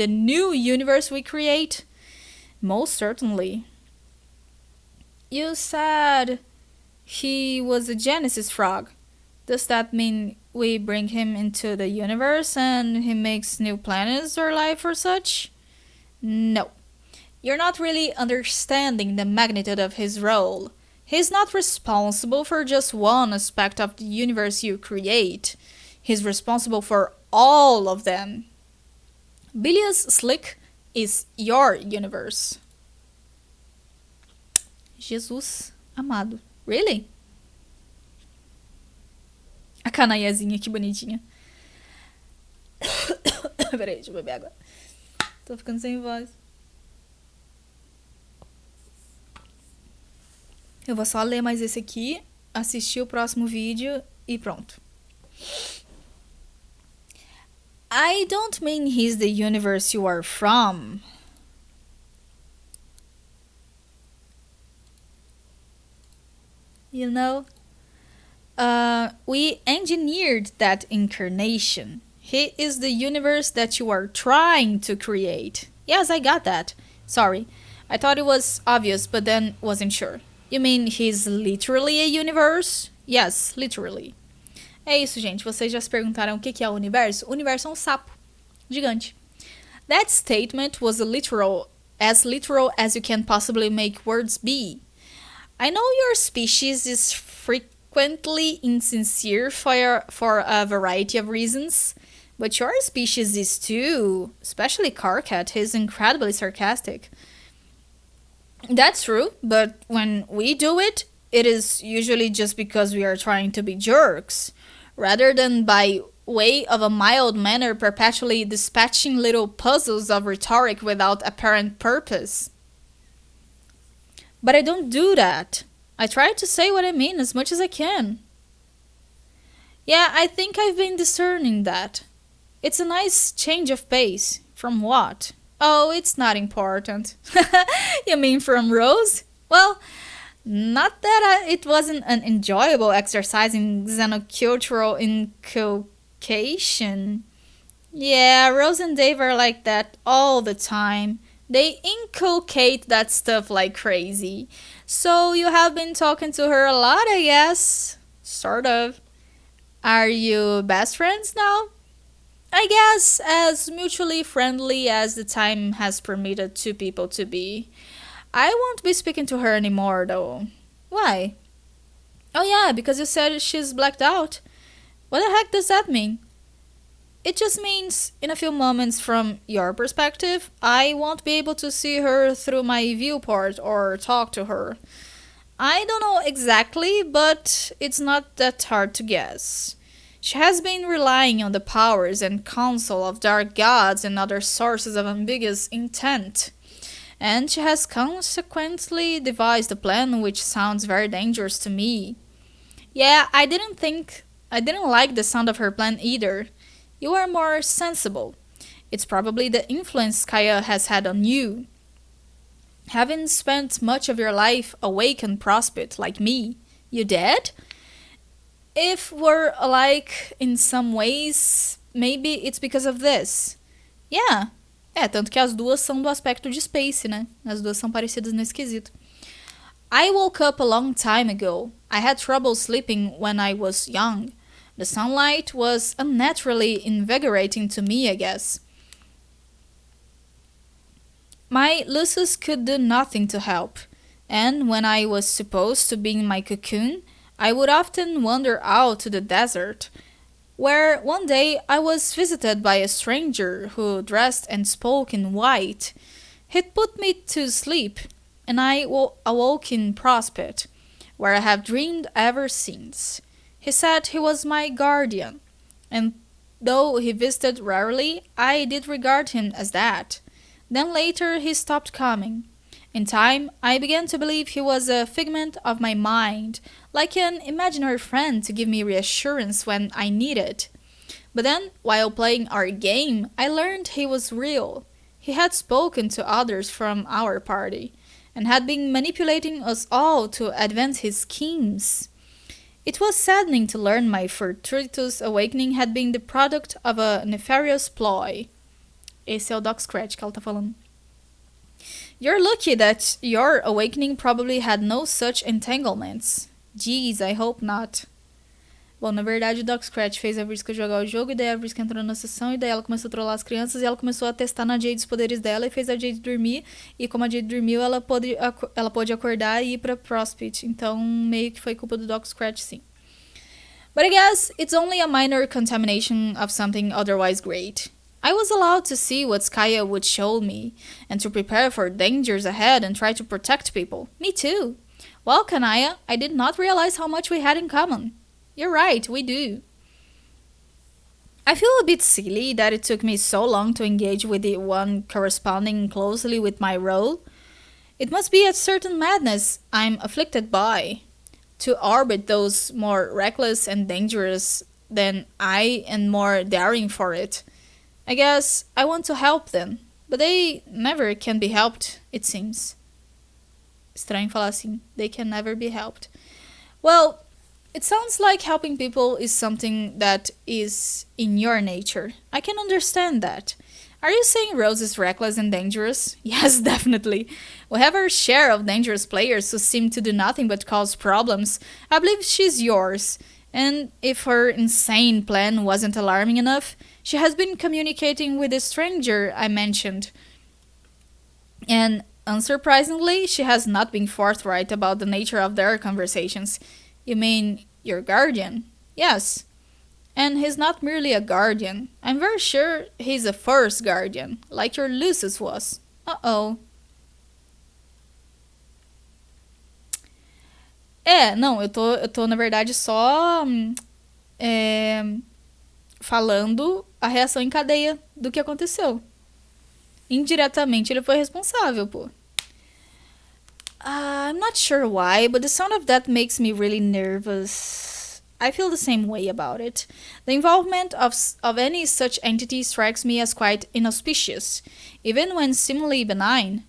new universe we create? Most certainly. You said he was a Genesis frog. Does that mean we bring him into the universe and he makes new planets or life or such? No. You're not really understanding the magnitude of his role. He's not responsible for just one aspect of the universe you create. He's responsible for all of them. Bilious Slick is your universe. Jesus amado. Really? A canaiazinha, que bonitinha. Peraí, deixa eu beber água. Tô ficando sem voz. Eu vou só ler mais esse aqui, assistir o próximo vídeo e pronto. I don't mean he's the universe you are from. You know? We engineered that incarnation. He is the universe that you are trying to create. Yes, I got that. Sorry. I thought it was obvious, but then wasn't sure. You mean he's literally a universe? Yes, literally. É isso, gente. Vocês já se perguntaram o que é o universo? O universo é um sapo gigante. That statement was literal as you can possibly make words be. I know your species is frequently insincere for a variety of reasons, but your species is too, especially Carcat. He's incredibly sarcastic. That's true, but when we do it, it is usually just because we are trying to be jerks, rather than by way of a mild manner perpetually dispatching little puzzles of rhetoric without apparent purpose. But I don't do that. I try to say what I mean as much as I can. Yeah, I think I've been discerning that. It's a nice change of pace. From what? Oh, it's not important. You mean from Rose? Well, not that it wasn't an enjoyable exercise in xenocultural inculcation. Yeah, Rose and Dave are like that all the time. They inculcate that stuff like crazy. So you have been talking to her a lot, I guess. Sort of. Are you best friends now? I guess as mutually friendly as the time has permitted two people to be. I won't be speaking to her anymore, though. Why? Oh yeah, because you said she's blacked out. What the heck does that mean? It just means, in a few moments from your perspective, I won't be able to see her through my viewport or talk to her. I don't know exactly, but it's not that hard to guess. She has been relying on the powers and counsel of dark gods and other sources of ambiguous intent. And she has consequently devised a plan which sounds very dangerous to me. Yeah, I didn't like the sound of her plan either. You are more sensible. It's probably the influence Kaya has had on you. Having spent much of your life awake and prospect like me, you dead? If we're alike in some ways, maybe it's because of this. Yeah. Tanto que as duas são do aspecto de Space, né? As duas são parecidas nesse quesito. I woke up a long time ago. I had trouble sleeping when I was young. The sunlight was unnaturally invigorating to me, I guess. My Lucius could do nothing to help, and when I was supposed to be in my cocoon, I would often wander out to the desert, where one day I was visited by a stranger who dressed and spoke in white. He'd put me to sleep, and I awoke in Prospect, where I have dreamed ever since. He said he was my guardian, and though he visited rarely, I did regard him as that. Then later he stopped coming. In time, I began to believe he was a figment of my mind, like an imaginary friend to give me reassurance when I needed it. But then, while playing our game, I learned he was real. He had spoken to others from our party, and had been manipulating us all to advance his schemes. It was saddening to learn my fortuitous awakening had been the product of a nefarious ploy. Esse é o Doc Scratch que ela tá falando. You're lucky that your awakening probably had no such entanglements. Geez, I hope not. Bom, na verdade o Doc Scratch fez a Vriska jogar o jogo, e daí a Vriska entrou na sessão, e daí ela começou a trollar as crianças, e ela começou a testar na Jade os poderes dela, e fez a Jade dormir, e como a Jade dormiu, ela pôde acordar e ir pra Prospect, então meio que foi culpa do Doc Scratch, sim. But I guess it's only a minor contamination of something otherwise great. I was allowed to see what Skaya would show me, and to prepare for dangers ahead and try to protect people. Me too. Well, Kanaya, I did not realize how much we had in common. You're right, we do. I feel a bit silly that it took me so long to engage with the one corresponding closely with my role. It must be a certain madness I'm afflicted by, to orbit those more reckless and dangerous than I and more daring for it. I guess I want to help them, but they never can be helped, it seems. Estranho falar assim, they can never be helped. Well, it sounds like helping people is something that is in your nature. I can understand that. Are you saying Rose is reckless and dangerous? Yes, definitely. We have our share of dangerous players who seem to do nothing but cause problems. I believe she's yours. And if her insane plan wasn't alarming enough, she has been communicating with the stranger I mentioned. And unsurprisingly, she has not been forthright about the nature of their conversations. You mean your guardian? Yes. And he's not merely a guardian. I'm very sure he's a first guardian, like your Lucius was. Uh-oh. Não, eu tô na verdade só falando a reação em cadeia do que aconteceu. Indiretamente ele foi responsável, pô. I'm not sure why, but the sound of that makes me really nervous. I feel the same way about it. The involvement of any such entity strikes me as quite inauspicious, even when seemingly benign.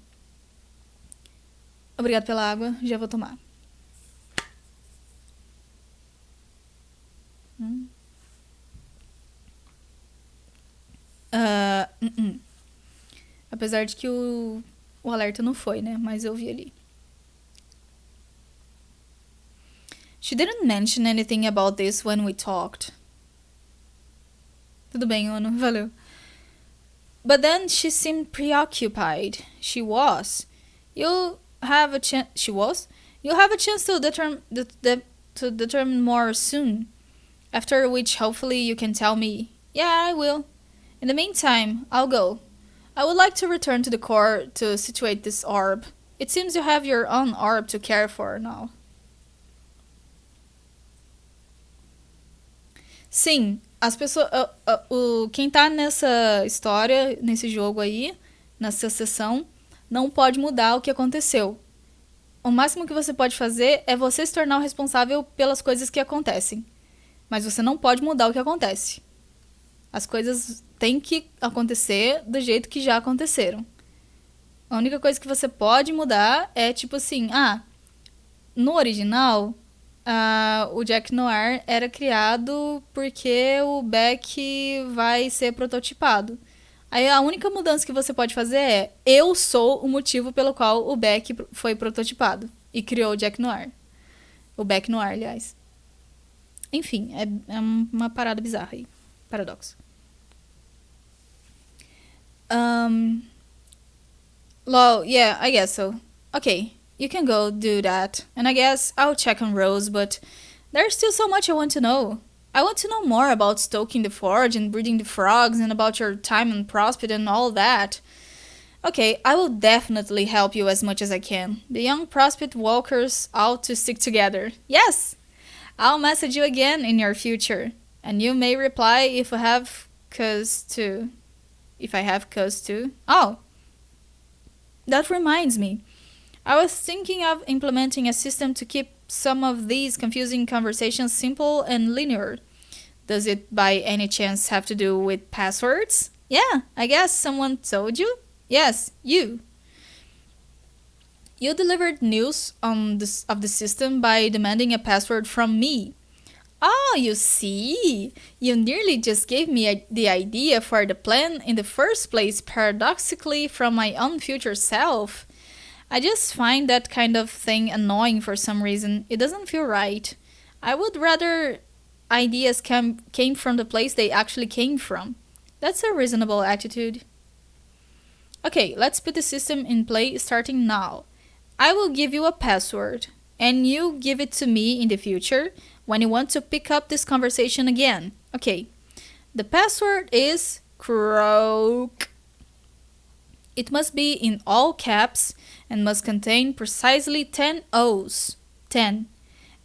Obrigado pela água, já vou tomar. Apesar de que o alerta não foi, né? Mas eu vi ali. She didn't mention anything about this when we talked. Tudo bem, Ono, valeu. But then she seemed preoccupied. She was. You'll have a chance. She was. You'll have a chance to determine more soon. After which, hopefully, you can tell me. Yeah, I will. In the meantime, I'll go. I would like to return to the core to situate this orb. It seems you have your own orb to care for now. Sim, as pessoas. Quem tá nessa história, nesse jogo aí, nessa sessão, não pode mudar o que aconteceu. O máximo que você pode fazer é você se tornar o responsável pelas coisas que acontecem. Mas você não pode mudar o que acontece. As coisas têm que acontecer do jeito que já aconteceram. A única coisa que você pode mudar é tipo assim, no original, o Jack Noir era criado porque o Beck vai ser prototipado. Aí a única mudança que você pode fazer é: eu sou o motivo pelo qual o Beck foi prototipado e criou o Jack Noir. O Beck Noir, aliás. Enfim, é uma parada bizarra aí. Paradoxo. Lol, yeah, I guess so. Okay, you can go do that. And I guess I'll check on Rose, but there's still so much I want to know. I want to know more about stoking the forge and breeding the frogs and about your time in Prospect and all that. Okay, I will definitely help you as much as I can. The young Prospect walkers ought to stick together. Yes! I'll message you again in your future. And you may reply if I have cause to. Oh! That reminds me. I was thinking of implementing a system to keep some of these confusing conversations simple and linear. Does it by any chance have to do with passwords? Yeah, I guess someone told you? Yes, you. You delivered news of the system by demanding a password from me. Oh, you see? You nearly just gave me the idea for the plan in the first place, paradoxically from my own future self. I just find that kind of thing annoying for some reason. It doesn't feel right. I would rather ideas came from the place they actually came from. That's a reasonable attitude. Okay, let's put the system in play starting now. I will give you a password, and you give it to me in the future when you want to pick up this conversation again. Okay, the password is croak. It must be in all caps and must contain precisely 10 O's. 10.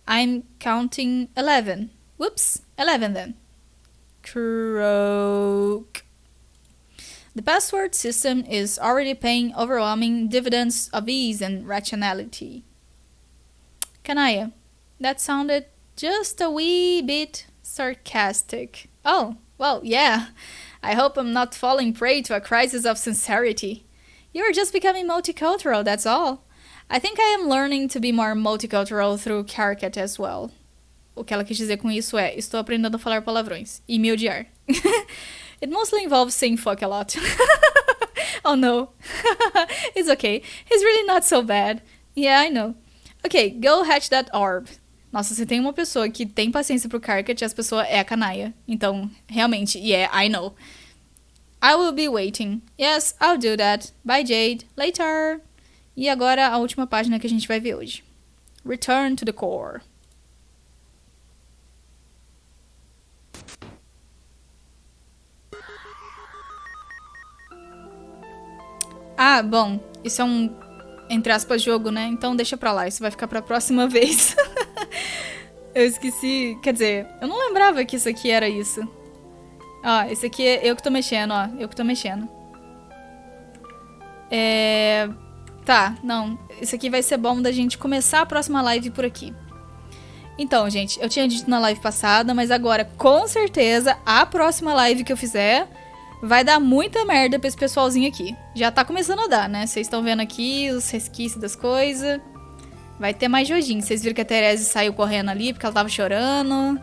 I'm counting 11. Whoops, 11 then. Croak. The password system is already paying overwhelming dividends of ease and rationality. Kanaya, that sounded just a wee bit sarcastic. Oh, well, yeah. I hope I'm not falling prey to a crisis of sincerity. You're just becoming multicultural, that's all. I think I am learning to be more multicultural through Caricat as well. O que ela quis dizer com isso é, estou aprendendo a falar palavrões e me odiar. It mostly involves saying fuck a lot. Oh no. It's okay. He's really not so bad. Yeah, I know. Okay, go hatch that orb. Nossa, se tem uma pessoa que tem paciência pro Caricat, essa pessoa é a Kanaya. Então, realmente, yeah, I know. I will be waiting. Yes, I'll do that. Bye, Jade. Later. E agora a última página que a gente vai ver hoje. Return to the core. Ah, bom, isso é um, entre aspas, jogo, né? Então deixa pra lá, isso vai ficar pra próxima vez. Eu esqueci, quer dizer, eu não lembrava que isso aqui era isso. Ó, esse aqui é eu que tô mexendo, ó, eu que tô mexendo. Tá, não, isso aqui vai ser bom da gente começar a próxima live por aqui. Então, gente, eu tinha dito na live passada, mas agora, com certeza, a próxima live que eu fizer vai dar muita merda pra esse pessoalzinho aqui. Já tá começando a dar, né? Vocês estão vendo aqui os resquícios das coisas. Vai ter mais jojinho. Vocês viram que a Therese saiu correndo ali porque ela tava chorando.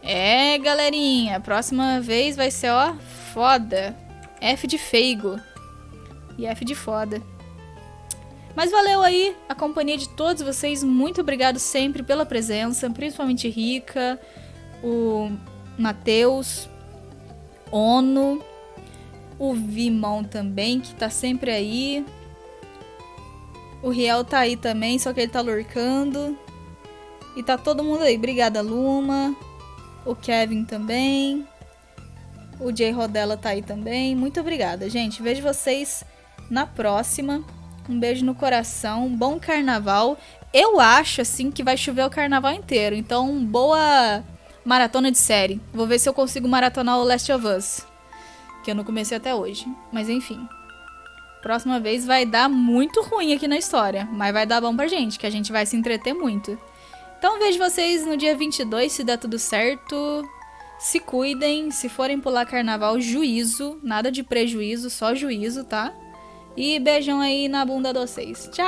É, galerinha. A próxima vez vai ser, ó, foda. F de feigo. E F de foda. Mas valeu aí a companhia de todos vocês. Muito obrigado sempre pela presença. Principalmente Rica, o Matheus, Ono, o Vimão também, que tá sempre aí. O Riel tá aí também, só que ele tá lurkando. E tá todo mundo aí. Obrigada, Luma. O Kevin também. O Jay Rodella tá aí também. Muito obrigada, gente. Vejo vocês na próxima. Um beijo no coração. Bom carnaval. Eu acho, assim, que vai chover o carnaval inteiro. Então, boa maratona de série. Vou ver se eu consigo maratonar o Last of Us, que eu não comecei até hoje. Mas enfim. Próxima vez vai dar muito ruim aqui na história. Mas vai dar bom pra gente, que a gente vai se entreter muito. Então vejo vocês no dia 22, se der tudo certo. Se cuidem. Se forem pular carnaval, juízo. Nada de prejuízo, só juízo, tá? E beijão aí na bunda de vocês. Tchau!